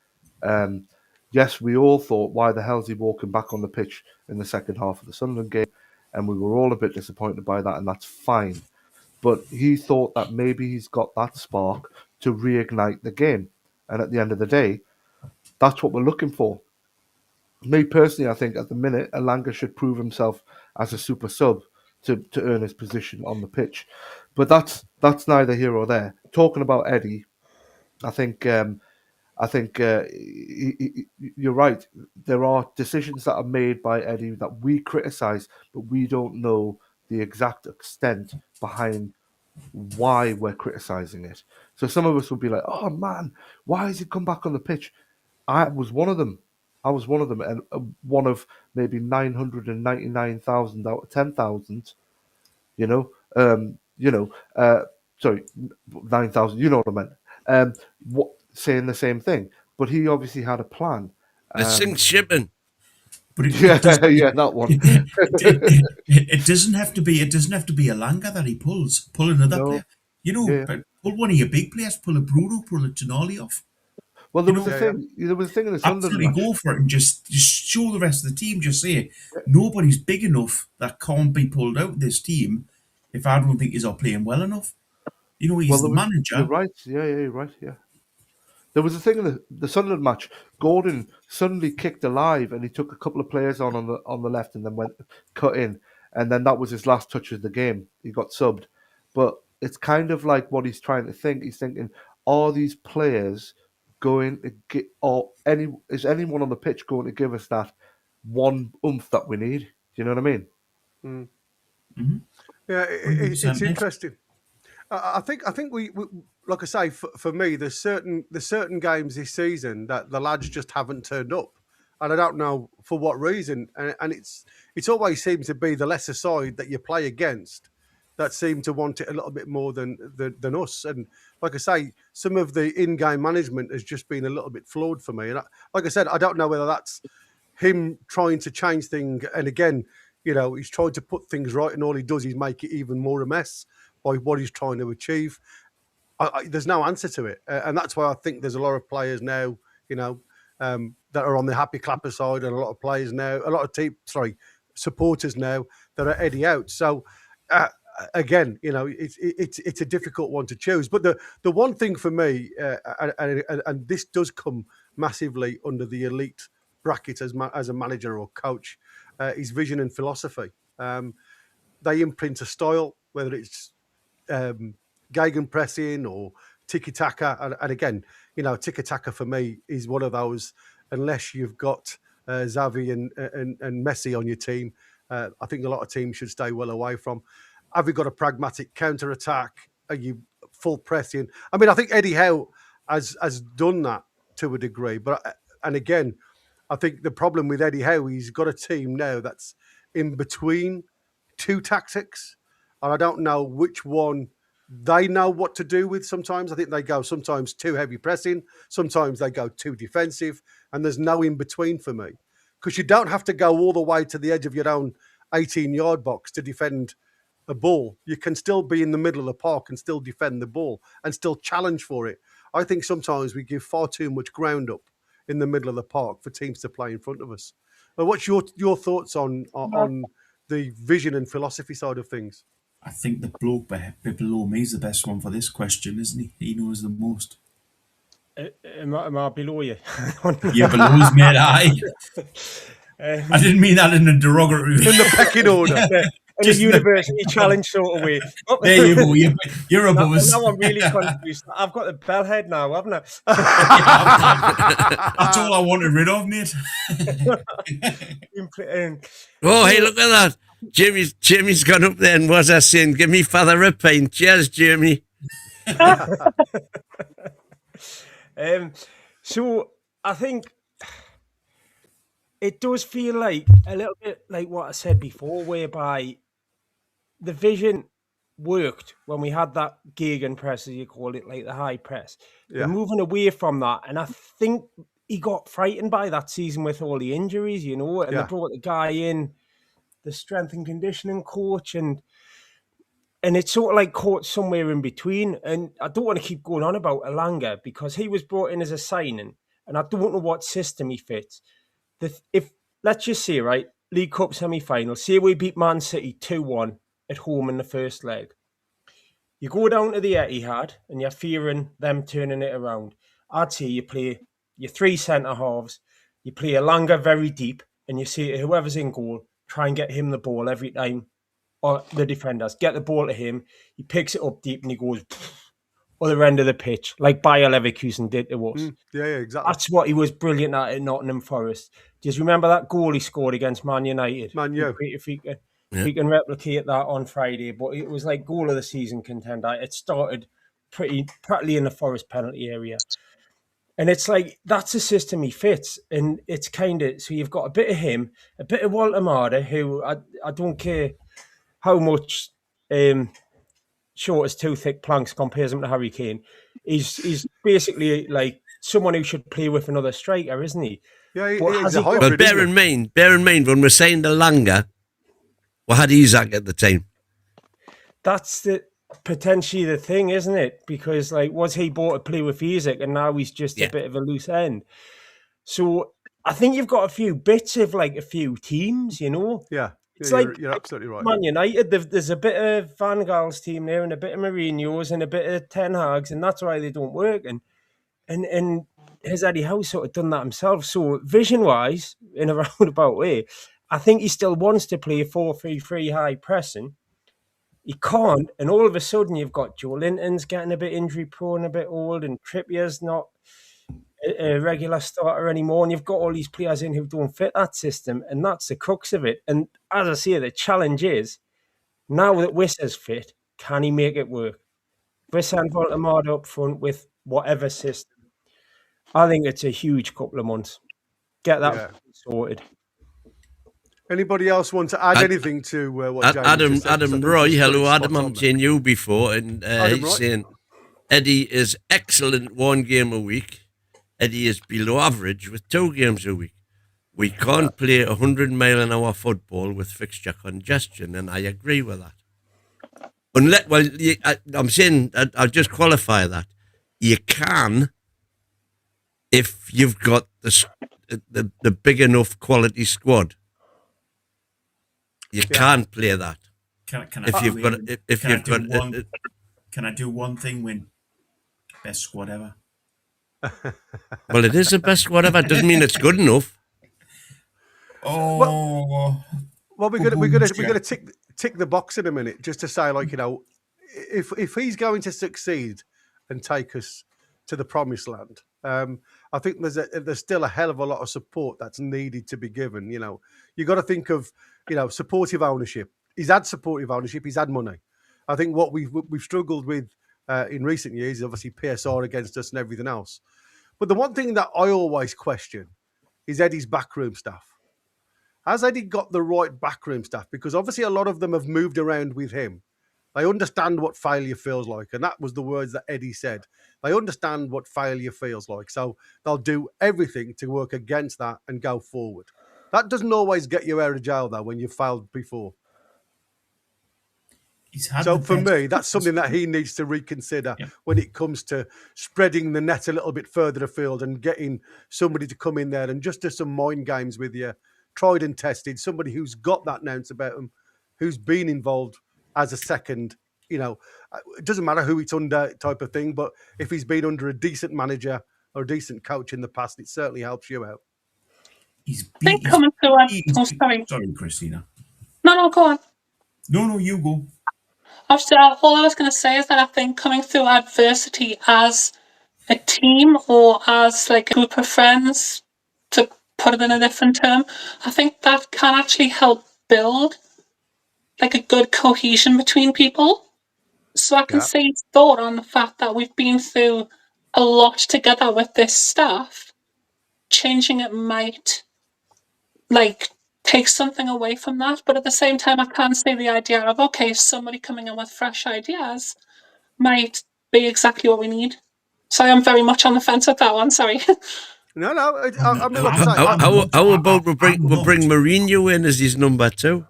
Yes, we all thought, why the hell is he walking back on the pitch in the second half of the Sunderland game? And we were all a bit disappointed by that, and that's fine. But he thought that maybe he's got that spark to reignite the game. And at the end of the day, that's what we're looking for. Me personally, I think at the minute, Elanga should prove himself as a super sub to earn his position on the pitch. But that's neither here or there. Talking about Eddie, I think you're right. There are decisions that are made by Eddie that we criticise, but we don't know the exact extent behind why we're criticising it. So some of us will be like, "Oh man, why has he come back on the pitch?" I was one of them. And one of maybe 999,000 out of 10,000. Sorry, 9,000. You know what I meant. Saying the same thing, but he obviously had a plan. The sink shipping. But that one. It doesn't have to be. It doesn't have to be a Langa that he pulls. Pull another player. But pull one of your big players. Pull a Bruno. Pull a Tonali off. Well, there was a thing. There was a thing in the Sunderland absolutely go for it and just show the rest of the team. Just say nobody's big enough that can't be pulled out of this team. If I don't think he's not playing well enough, he's the manager. You're right. Yeah, you're right. Yeah. There was a thing in the Sunderland match. Gordon suddenly kicked alive, and he took a couple of players on the left, and then went cut in, and then that was his last touch of the game. He got subbed, but it's kind of like what he's trying to think. He's thinking, are these players going to get, is anyone on the pitch going to give us that one oomph that we need? Do you know what I mean? Mm. Mm-hmm. Yeah, it's interesting. I think we like I say, for me, there's certain games this season that the lads just haven't turned up, and I don't know for what reason. And it's always seems to be the lesser side that you play against that seem to want it a little bit more than us. And like I say, some of the in-game management has just been a little bit flawed for me. And like I said, I don't know whether that's him trying to change things. And again, he's trying to put things right, and all he does is make it even more a mess by what he's trying to achieve. There's no answer to it. And that's why I think there's a lot of players now, that are on the happy clapper side, and a lot of players now, a lot of supporters now that are Eddie out. So, again, it's a difficult one to choose. But the one thing for me, and this does come massively under the elite bracket as a manager or coach, is vision and philosophy. They imprint a style, whether it's gegenpressing or tiki-taka. And again, tiki-taka for me is one of those, unless you've got Xavi and Messi on your team, I think a lot of teams should stay well away from. Have you got a pragmatic counter-attack? Are you full pressing? I mean, I think Eddie Howe has done that to a degree. And again, I think the problem with Eddie Howe, he's got a team now that's in between two tactics. And I don't know which one they know what to do with sometimes. I think they go sometimes too heavy pressing. Sometimes they go too defensive. And there's no in between for me. Because you don't have to go all the way to the edge of your own 18-yard box to defend a ball. You can still be in the middle of the park and still defend the ball and still challenge for it. I think sometimes we give far too much ground up in the middle of the park for teams to play in front of us. But what's your thoughts on the vision and philosophy side of things? I think the bloke below me is the best one for this question, isn't he? He knows the most. Am I below you? You're below us, mate. I didn't mean that in a derogatory way. In the pecking order. In a university challenge sort of way. There you go. You're above us. Now I'm really confused. I've got the bell head now, haven't I? That's all I wanted rid of, mate. Oh, hey, look at that. Jamie's gone up there and was I saying, give me father a pint. Cheers, Jamie. So I think it does feel like a little bit like what I said before, whereby the vision worked when we had that gegenpress, as you call it, like the high press. Yeah. We're moving away from that. And I think he got frightened by that season with all the injuries, and they brought the guy in, the strength and conditioning coach, and it's sort of like caught somewhere in between. And I don't want to keep going on about Elanga because he was brought in as a signing, and I don't know what system he fits. If let's just say, right, League Cup semi-final, say we beat Man City 2-1 at home in the first leg. You go down to the Etihad and you're fearing them turning it around. I'd say you play your three centre-halves, you play Elanga very deep, and you say to whoever's in goal, try and get him the ball every time the defenders, get the ball to him, he picks it up deep and he goes other end of the pitch, like Bayer Leverkusen did to us. Yeah, exactly. That's what he was brilliant at Nottingham Forest. Do you remember that goal he scored against Man United? Man U. If he can replicate that on Friday, but it was like goal of the season contender. It started practically in the Forest penalty area. And it's like, that's a system he fits. And it's kind of, so you've got a bit of him, a bit of Walter Marder, who I don't care how much short as two thick planks compares him to Harry Kane. He's basically like someone who should play with another striker, isn't he? Yeah, he's a hybrid. But bear in mind, when we're saying the Langer, we had Isaac at the time. That's potentially the thing, isn't it? Because like, was he bought to play with Isaac and now he's just a bit of a loose end? So I think you've got a few bits of like a few teams, you know? Yeah. It's you're absolutely right. Man United, there's a bit of Van Gaal's team there and a bit of Mourinho's and a bit of Ten Hag's, and that's why they don't work. And has Eddie Howe sort of done that himself? So vision-wise, in a roundabout way, I think he still wants to play 4-3-3 high pressing. He can't, and all of a sudden you've got Joe Linton's getting a bit injury-prone, a bit old, and Trippier's not a regular starter anymore, and you've got all these players in who don't fit that system, and that's the crux of it. And as I say, the challenge is, now that Wissa's fit, can he make it work? Wissa and Voltemade up front with whatever system. I think it's a huge couple of months. Get that sorted. Anybody else want to add anything to what James said? Adam Roy, hello Adam, I'm seeing you before, and he's saying Eddie is excellent 1 game a week. Eddie is below average with 2 games a week. We can't play 100-mile-an-hour football with fixture congestion, and I agree with that. I'm saying, I'll just qualify that. You can, if you've got the big enough quality squad. You can't play that. Can I do one thing? Win best squad ever. Well, it is the best squad ever. Doesn't mean it's good enough. Well, we're gonna tick the box in a minute, just to say, like, you know, if he's going to succeed and take us to the promised land, I think there's still a hell of a lot of support that's needed to be given. You know, you got to think of, you know, supportive ownership. He's had supportive ownership. He's had money. I think what we've struggled with in recent years is obviously PSR against us and everything else. But the one thing that I always question is Eddie's backroom staff. Has Eddie got the right backroom staff? Because obviously a lot of them have moved around with him. They understand what failure feels like. And that was the words that Eddie said. They understand what failure feels like. So they'll do everything to work against that and go forward. That doesn't always get you out of jail, though, when you've failed before. So for me, that's something that he needs to reconsider when it comes to spreading the net a little bit further afield and getting somebody to come in there and just do some mind games with you, tried and tested, somebody who's got that ounce about him, who's been involved as a second, you know, it doesn't matter who it's under type of thing, but if he's been under a decent manager or a decent coach in the past, it certainly helps you out. Sorry, Christina. No, go on. No, you go. All I was going to say is that I think coming through adversity as a team or as like a group of friends, to put it in a different term, I think that can actually help build like a good cohesion between people. So I can see his thought on the fact that we've been through a lot together with this staff. Changing it might like take something away from that, but at the same time I can see the idea of, okay, somebody coming in with fresh ideas might be exactly what we need. So I'm very much on the fence with that one, sorry. No, how about we bring Mourinho in as his number 2?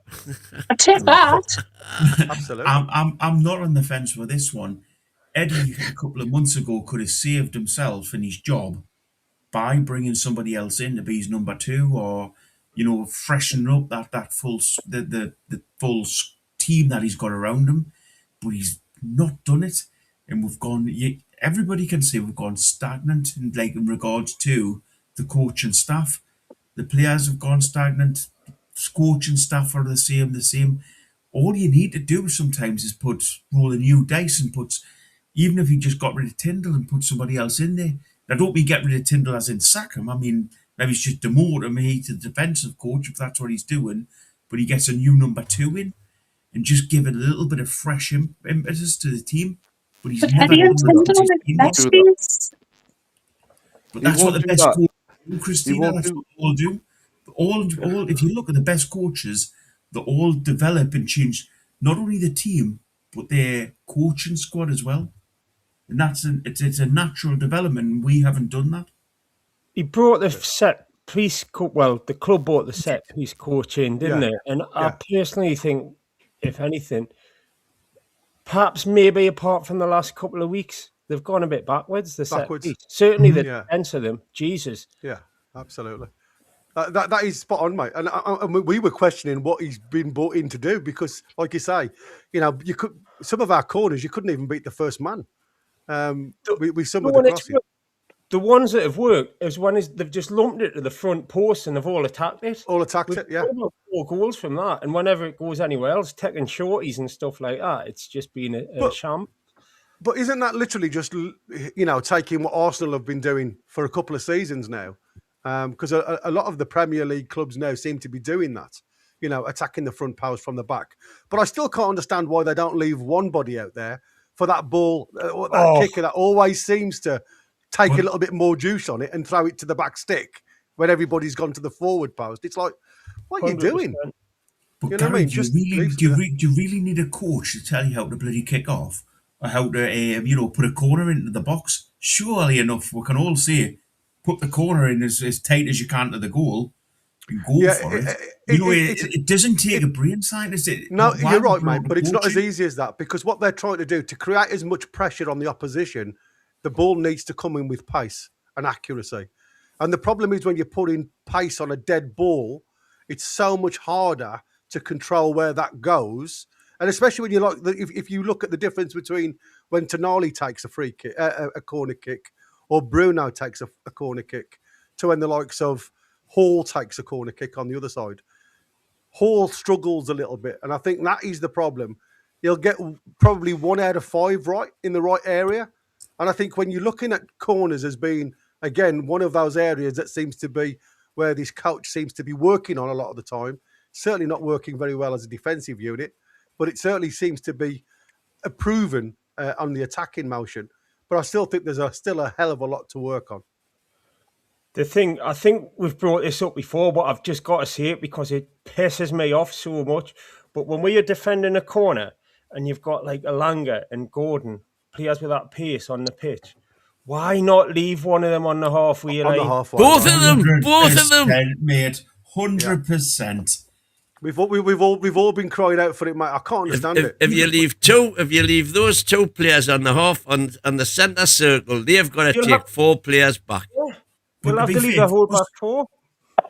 I take that. Absolutely. I'm not on the fence with this one. Eddie a couple of months ago could have saved himself and his job by bringing somebody else in to be his number 2, or, you know, freshen up that full the full team that he's got around him. But he's not done it, and we've gone. Everybody can say we've gone stagnant in regards to the coach and staff. The players have gone stagnant. Coach and staff are the same. all you need to do sometimes is roll a new dice and even if you just got rid of Tyndall and put somebody else in there. I don't mean get rid of Tyndall as in sack him. I mean, maybe it's just demote him to the defensive coach if that's what he's doing, but he gets a new number 2 in and just give it a little bit of fresh impetus to the team. But he's never done that. But that's what the best coaches do, Christina. That's what they all do. All. If you look at the best coaches, they all develop and change not only the team but their coaching squad as well. And it's a natural development. And we haven't done that. He brought the set piece. Well, the club brought the set piece coach in, didn't it? And I personally think, if anything, perhaps maybe apart from the last couple of weeks, they've gone a bit backwards. Set piece. Certainly the defence of them. Jesus. Yeah, absolutely. That is spot on, mate. And we were questioning what he's been brought in to do because, like you say, some of our corners you couldn't even beat the first man. We some of the crossing. The ones that have worked is when they've just lumped it to the front post and they've all attacked it. Yeah. 4 goals from that, and whenever it goes anywhere else, taking shorties and stuff like that, it's just been a sham. But isn't that literally just taking what Arsenal have been doing for a couple of seasons now? Because a lot of the Premier League clubs now seem to be doing that, attacking the front post from the back. But I still can't understand why they don't leave one body out there for that ball, kicker that always seems to take a little bit more juice on it and throw it to the back stick when everybody's gone to the forward post. It's like, what are you doing? But you know Gary, what I mean? Do you really need a coach to tell you how to bloody kick off or how to, put a corner into the box? Surely enough, we can all see it. Put the corner in as tight as you can to the goal and go for it. It doesn't take a brain scientist. No, you're right, mate, but it's not as easy as that because what they're trying to do, to create as much pressure on the opposition, the ball needs to come in with pace and accuracy. And the problem is when you're putting pace on a dead ball, it's so much harder to control where that goes. And especially when if you look at the difference between when Tonali takes a free kick, a corner kick, or Bruno takes a corner kick, to when the likes of Hall takes a corner kick on the other side. Hall struggles a little bit, and I think that is the problem. He'll get probably 1 out of 5 right in the right area. And I think when you're looking at corners as being, again, one of those areas that seems to be where this coach seems to be working on a lot of the time, certainly not working very well as a defensive unit, but it certainly seems to be proven on the attacking motion. But I still think there's still a hell of a lot to work on. The thing, I think we've brought this up before, but I've just got to say it because it pisses me off so much. But when we are defending a corner and you've got like Elanga and Gordon, players with that pace on the pitch, why not leave one of them on the halfway line? Both of them, mate, 100%. We've all been crying out for it, mate. I can't understand it. If you leave those 2 players on the half on the centre circle, they've got to take 4 players back. Yeah. You'll have to leave the whole back 4.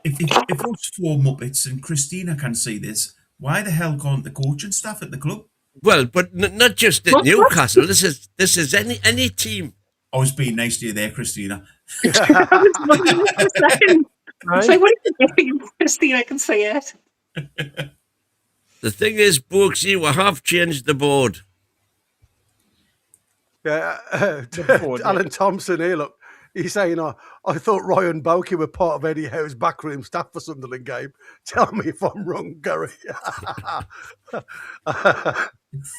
If those 4 Muppets, and Christina can see this, why the hell can't the coaching staff at the club? Well, but not just at Newcastle. This is any team. I was being nice to you there, Christina. I was like, what are you doing, Christina? I can see it. The thing is, Boxy, we have changed the board. Yeah, Alan Thompson here, look. He's saying, I thought Ryan Bokey were part of Eddie Howe's backroom staff for Sunderland game. Tell me if I'm wrong, Gary.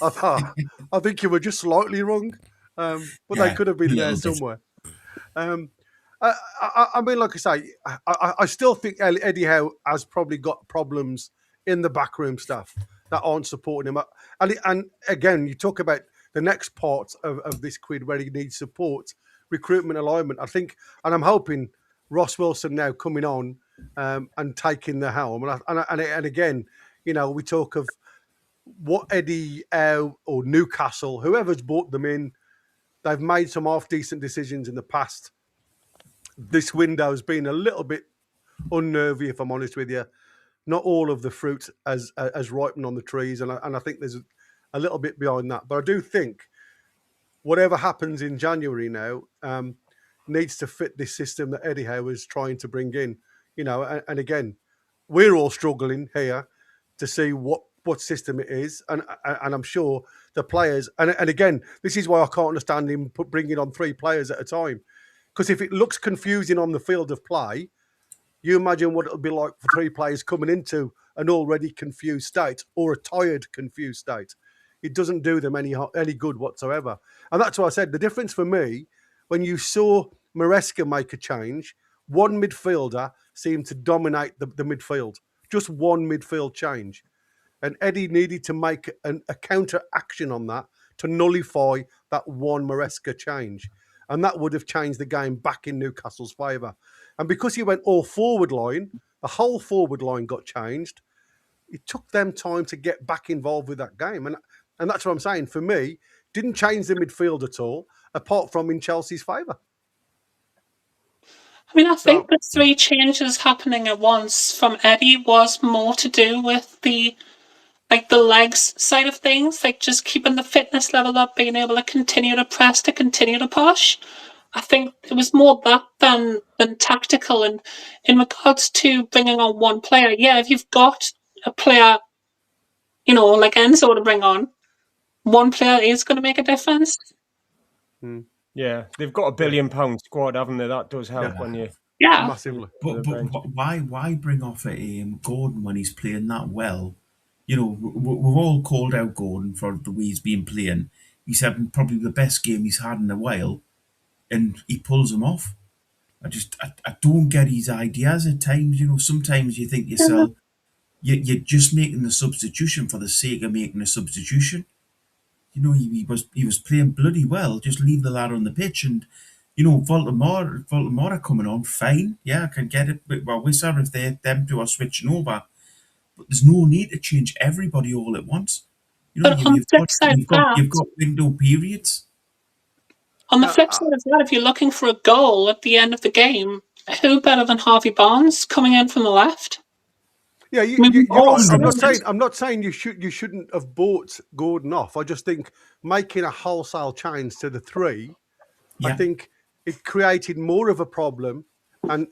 I think you were just slightly wrong, but they could have been there somewhere. I mean, like I say, I still think Eddie Howe has probably got problems in the backroom staff that aren't supporting him. And again, you talk about the next part of this quid where he needs support. Recruitment alignment, I think, and I'm hoping Ross Wilson now coming on and taking the helm. And again, we talk of what Eddie Howe or Newcastle, whoever's brought them in, they've made some half-decent decisions in the past. This window's been a little bit unnervy, if I'm honest with you. Not all of the fruit has ripened on the trees, and I think there's a little bit behind that. But I do think whatever happens in January now needs to fit this system that Eddie Howe is trying to bring in. And again, we're all struggling here to see what what system it is, and I'm sure the players. And again, this is why I can't understand him bringing on 3 players at a time, because if it looks confusing on the field of play, you imagine what it'll be like for 3 players coming into an already confused state or a tired, confused state. It doesn't do them any good whatsoever. And that's why I said the difference for me, when you saw Maresca make a change, one midfielder seemed to dominate the midfield. Just one midfield change. And Eddie needed to make a counter action on that to nullify that one Maresca change. And that would have changed the game back in Newcastle's favour. And because he went all forward line, the whole forward line got changed. It took them time to get back involved with that game. And that's what I'm saying. For me, didn't change the midfield at all, apart from in Chelsea's favour. I mean, I think the 3 changes happening at once from Eddie was more to do with the legs side of things, like just keeping the fitness level up, being able to continue to press, to continue to push. I think it was more that than tactical. And in regards to bringing on one player, yeah, if you've got a player, like Enzo to bring on, one player is going to make a difference. Yeah, they've got £1 billion squad, haven't they? That does help when you... Yeah, massively. But why bring off Gordon when he's playing that well? We've all called out Gordon for the way he's been playing. He's having probably the best game he's had in a while, and he pulls him off. I don't get his ideas at times. Sometimes you think yourself, you're just making the substitution for the sake of making a substitution. He was playing bloody well. Just leave the lad on the pitch, and Voldemort coming on, fine. Yeah, I can get it. But we're sorry if them 2 are switching over. But there's no need to change everybody all at once. But on the flip side of that, you've got window periods. On the flip side of that, if you're looking for a goal at the end of the game, who better than Harvey Barnes coming in from the left? Yeah, you're right. I'm not saying you shouldn't have bought Gordon off. I just think making a wholesale change to the 3, I think it created more of a problem and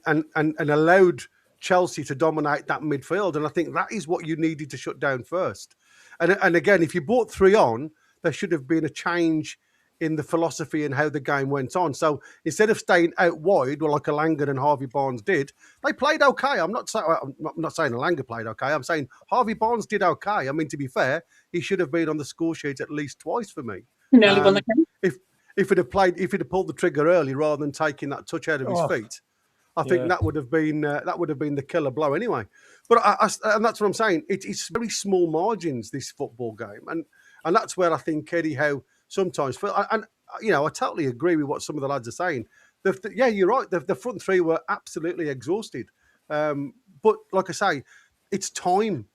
allowed Chelsea to dominate that midfield. And I think that is what you needed to shut down first. And again, if you brought 3 on, there should have been a change in the philosophy and how the game went on. So instead of staying out wide, like Alanga and Harvey Barnes did, they played okay. I'm not saying Alanga played okay. I'm saying Harvey Barnes did okay. I mean, to be fair, he should have been on the score sheet at least twice for me. Nearly won the game. If it had pulled the trigger early rather than taking that touch out of his feet, I think that would have been the killer blow anyway. But and that's what I'm saying. It's very small margins, this football game, and that's where I think Eddie Howe sometimes feel. And I totally agree with what some of the lads are saying. You're right. The front 3 were absolutely exhausted. But like I say, it's time.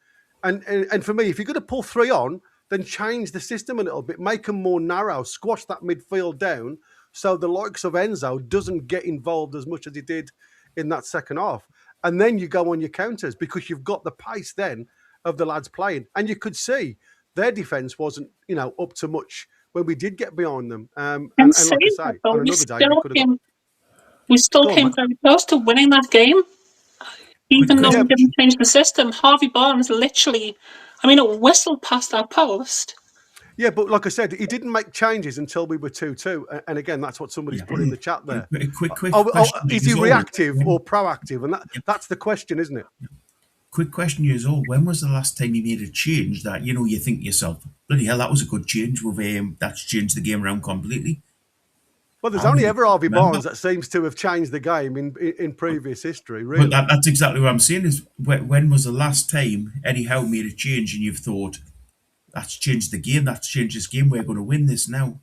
And for me, if you're going to pull 3 on, then change the system a little bit, make them more narrow, squash that midfield down, so the likes of Enzo doesn't get involved as much as he did in that second half. And then you go on your counters because you've got the pace then of the lads playing. And you could see their defence wasn't, up to much when we did get behind them. And like I say, on another day, we still came very close to winning that game. Even though we didn't change the system, Harvey Barnes literally, it whistled past our post. Yeah, but like I said, he didn't make changes until we were 2-2. And again, that's what somebody's put in the chat there. Quick is he reactive or proactive? And that's the question, isn't it? Quick question, years old. When was the last time you made a change that, you think to yourself, bloody hell, that was a good change. That's changed the game around completely. Well, there's only ever Harvey Barnes that seems to have changed the game in previous history, really. But that's exactly what I'm saying is, when was the last time Eddie Howe made a change and you've thought, that's changed the game, that's changed this game, we're going to win this now?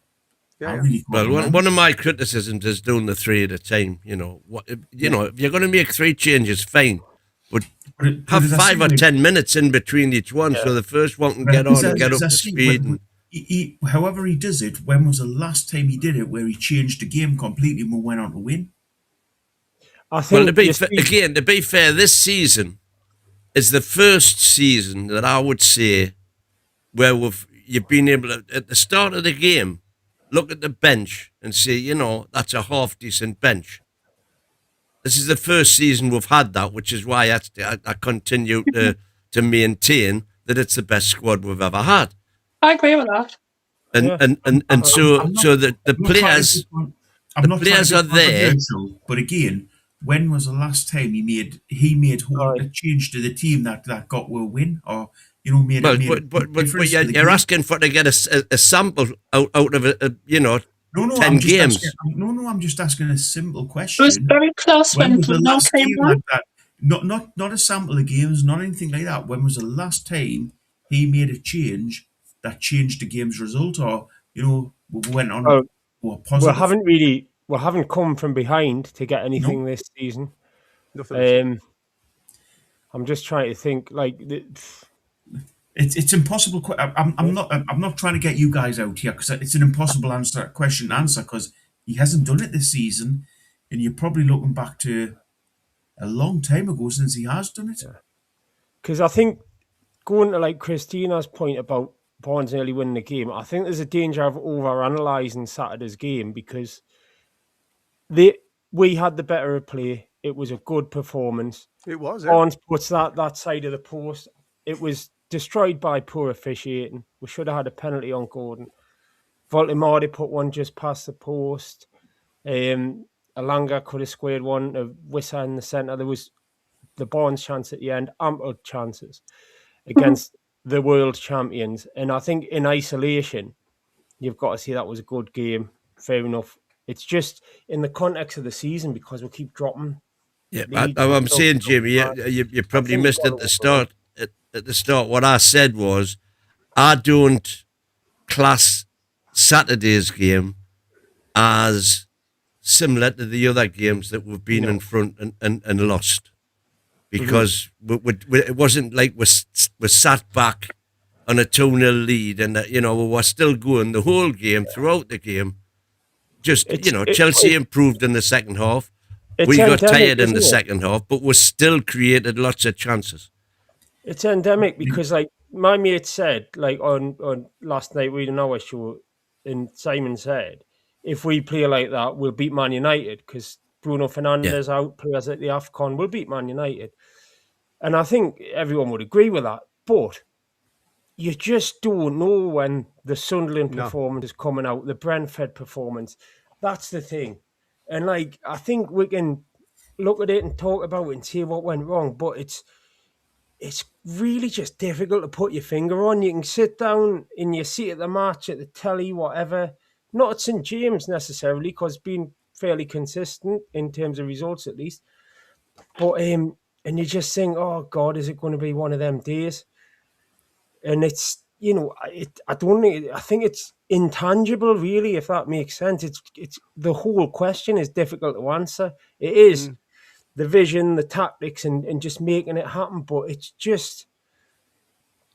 One of my criticisms is doing the 3 at a time. If you're going to make 3 changes, fine. But have 5 or 10 minutes in between each one so the first one can get on and get up to speed. However he does it, when was the last time he did it where he changed the game completely and we went on to win? To be fair, this season is the first season that I would say where you've been able to, at the start of the game, look at the bench and say, that's a half-decent bench. This is the first season we've had that, which is why I continue to maintain that it's the best squad we've ever had. I agree with that. And so the players are there. But again, when was the last time he made a change to the team that got a win, or made but you're asking for to get a sample out of 10 games. I'm just asking a simple question. It was very close when Bruno came on. Not a sample of games, not anything like that. When was the last time he made a change that changed the game's result, or went on more positive? We haven't come from behind to get anything this season. I'm just trying to think It's impossible. I'm not trying to get you guys out here, because it's an impossible question to answer, because he hasn't done it this season, and you're probably looking back to a long time ago since he has done it. Because I think, going to Christina's point about Barnes nearly winning the game, I think there's a danger of over-analysing Saturday's game, because we had the better of play. It was a good performance. It was. Barnes puts that side of the post. It was destroyed by poor officiating. We should have had a penalty on Gordon. Voltimari put one just past the post. Alanga could have squared one to Wissa in the centre. There was the Barnes chance at the end, ample chances against the world champions. And I think in isolation, you've got to say that was a good game. Fair enough. It's just in the context of the season, because we keep dropping. Yeah, I'm saying, Jimmy, you probably missed at the start. At the start, what I said was, I don't class Saturday's game as similar to the other games that we've been in front and lost, because it wasn't like we sat back on a 2-0 lead and we were still going the whole game, throughout the game. Just Chelsea improved in the second half. We got tired in the second half, but we still created lots of chances. It's endemic, because my mate said, on last night reading our show, and Simon said, if we play like that, we'll beat Man United, because Bruno Fernandes out, players at the AFCON, will beat Man United. And I think everyone would agree with that. But you just don't know when the Sunderland performance is coming out, the Brentford performance. That's the thing. And I think we can look at it and talk about it and see what went wrong, but it's really just difficult to put your finger on. You can sit down in your seat at the match, at the telly, whatever. Not at St James necessarily, because it's been fairly consistent in terms of results at least. But and you just think, oh God, is it going to be one of them days? And it's I think it's intangible, really, if that makes sense. It's the whole question is difficult to answer. It is. The vision, the tactics, and just making it happen. But it's just,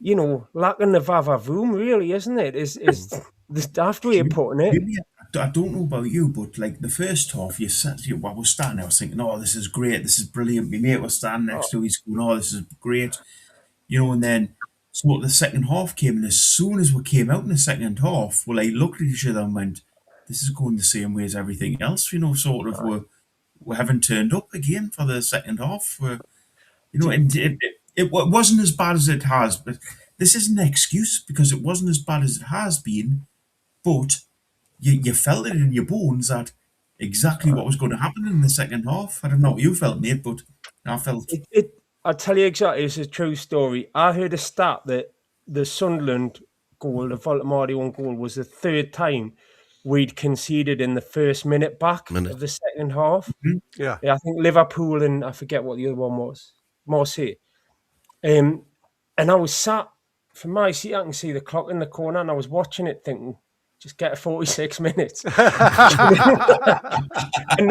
lacking the va-va-voom, really, isn't it? Is the daft way of putting it. I don't know about you, but the first half, I was standing there, I was thinking, oh, this is great, this is brilliant. My mate was standing next to me, he's going, oh, this is great. And then so the second half came, and as soon as we came out in the second half, we looked at each other and went, this is going the same way as everything else, we haven't turned up again for the second half. It wasn't as bad as it has, but this isn't an excuse, because it wasn't as bad as it has been, but you felt it in your bones that exactly what was going to happen in the second half. I don't know what you felt, mate, but I felt... I'll tell you exactly, it's a true story. I heard a stat that the Sunderland goal, the Voltimari one goal, was the third time we'd conceded in the first minute back of the second half. Yeah. I think Liverpool and I forget what the other one was, Marseille. And I was sat, from my seat, I can see the clock in the corner, and I was watching it thinking, just get 46 minutes. And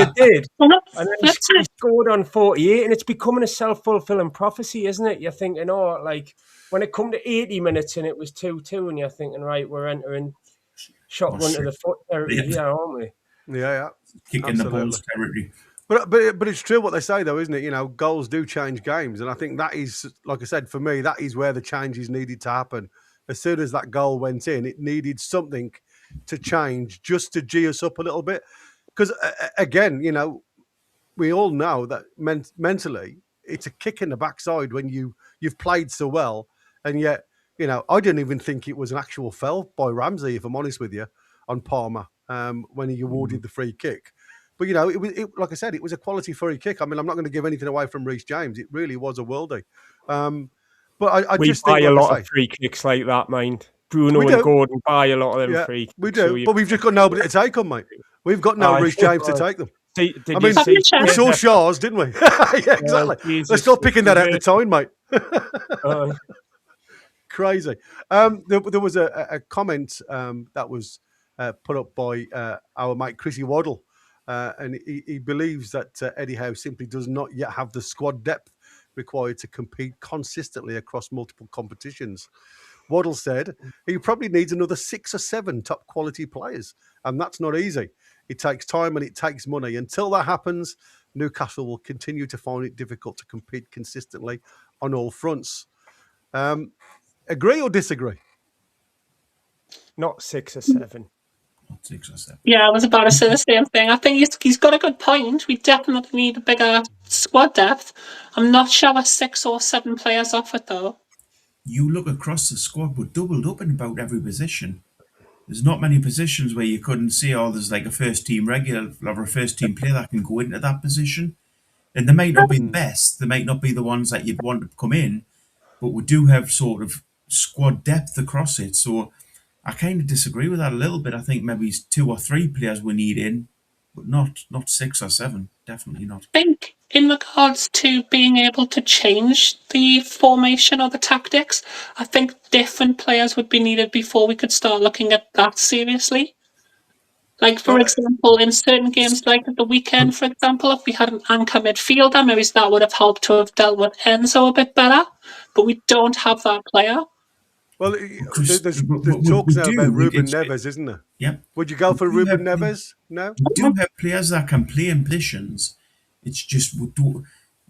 they did. And then he scored on 48, and it's becoming a self-fulfilling prophecy, isn't it? You're thinking, when it come to 80 minutes and it was 2-2, and you're thinking, right, we're entering shotgun to the foot territory here, aren't we? Yeah. Kicking the balls territory. But it's true what they say, though, isn't it? Goals do change games. And I think that is, like I said, for me, that is where the changes needed to happen. As soon as that goal went in, it needed something to change just to G us up a little bit. Because, again, we all know that mentally it's a kick in the backside when you've played so well And yet, I didn't even think it was an actual foul by Ramsey, if I'm honest with you, on Palmer when he awarded the free kick. But, like I said, it was a quality free kick. I mean, I'm not going to give anything away from Reece James. It really was a worldie. But I we just buy think, a like lot of free kicks like that, mind. Bruno and Gordon buy a lot of them free kicks. We do, but we've just got nobody to take them, mate. We've got no Reece James to take them. We saw Shaw's, didn't we? Yeah, exactly. Let's stop picking that out of the time, mate. Crazy. There was a comment that was put up by our mate Chrissy Waddle, and he believes that Eddie Howe simply does not yet have the squad depth required to compete consistently across multiple competitions. Waddle said he probably needs another 6 or 7 top quality players, and that's not easy. It takes time and it takes money. Until that happens, Newcastle will continue to find it difficult to compete consistently on all fronts. Agree or disagree? Not 6 or 7. Not 6 or 7. Yeah, I was about to say the same thing. I think he's got a good point. We definitely need a bigger squad depth. I'm not sure we're 6 or 7 players off it, though. You look across the squad, we're doubled up in about every position. There's not many positions where you couldn't see, there's like a first-team regular or a first-team player that can go into that position. And they might not be the best. They might not be the ones that you'd want to come in, but we do have sort of squad depth across it. So I kind of disagree with that a little bit. I think maybe it's 2 or 3 players we need in, but not 6 or 7. Definitely not. I think in regards to being able to change the formation or the tactics, I think different players would be needed before we could start looking at that seriously. Like, for example, in certain games, like at the weekend, for example, if we had an anchor midfielder, maybe that would have helped to have dealt with Enzo a bit better, but we don't have that player. Well, there's talks now about Ruben Neves, isn't there? Yeah. Would you go for Ruben Neves? No? We do have players that can play in positions. It's just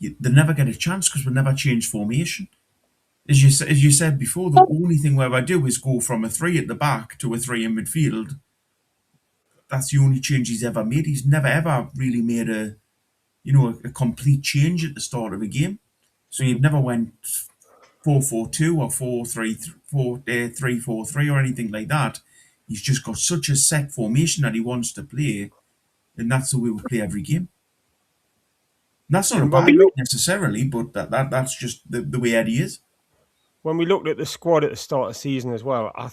they never get a chance because we never change formation. As you said before, the only thing we ever do is go from a 3 at the back to a 3 in midfield. That's the only change he's ever made. He's never ever really made a complete change at the start of a game. So he never went 4-4-2 or 3-4-3 or anything like that. He's just got such a set formation that he wants to play, and that's the way we play every game. And that's not a bad thing necessarily, but that's just the way Eddie is. When we looked at the squad at the start of the season as well, I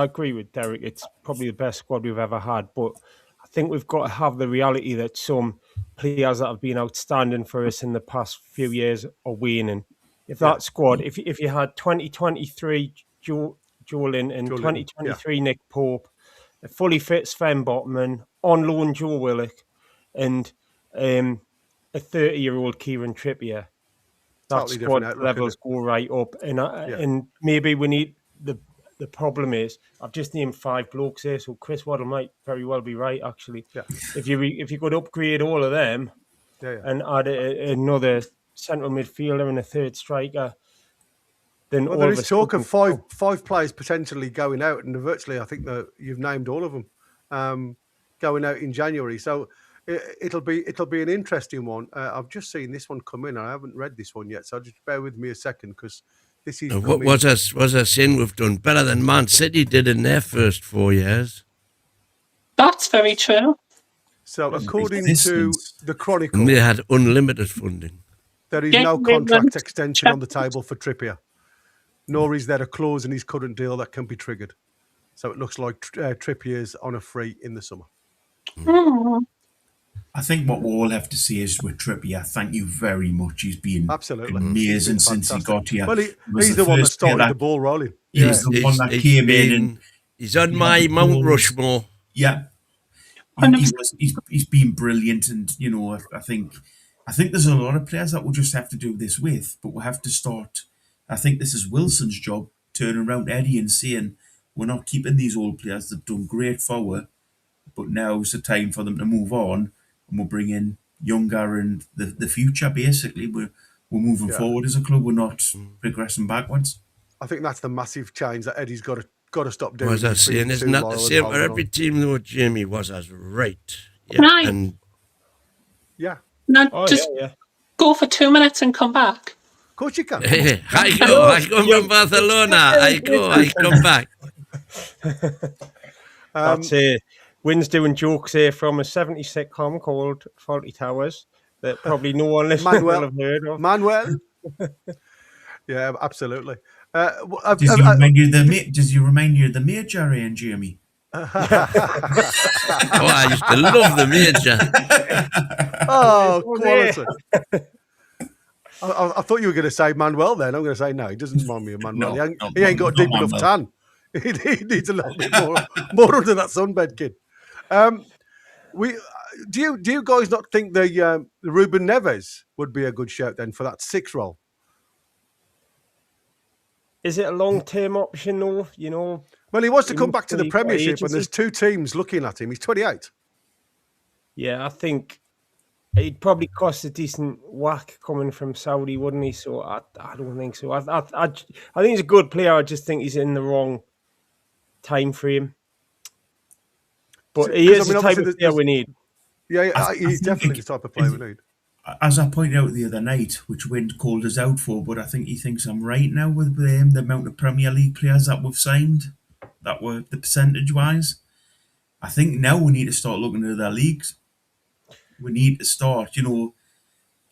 agree with Derek, it's probably the best squad we've ever had, but I think we've got to have the reality that some players that have been outstanding for us in the past few years are waning. If that squad, if you had 2023 Joelin and 2023 Nick Pope, a fully fit Sven Botman, on loan Joe Willock, and a 30-year-old Kieran Trippier, that squad levels go right up. And maybe we need the problem is I've just named 5 blokes here, so Chris Waddle might very well be right actually. Yeah. If you could upgrade all of them and add another central midfielder and a third striker, then there is talk of five players potentially going out, and virtually I think that you've named all of them going out in January. So it'll be an interesting one. I've just seen this one come in. I haven't read this one yet, so just bear with me a second because this is. What was I saying? We've done better than Man City did in their first 4 years. That's very true. So according to the Chronicle, and they had unlimited funding. There is no contract extension on the table for Trippier, nor is there a clause in his current deal that can be triggered. So it looks like Trippier's on a free in the summer. I think what we'll all have to say is with Trippier, thank you very much. He's been amazing since he got here. Well, he's the one that started the ball rolling. He's the one that came in. And he's on my Mount Rushmore. Yeah. He's been brilliant, and I think there's a lot of players that we'll just have to do this with, but we'll have to start. I think this is Wilson's job, turning around Eddie and saying we're not keeping these old players. They've done great forward, but now's the time for them to move on, and we'll bring in younger and the future. Basically, we're moving forward as a club. We're not progressing backwards. I think that's the massive change that Eddie's got to stop doing. Was I saying? Isn't that the same for every team though? Jamie was as right. Right. And yeah. Now just go for 2 minutes and come back. course you can. I come from Barcelona. I come back. That's Wynn's doing jokes here from a 70s sitcom called Faulty Towers that probably no one listening will have heard of. Manuel. Yeah, absolutely. Does he remind you of the Major and Jamie? I used to love the Major. Quality. I thought you were going to say Manuel then. I'm going to say no, he doesn't remind me of Manuel. He ain't got a deep enough tan. He needs a little bit more under that sunbed, kid. Do you guys not think the Ruben Neves would be a good shout then for that 6 role? Is it a long-term option though? Well, he wants to come back to the Premiership, and there's 2 teams looking at him. He's 28. Yeah, I think he'd probably cost a decent whack coming from Saudi, wouldn't he? So I don't think so. I think he's a good player. I just think he's in the wrong time frame. But he is the type of player we need. Yeah, he's definitely the type of player we need. As I pointed out the other night, which Wind called us out for, but I think he thinks I'm right now with the amount of Premier League players that we've signed, that were the percentage-wise. I think now we need to start looking at their leagues. We need to start,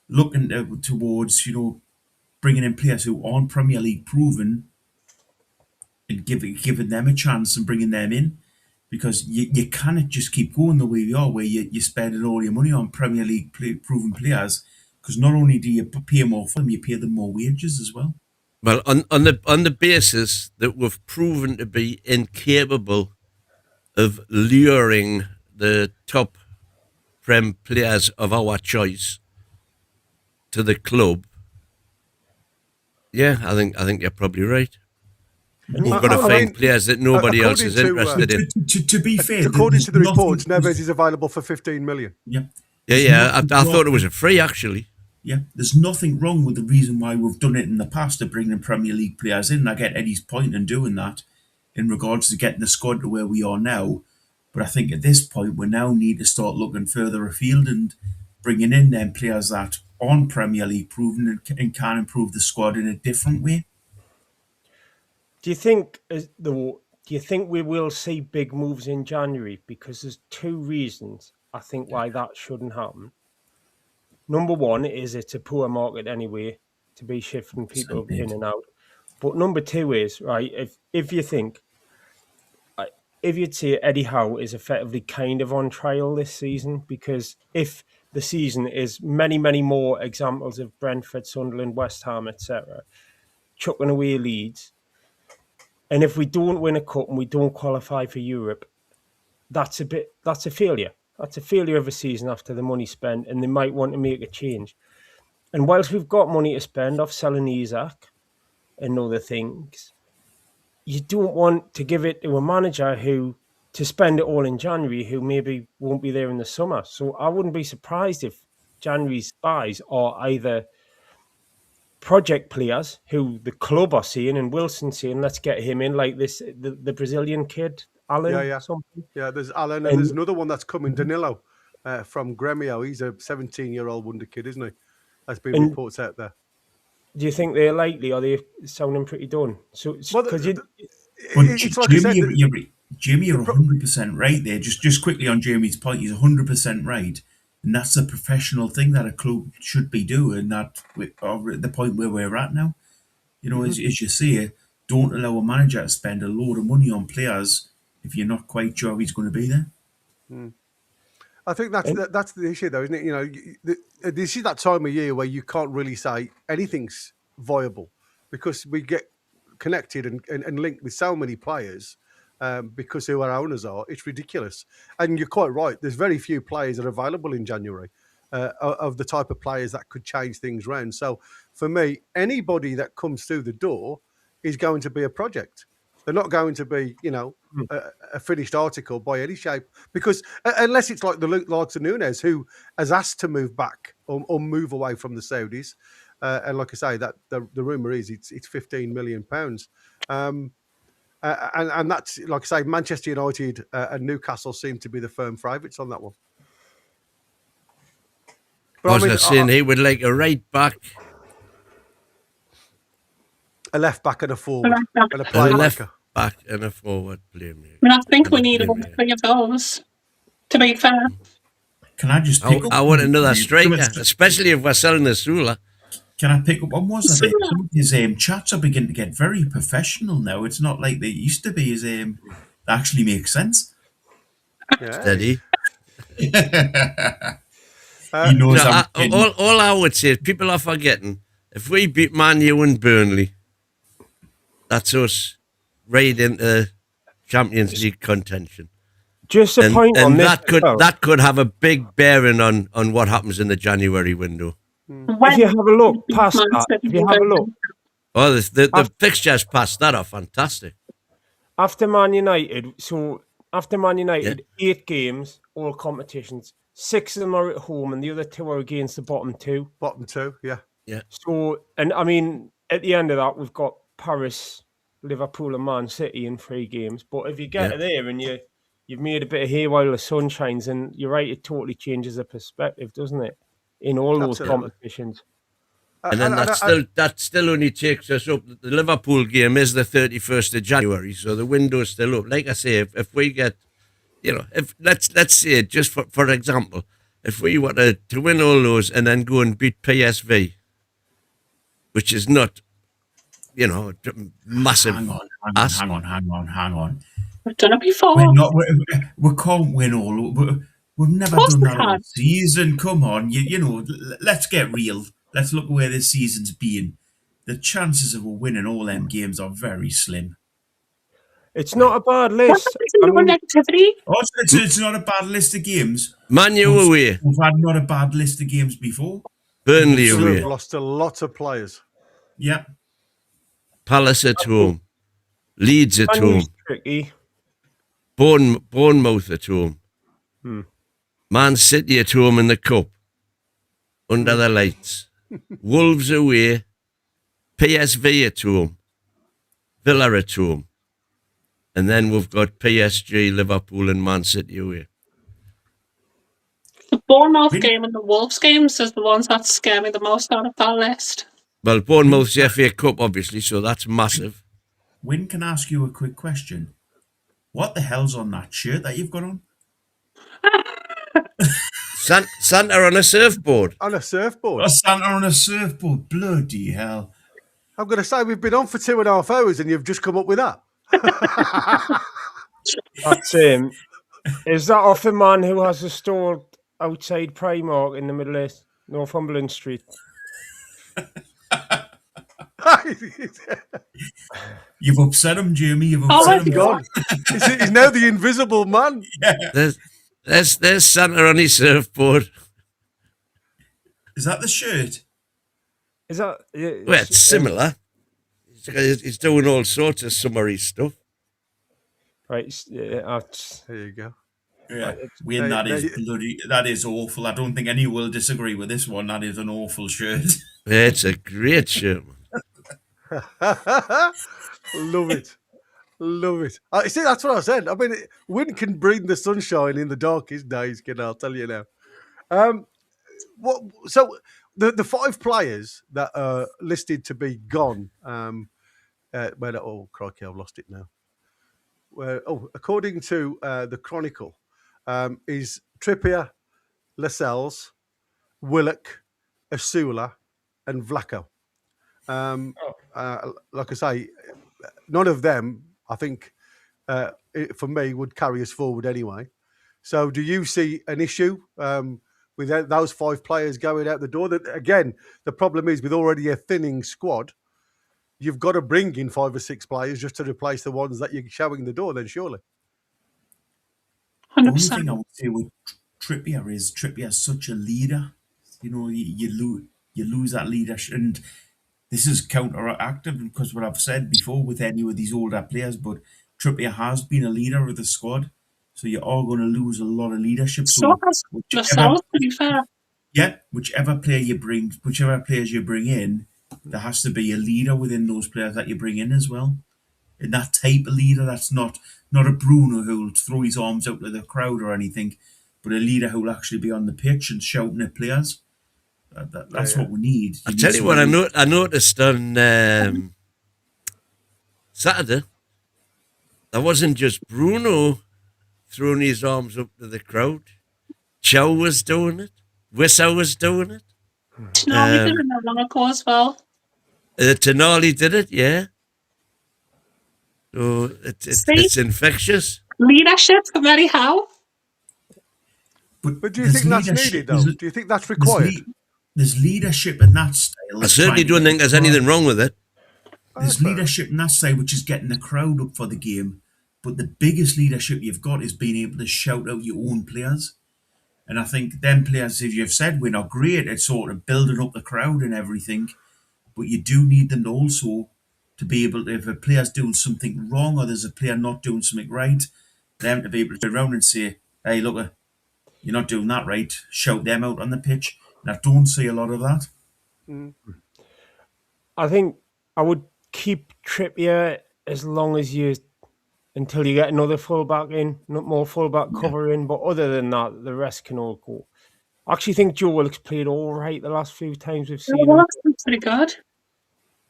looking towards, bringing in players who aren't Premier League proven and giving them a chance and bringing them in. Because you cannot just keep going the way we are, where you're spending all your money on Premier League proven players. Because not only do you pay more for them, you pay them more wages as well. Well, on the basis that we've proven to be incapable of luring the top Prem players of our choice to the club, yeah, I think you're probably right. We've got to find players that nobody else is interested in. To be fair, according to the reports, Neves is available for 15 million. Yeah. I thought it was a free, actually. Yeah, there's nothing wrong with the reason why we've done it in the past of bringing Premier League players in. I get Eddie's point in doing that in regards to getting the squad to where we are now. But I think at this point, we now need to start looking further afield and bringing in them players that aren't Premier League proven and can improve the squad in a different way. Do you think we will see big moves in January? Because there's 2 reasons I think why that shouldn't happen. Number one is it's a poor market anyway to be shifting people in and out. But number 2 is, right, if you think, if you'd say Eddie Howe is effectively kind of on trial this season, because if the season is many, many more examples of Brentford, Sunderland, West Ham, etc., chucking away Leeds, and if we don't win a cup and we don't qualify for Europe, that's a failure. That's a failure of a season after the money spent, and they might want to make a change. And whilst we've got money to spend off selling Isaac and other things, you don't want to give it to a manager to spend it all in January, who maybe won't be there in the summer. So I wouldn't be surprised if January's buys are either project players who the club are seeing and Wilson saying, let's get him in, like the Brazilian kid, Alan. Yeah, there's Alan, and there's another one that's coming, Danilo, from Gremio. He's a 17-year-old wonder kid, isn't he? There's been reports out there. Do you think they're likely? Are they sounding pretty done? So, it's like Jamie, you're 100% right there. Just quickly on Jamie's point, he's 100% right. And that's a professional thing that a club should be doing, that at the point where we're at now. As you say, don't allow a manager to spend a load of money on players if you're not quite sure he's going to be there. I think that's the issue, though, isn't it? This is that time of year where you can't really say anything's viable, because we get connected and linked with so many players because who our owners are. It's ridiculous. And you're quite right. There's very few players that are available in January of the type of players that could change things around. So for me, anybody that comes through the door is going to be a project. They're not going to be, a finished article by any shape, because unless it's like the likes of Nunes, who has asked to move back or move away from the Saudis. And like I say, that the rumour is it's £15 million. And that's, like I say, Manchester United and Newcastle seem to be the firm favourites on that one. But I was saying he would like a right back A left back and a forward and a A playmaker. left back and a forward playmaker. I mean, I think And we a need all playmaker. 3 of those, to be fair. Can I just pick up? I want another some striker, of- especially if we're selling a Sula. Can I pick up on was a bit? Some of his chats are beginning to get very professional now. It's not like they used to be. His that actually makes sense. Yeah. Steady. He knows all I would say is people are forgetting, if we beat Man U and Burnley, that's us right into Champions League contention. Just a point on this. That could have a big bearing on what happens in the January window. If you have a look past that, if you have a look. Oh, the fixtures past that are fantastic. After Man United, 8 games, all competitions. 6 of them are at home, and the other 2 are against the bottom 2. Bottom 2, yeah. So, and I mean, at the end of that, we've got Paris, Liverpool, and Man City in 3 games. But if you get there and you've made a bit of hay while the sun shines, and you're right, it totally changes the perspective, doesn't it? In all those competitions. And then that still only takes us up. The Liverpool game is the 31st of January, so the window's still up. Like I say, if we get, if let's say, just for example, if we were to win all those and then go and beat PSV, which is not, massive. Hang on. We've done it before. We can't win all. We've never done that all season. Come on, let's get real. Let's look where this season's been. The chances of winning all them games are very slim. It's not a bad list. Negativity. Oh, it's not a bad list of games. Man U away. We've had not a bad list of games before. Burnley away. We've lost a lot of players. Yeah. Palace at home. Leeds at home. Tricky. Bournemouth at home. Man City at home in the cup. Under the lights. Wolves away. PSV at home. Villa at home. And then we've got PSG, Liverpool and Man City away. The Bournemouth game and the Wolves games is the ones that scare me the most out of that list. Well, Bournemouth's the FA Cup, obviously, so that's massive. Wynn, can I ask you a quick question? What the hell's on that shirt that you've got on? Santa on a surfboard. On a surfboard? A Santa on a surfboard. Bloody hell. I'm going to say we've been on for 2.5 hours and you've just come up with that. That's him. Is that off the man who has a store outside Primark in the middle of Northumberland Street? You've upset him, Jamie. You've upset him. God. He's now the invisible man. Yeah. There's Santa on his surfboard. Is that the shirt? Is that? Well, it's similar. He's doing all sorts of summary stuff. Right. There you go. Yeah, Wayne, that is awful. I don't think anyone will disagree with this one. That is an awful shirt. Yeah, it's a great shirt, man. Love it. Love it. See, that's what I said. I mean, wind can bring the sunshine in the darkest days, I'll tell you now. So the 5 players that are listed to be gone, oh, crikey, I've lost it now. According to the Chronicle, is Trippier, Lascelles, Willock, Asula, and Vlaco. Like I say, none of them, I think, for me, would carry us forward anyway. So do you see an issue with those 5 players going out the door? That, again, the problem is with already a thinning squad, you've got to bring in 5 or 6 players just to replace the ones that you're showing the door then, surely. 100%. The only thing I would say with Trippier is such a leader. You lose that leadership, and this is counteractive because what I've said before with any of these older players, but Trippier has been a leader of the squad, so you are going to lose a lot of leadership. So has Lascelles, to be fair. Yeah, whichever players you bring in, there has to be a leader within those players that you bring in as well. And that type of leader, that's not a Bruno who'll throw his arms out to the crowd or anything, but a leader who'll actually be on the pitch and shouting at players. That's what we need. I'll tell you what I noticed on Saturday, that wasn't just Bruno throwing his arms up to the crowd. Chow was doing it. Wissa was doing it. Toon Army did it not long ago as well. Tenali did it, yeah. So it's infectious. Leadership from Eddie Howe. But do you think that's needed, though? Do you think that's required? There's leadership in that style. I certainly don't think there's anything wrong with it. There's leadership in that style, which is getting the crowd up for the game. But the biggest leadership you've got is being able to shout out your own players. And I think them players, as you've said, we're not great at sort of building up the crowd and everything. But you do need them to also to be able to, if a player's doing something wrong or there's a player not doing something right, them to be able to go around and say, hey, look, you're not doing that right. Shout them out on the pitch. And I don't see a lot of that. I think I would keep Trippier as long as until you get another fullback in, not more fullback cover in. But other than that, the rest can all go. I actually think Joe Wilkes played all right the last few times we've seen him. That's pretty good.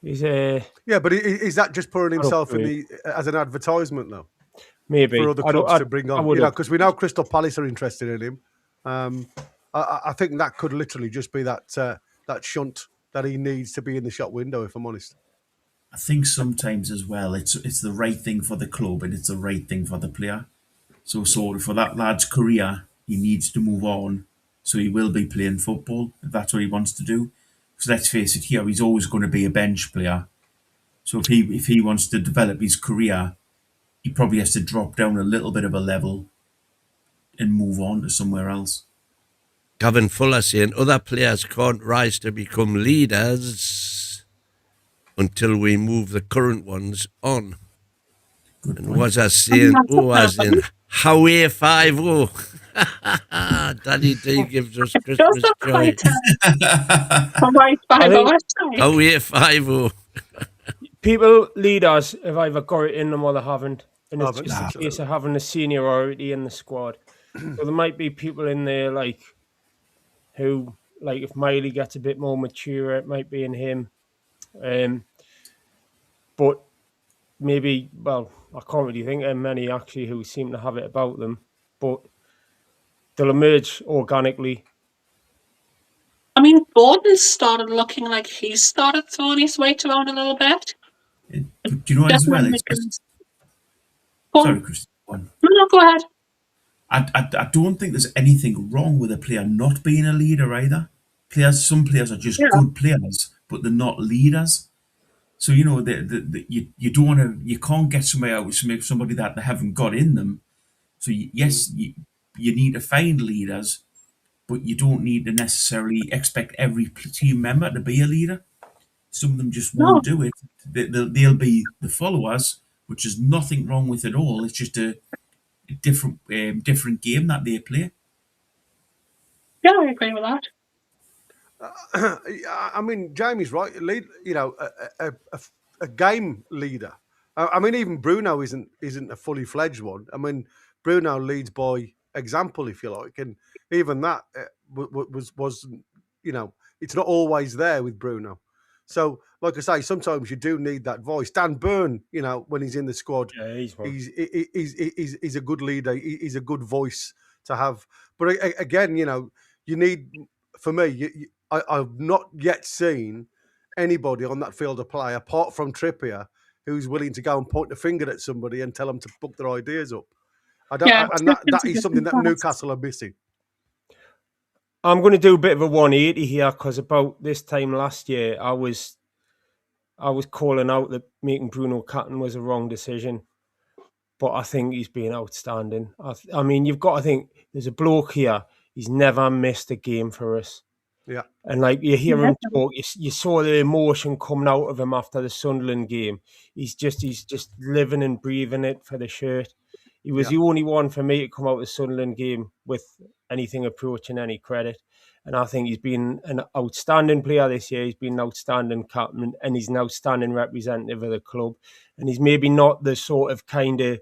He's yeah, but is that just putting himself in as an advertisement, though? Maybe for other clubs to bring on, because we know Crystal Palace are interested in him. I think that could literally just be that shunt that he needs to be in the shop window, if I'm honest. I think sometimes as well, it's the right thing for the club and it's the right thing for the player. So sort of for that lad's career, he needs to move on. So he will be playing football if that's what he wants to do. Because let's face it, here he's always going to be a bench player. So if he wants to develop his career, he probably has to drop down a little bit of a level and move on to somewhere else. Gavin Fuller saying other players can't rise to become leaders until we move the current ones on. Good and was I saying, as in Howie 5-0. Daddy D gives us Christmas joy. Howie 5-0. People, leaders, have either got it in them or they haven't. And it's just a case of having the seniority in the squad. So there might be people in there who, if Miley gets a bit more mature, it might be in him. But maybe, I can't really think of many actually who seem to have it about them. But they'll emerge organically. I mean, Borden started looking like he started throwing his weight around a little bit. Do you know what as well? Sorry, Chris. No, go ahead. I don't think there's anything wrong with a player not being a leader either. Some players are just good players, but they're not leaders. So you you don't want to. You can't get somebody out with somebody that they haven't got in them. So yes, you need to find leaders, but you don't need to necessarily expect every team member to be a leader. Some of them just won't do it. They'll be the followers, which is nothing wrong with it all. It's just a different game that they play. Yeah, I agree with that. I mean, Jamie's right. A game leader. I mean, even Bruno isn't a fully fledged one. I mean, Bruno leads by example, if you like, and even that was it's not always there with Bruno. So, like I say, sometimes you do need that voice. Dan Burn, when he's in the squad, he's a good leader. He's a good voice to have. But again, you need, for me, I've not yet seen anybody on that field of play, apart from Trippier, who's willing to go and point the finger at somebody and tell them to book their ideas up. That is something that Newcastle are missing. I'm going to do a bit of a 180 here because about this time last year, I was calling out that making Bruno captain was a wrong decision. But I think he's been outstanding. I mean, you've got to think, there's a bloke here, he's never missed a game for us. Yeah. And you hear him talk, you saw the emotion coming out of him after the Sunderland game. He's just living and breathing it for the shirt. He was the only one for me to come out of the Sunderland game with anything approaching any credit. And I think he's been an outstanding player this year. He's been an outstanding captain and he's an outstanding representative of the club. And he's maybe not the sort of kind of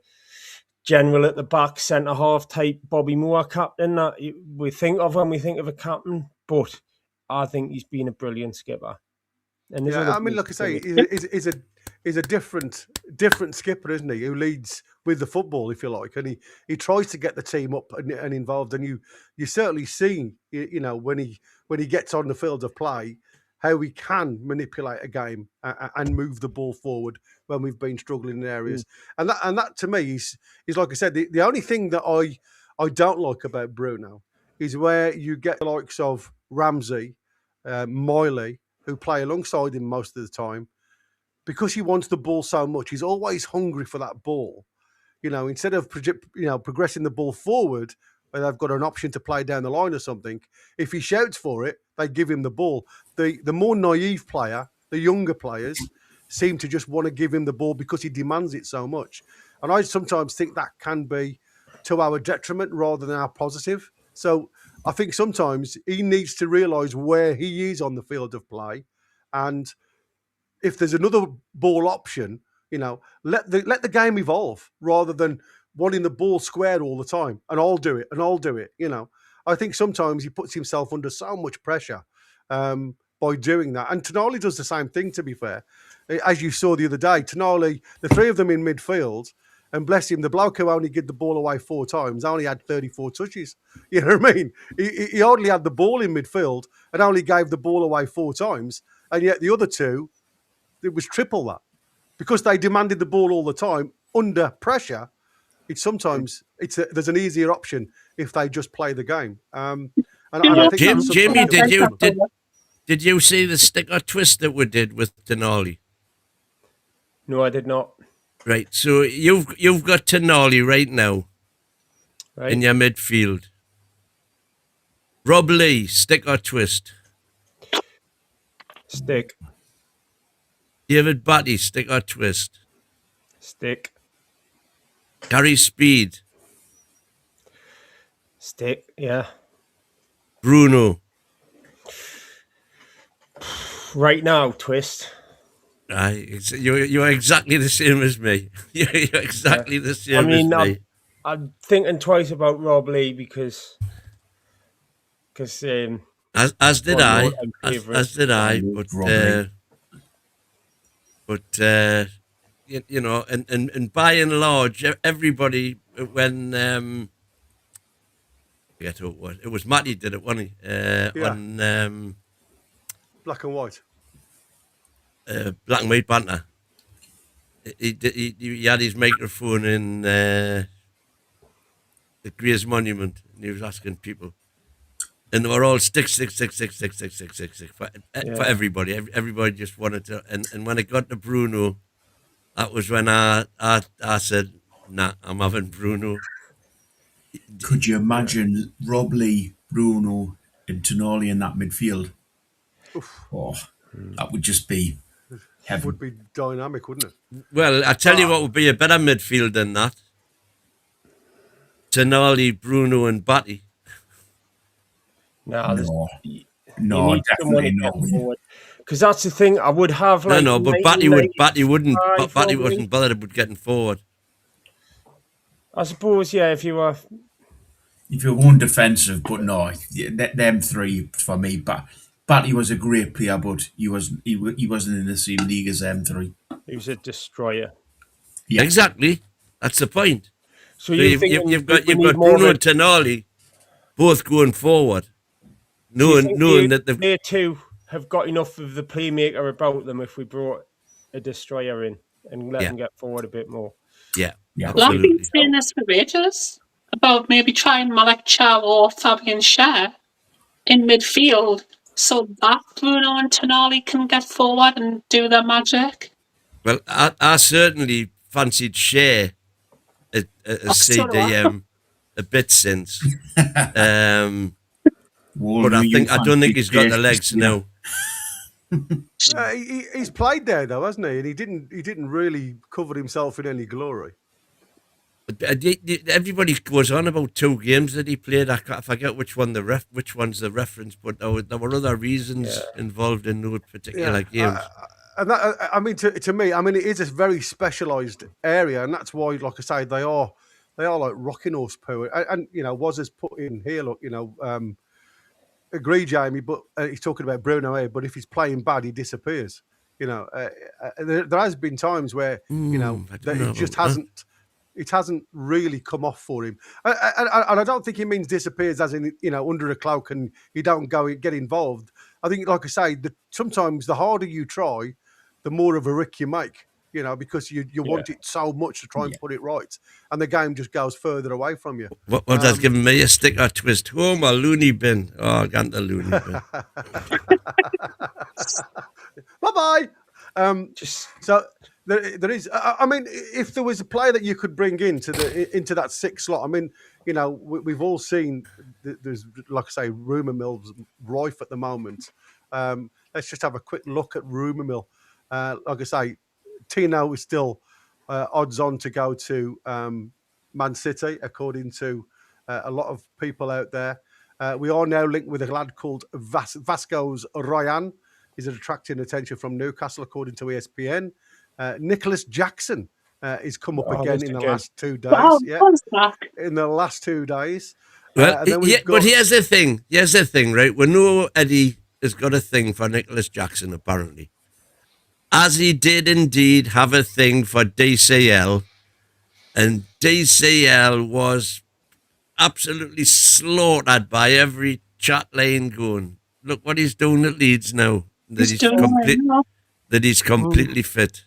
general at the back, centre-half type Bobby Moore captain that we think of when we think of a captain. But I think he's been a brilliant skipper. And I mean, like I say, he's a different different skipper, isn't he? Who leads with the football, if you like, and he tries to get the team up and involved. And you certainly see, when he gets on the field of play, how he can manipulate a game and move the ball forward when we've been struggling in areas. And that to me is like I said, the only thing that I don't like about Bruno is where you get the likes of Ramsey, Miley, who play alongside him most of the time, because he wants the ball so much. He's always hungry for that ball. Instead of progressing the ball forward, where they've got an option to play down the line or something, if he shouts for it, they give him the ball. The more naive player, the younger players, seem to just want to give him the ball because he demands it so much. And I sometimes think that can be to our detriment rather than our positive. So I think sometimes he needs to realise where he is on the field of play, and if there's another ball option, let the game evolve rather than wanting the ball squared all the time. And I'll do it. I think sometimes he puts himself under so much pressure by doing that. And Tonali does the same thing, to be fair. As you saw the other day, Tonali, the three of them in midfield, and bless him, the bloke who only gave the ball away 4 times only had 34 touches. You know what I mean? He only had the ball in midfield and only gave the ball away 4 times. And yet the other two, it was triple that, because they demanded the ball all the time under pressure. There's an easier option if they just play the game. And I think Jamie, did you see the stick or twist that we did with Tonali? No, I did not. Right, so you've got Tonali right now, right, in your midfield. Rob Lee, stick or twist? Stick. David Batty, stick or twist? Stick. Gary Speed? Stick, yeah. Bruno? Right now, twist. You're exactly the same as me. You're exactly the same as me. I'm thinking twice about Rob Lee because as did I. But and by and large, everybody, when I forget who it was. It was Matty did it, wasn't he? On Black and White. Black and White banter. He had his microphone in the Greys Monument, and he was asking people, and they were all stick for everybody. Everybody just wanted to, and when it got to Bruno, that was when I said, "Nah, I'm having Bruno." Could you imagine Rob Lee, Bruno, and Tonali in that midfield? Oh, that would just be heaven. Would be dynamic, wouldn't it? Well, I tell you what would be a better midfield than that. Tonali, Bruno, and Batty. No, definitely not. Because that's the thing. I would have like but Batty wasn't bothered with getting forward. I suppose, yeah, if you were going defensive, but no, them three for me. But Batty was a great player, but he wasn't in the same league as them three. He was a destroyer. Yeah. Exactly. That's the point. So you've got Bruno and Tonali both going forward, knowing that they too have got enough of the playmaker about them. If we brought a destroyer in and let them get forward a bit more. Yeah. Well, I've been saying this for ages about maybe trying Malik Chow or Fabian Schär in midfield so that Bruno and Tonali can get forward and do their magic. Well, I certainly fancied Schär at CDM a bit since. But I don't think he's got the legs now. He's played there though, hasn't he? And he didn't really cover himself in any glory. Everybody goes on about 2 games that he played. I forget which one's the reference, but there were other reasons involved in those particular games. And that, I mean, to me, I mean, it is a very specialised area, and that's why, like I say, they are like rocking horse poo. And Woz has put in here, look, agree, Jamie, but he's talking about Bruno here. But if he's playing bad, he disappears. There has been times where it just hasn't really come off for him, and I don't think he means disappears as in under a cloak and you don't get involved. I think, like I say, sometimes the harder you try, the more of a rick you make. Because you want it so much to try and put it right, and the game just goes further away from you. What that's giving me a sticker twist home or loony bin. Oh, I got the loony bin. Bye bye. So there is. I mean, if there was a player that you could bring into that sixth slot, I mean, we've all seen there's, like I say, rumour mills rife at the moment. Let's just have a quick look at rumour mill. Like I say, Tino is still odds on to go to Man City, according to a lot of people out there. We are now linked with a lad called Vasco's Ryan. He's attracting attention from Newcastle, according to ESPN. Nicholas Jackson is come up again in the last 2 days. In the last 2 days. Well, but here's the thing, right? We know Eddie has got a thing for Nicholas Jackson, apparently. As he did indeed have a thing for DCL, and DCL was absolutely slaughtered by every chat line going, look what he's doing at Leeds now. That he's completely fit.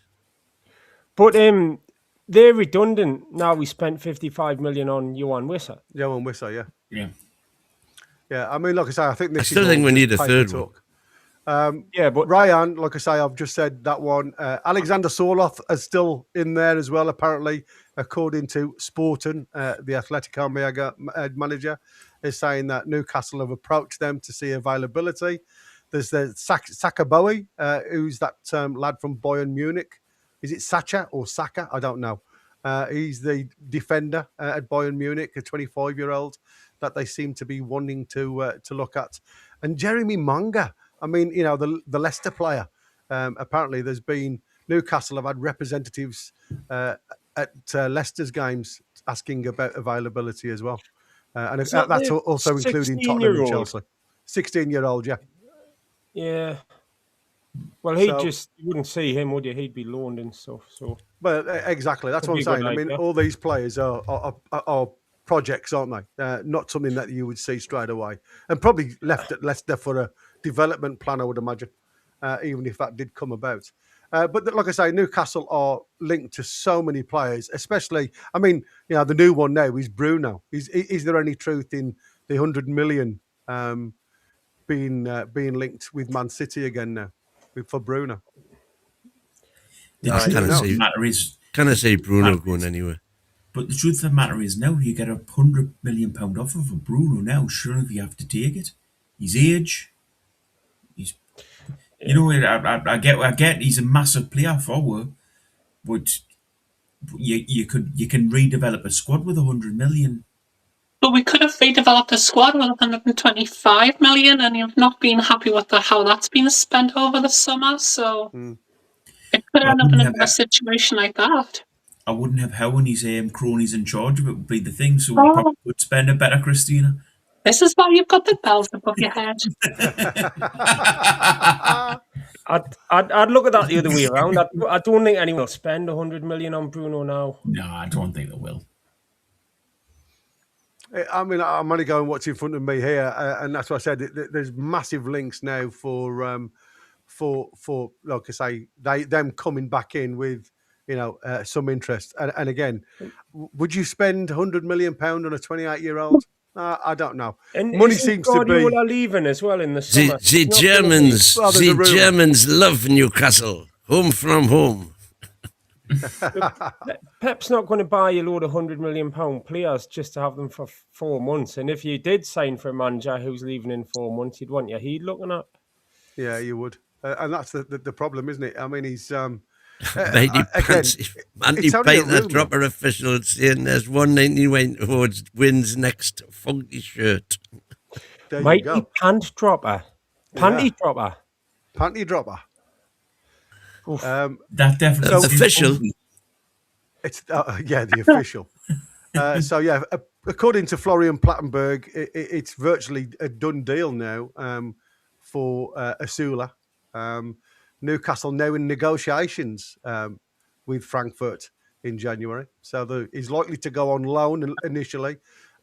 But they're redundant now. We spent 55 million on Yohan Wissa. Yohan Wissa, yeah. I mean, like I say, I think this. I still think we need a third one. But Ryan, like I say, I've just said that one. Alexander Soroth is still in there as well, apparently, according to Sporton, the Atletico manager, is saying that Newcastle have approached them to see availability. There's the Saka Bowie, who's that lad from Bayern Munich. Is it Sacha or Saka? I don't know. He's the defender at Bayern Munich, a 25-year-old that they seem to be wanting to look at. And Jeremy Monga. I mean, the Leicester player. Apparently, there's been Newcastle have had representatives at Leicester's games asking about availability as well, and that's also including Tottenham and Chelsea. 16-year-old, yeah. Yeah. Well, you wouldn't see him, would you? He'd be loaned and stuff. So. Well, exactly. That's what I'm saying. I mean, all these players are projects, aren't they? Not something that you would see straight away, and probably left at Leicester for a development plan, I would imagine, even if that did come about. But like I say, Newcastle are linked to so many players, especially, I mean, the new one now is Bruno. Is there any truth in the 100 million being linked with Man City again now for Bruno? Can I say Bruno going anywhere? But the truth of the matter is now you get a £100 million offer for Bruno now. Sure enough, you have to take it. His age. I get he's a massive player forward, but you can redevelop a squad with 100 million. But we could have redeveloped a squad with 125 million, and you've not been happy with how that's been spent over the summer. So it could end up in a situation like that. I wouldn't have Howe and his cronies in charge of it would be the thing. So we probably would spend it better, Christina. This is why you've got the bells above your head. I'd look at that the other way around. I don't think anyone will spend 100 million on Bruno now. No, I don't think they will. I mean, I'm only going what's in front of me here, and that's what I said. There's massive links now for like I say, them coming back in with some interest. And again, would you spend £100 million on a 28-year-old? I don't know. And money seems to be leaving as well in the summer. The Germans love Newcastle. Home from home. Pep's not going to buy a load of £100 million players just to have them for 4 months. And if you did sign for a manager who's leaving in 4 months, you'd want your head looking at. Yeah, you would. And that's the problem, isn't it? I mean, he's Andy Painter dropper official saying there's 191 towards wins next funky shirt. Mighty pant dropper. Panty dropper. Panty dropper. That definitely official. It's the official. So yeah, according to Florian Plattenberg, it's virtually a done deal now for Asula. Newcastle now in negotiations with Frankfurt in January. So he's likely to go on loan initially,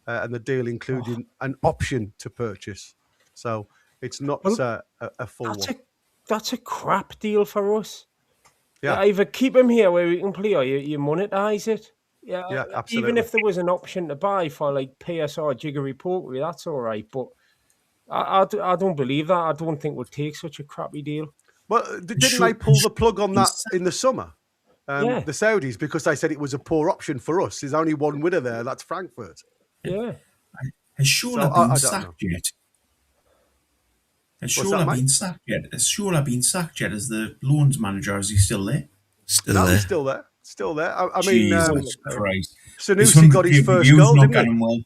and the deal including an option to purchase. So it's not a full one. That's a crap deal for us. Yeah. Either keep him here where we can play, or you monetize it. Yeah, absolutely. Even if there was an option to buy for like PSR Jiggery Pokery, that's all right. But I don't believe that. I don't think we'll take such a crappy deal. Well, didn't they pull the plug on that in the summer? The Saudis, because they said it was a poor option for us. There's only one winner there, that's Frankfurt. Yeah. Has Shola been sacked yet? Has Shola been sacked yet? Has Shola been sacked yet as the loans manager? Is he still there? He's still there. Still there. I mean, Jesus Christ. Sanusi got his first goal, didn't he? Well.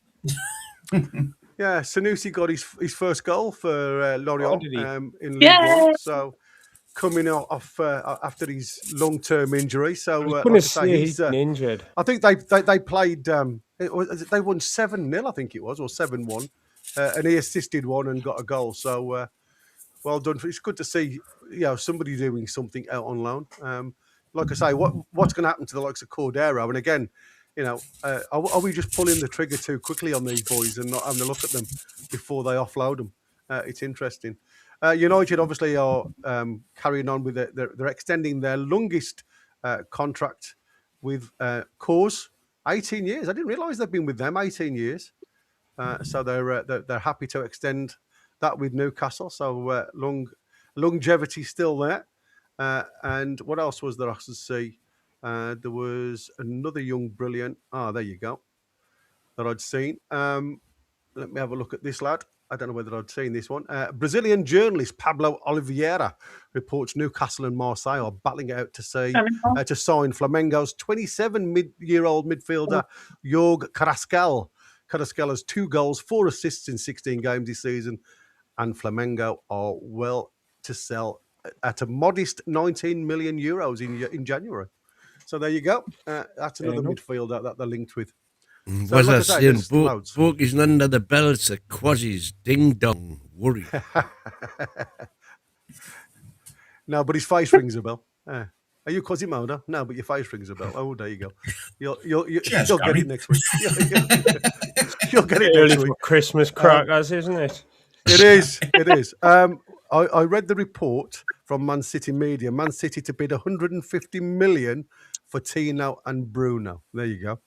Yeah, Sanusi got his first goal for Lorient in League One. So coming off after his long-term injury. So he's injured. I think they played. They won 7-0, I think it was, or 7-1, and he assisted one and got a goal. So well done. It's good to see somebody doing something out on loan. Like I say, what's going to happen to the likes of Cordero? And again, are we just pulling the trigger too quickly on these boys and not having a look at them before they offload them? It's interesting. United obviously are carrying on with they're extending their longest contract with Cause, 18 years. I didn't realise they've been with them 18 years. So they're happy to extend that with Newcastle. So longevity still there. And what else was there I should see? There was another young brilliant. There you go. That I'd seen. Let me have a look at this lad. I don't know whether I'd seen this one. Brazilian journalist Pablo Oliveira reports Newcastle and Marseille are battling it out to sign Flamengo's 27-year-old midfielder Jorge Carrascal. Carrascal has 2 goals, 4 assists in 16 games this season, and Flamengo are well to sell at a modest 19 million euros in January. So there you go. That's another midfielder that they're linked with. So Was I saying, Borky's under the belts of Quasi's ding dong worry. No, but his face rings a bell. Are you Quasimodo? No, but your face rings a bell. Oh, there you go. You'll get it next week. You'll get it next week. Christmas crackers, isn't it? It is. It is. I read the report from Man City media. Man City to bid 150 million for Tino and Bruno. There you go.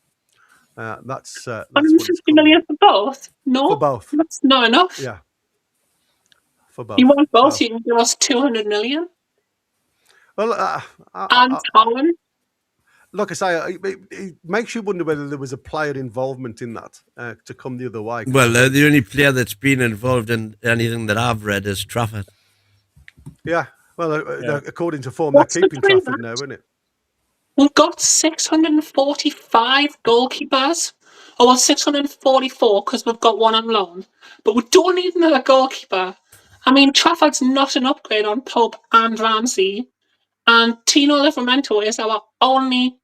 That's 150 million for both? No, for both. That's not enough. Yeah, for both. You want both? You can give us 200 million. Well, and Holland. Like I say, it makes you wonder whether there was a player involvement in that to come the other way. Well, the only player that's been involved in anything that I've read is Trafford. Yeah, well, according to form, they're keeping Trafford now, isn't it? We've got 645 goalkeepers. Oh, well, 644 because we've got one on loan. But we don't need another goalkeeper. I mean, Trafford's not an upgrade on Pope and Ramsey. And Tino Livramento is our only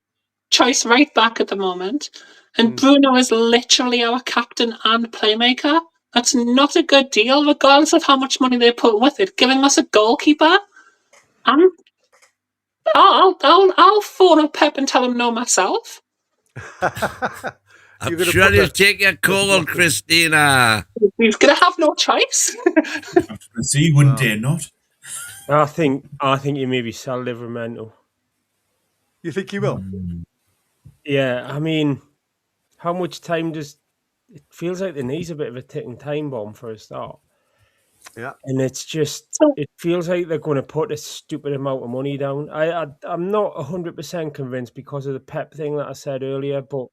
choice right back at the moment. And Bruno is literally our captain and playmaker. That's not a good deal, regardless of how much money they put with it. Giving us a goalkeeper, and I'll phone up Pep and tell him no myself. I'm sure you'll take your call, Christina. He's going to have no choice. He wouldn't dare not. I think you maybe sell Livramento. You think you will? Yeah, I mean, how much time does... It feels like there needs a bit of a ticking time bomb for a start. Yeah. And it's just... It feels like they're going to put a stupid amount of money down. I'm not 100% convinced because of the Pep thing that I said earlier, but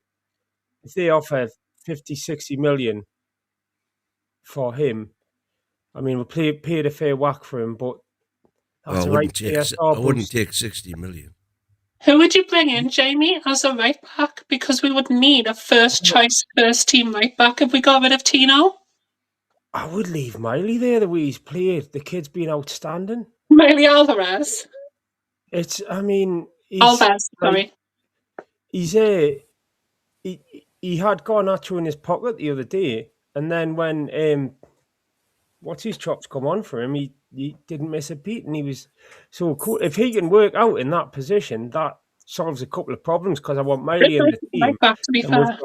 if they offer 50, 60 million for him, I mean, we'll paid a fair whack for him, but that's I wouldn't take 60 million. Who would you bring in, Jamie, as a right back? Because we would need a first team right back if we got rid of Tino. I would leave Miley there the way he's played. The kid's been outstanding. Miley Alvarez. Alvarez, sorry. He had Garnacho in his pocket the other day, and then when what's his chops come on for him, he he didn't miss a beat, and he was so cool. If he can work out in that position, that solves a couple of problems, because I want Miley in the team, Right back, to be and fair.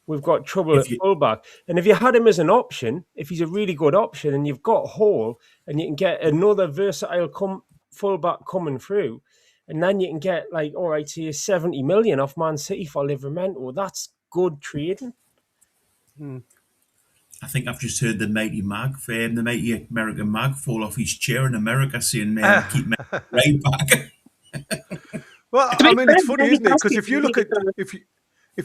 we've got trouble at fullback. And if you had him as an option, if he's a really good option, and you've got Hall, and you can get another versatile fullback coming through, and then you can get, like, all right, so 70 million off Man City for Livramento. That's good trading. I think I've just heard the mighty American Mag fall off his chair in America saying, keep me right back. Well, I mean, it's funny, isn't it? Because if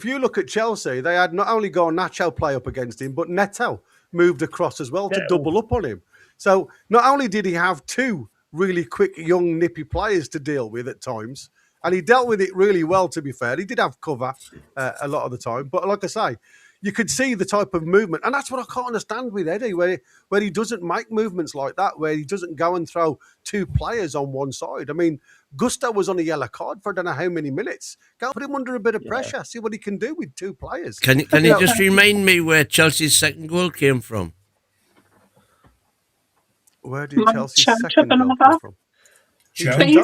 you look at Chelsea, they had not only Garnacho play up against him, but Neto moved across as well to double up on him. So not only did he have two really quick, young, nippy players to deal with at times, and he dealt with it really well, to be fair. He did have cover a lot of the time. But like I say, you could see the type of movement. And that's what I can't understand with Eddie, where he doesn't make movements like that, where he doesn't go and throw two players on one side. I mean, Gusto was on a yellow card for I don't know how many minutes. Go put him under a bit of pressure, see what he can do with two players. Can you just remind me where Chelsea's second goal came from? Where did Chelsea's second goal come from? He's playing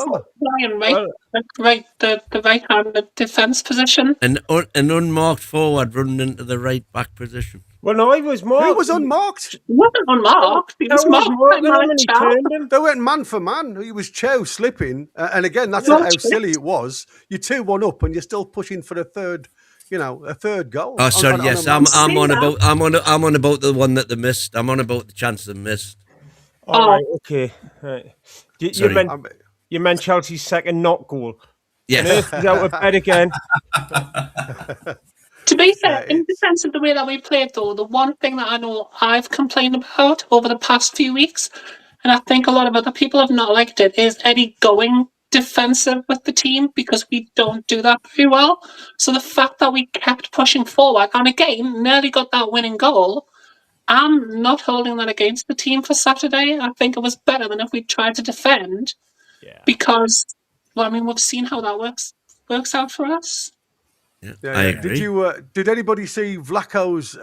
the right-handed defence position. An unmarked forward running into the right-back position. Well, no, he was marked. Who was unmarked? He wasn't unmarked. He was marked. They went man for man. He was Cho slipping. And again, that's how silly it was. You're 2-1 up and you're still pushing for a third goal. Oh, sorry, yes. I'm on about the one that they missed. I'm on about the chance they missed. All right, okay. Right. You meant Chelsea's second not goal. Yes. He's out of bed again. To be fair, in defence of the way that we played, though, the one thing that I know I've complained about over the past few weeks, and I think a lot of other people have not liked it, is Eddie going defensive with the team, because we don't do that very well. So the fact that we kept pushing forward, and again, nearly got that winning goal, I'm not holding that against the team for Saturday. I think it was better than if we tried to defend, because, well, I mean, we've seen how that works out for us. Yeah, I agree. Did anybody see Vlaco's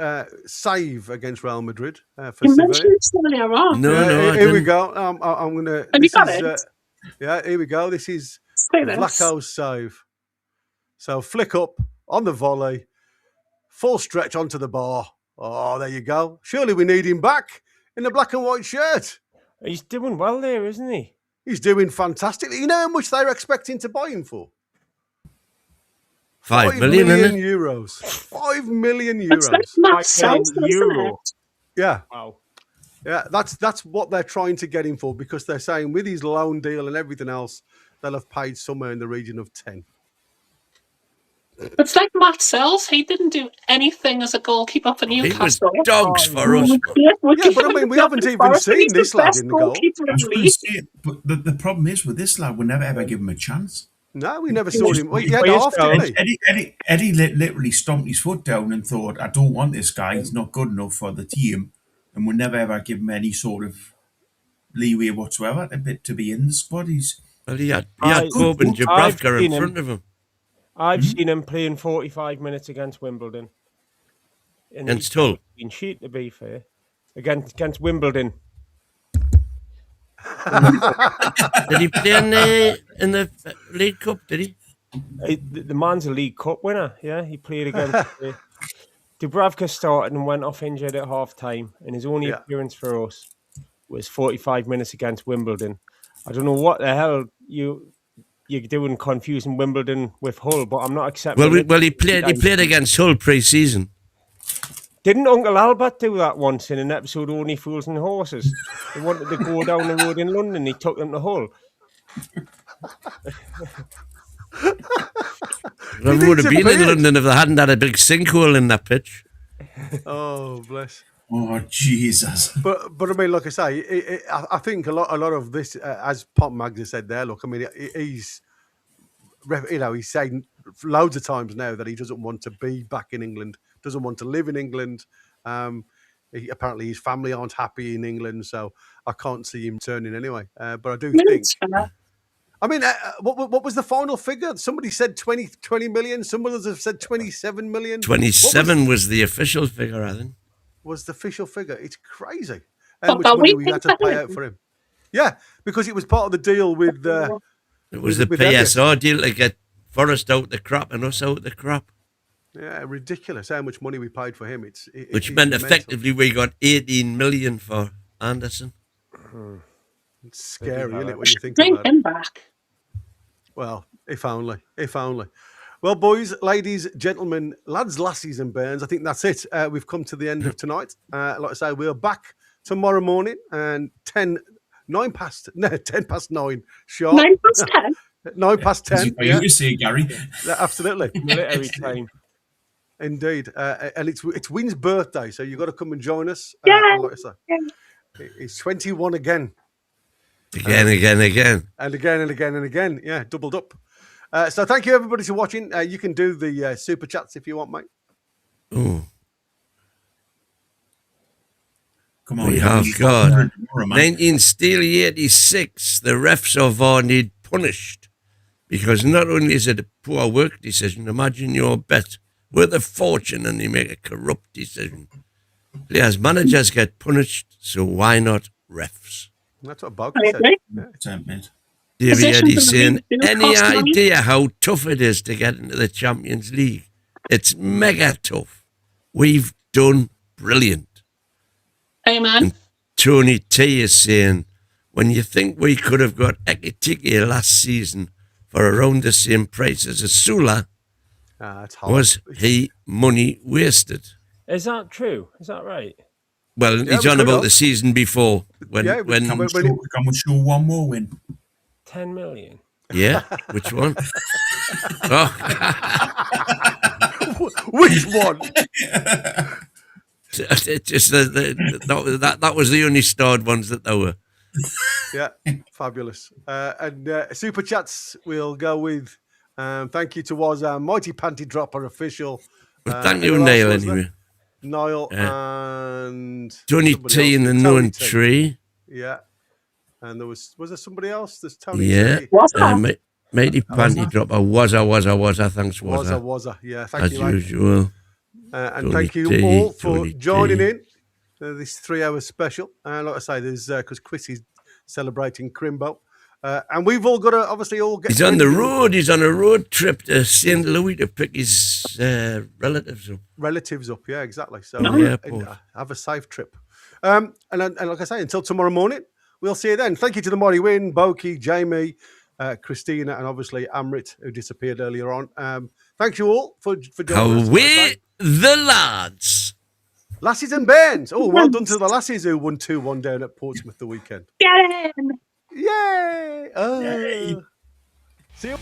save against Real Madrid for You Sevilla? mentioned it earlier on. No, here we go. I'm gonna. Have you got it? Here we go. This is Say this. Vlaco's save. So flick up on the volley, full stretch onto the bar. Oh, there you go. Surely we need him back in the black and white shirt. He's doing well there, isn't he? He's doing fantastically. You know how much they're expecting to buy him for? 5 million, isn't it? euros. 5 million euros. That's like Matt Sells, euro. Yeah. Wow. Yeah, that's what they're trying to get him for, because they're saying with his loan deal and everything else, they'll have paid somewhere in the region of 10. It's like Matt Sells. He didn't do anything as a goalkeeper for Newcastle. He was dogs for us. Yeah, but I mean, we haven't even seen this lad in the goal. But the problem is with this lad, we never ever give him a chance. No, we never saw him. He had half, didn't he? Eddie literally stomped his foot down and thought, I don't want this guy. He's not good enough for the team. And we never ever give him any sort of leeway whatsoever to be in the squad. He had Bob and Dubravka in front of him. I've seen him playing 45 minutes against Wimbledon. Against Hull? Been shit, to be fair. Against Wimbledon. Did he play in the League Cup, did he? The man's a League Cup winner, yeah. He played against... Dubravka started and went off injured at half-time, and his only appearance for us was 45 minutes against Wimbledon. I don't know what the hell you're doing confusing Wimbledon with Hull, but I'm not accepting Well, he played against Hull pre-season. Didn't Uncle Albert do that once in an episode of Only Fools and Horses? They wanted to go down the road in London. He took them to Hull. They would have been in London if they hadn't had a big sinkhole in that pitch. Oh, bless. Oh, Jesus. But I mean, like I say, I think a lot of this, as Pop Mags has said there, look, I mean, he's saying loads of times now that he doesn't want to be back in England, doesn't want to live in England. Apparently his family aren't happy in England, so I can't see him turning anyway. But I do think... I mean, what was the final figure? Somebody said 20 million. Some others have said 27 million. 27 was the official figure, I think. Was the official figure. It's crazy how much money we had to pay out for him. Yeah, because it was part of the deal with. It was with the Elliot. PSR deal to get Forrest out the crap and us out the crap. Yeah, ridiculous how much money we paid for him. Which it's meant mental. effectively we got 18 million for Anderson. It's scary, isn't it, when you think Bring about him it? back. Well, if only. If only. Well, boys, ladies, gentlemen, lads, lassies, and bairns, I think that's it. We've come to the end of tonight. Like I say, we're back tomorrow morning and 10 past 9 sharp. 9 past 10. 9 past 10. Yeah. You see, Gary. Yeah, absolutely. Military time. Indeed. And it's Win's birthday, so you've got to come and join us. Yeah. And like I say, he's 21 again. Again. And again. Yeah, doubled up. So thank you, everybody, for watching. You can do the super chats if you want, mate. Oh. Come on, We have got 1986. The refs of VAR need punished because not only is it a poor work decision, imagine your bet worth a fortune and you make a corrupt decision. Players, managers get punished, so why not refs? That's what Bogey said. Yeah. Mate. Davey Eddie saying, do any cost money? idea how tough it is to get into the Champions League? It's mega tough. We've done brilliant. Amen. And Tony T is saying, when you think we could have got Ekitike last season for around the same price as Asula, was he money wasted? Is that true? Is that right? Well, Yeah, he's on about the season before. When Can we show one more win? 10 million. Yeah, which one? Oh. Which one? Just that was the only starred ones that there were. Yeah, fabulous. And super chats we'll go with. Thank you to our Mighty Panty Dropper official. Well, thank you, who else Niall, was there? anyway. Niall and Tony somebody T else. in the Tony known T. tree. Yeah. And was there somebody else? There's Tony Yeah. T. Mighty Panty Dropper. Was I? Thanks, was I? Yeah, thank As you, mate. usual. And Tony thank you T, all for Tony joining T. in this 3-hour special. Like I say, there's because Chris is celebrating Crimbo. And we've all got to obviously all get. He's on the road. He's on a road trip to St. Louis to pick his relatives up. Relatives up, yeah, exactly. So have a safe trip. And like I say, until tomorrow morning, we'll see you then. Thank you to the Mighty Win, Boki, Jamie, Christina, and obviously Amrit, who disappeared earlier on. Thank you all for joining us. Away the lads. Lassies and Bairns. Oh, well done to the lassies who won 2-1 down at Portsmouth the weekend. Get in. Yay! Oh. See you.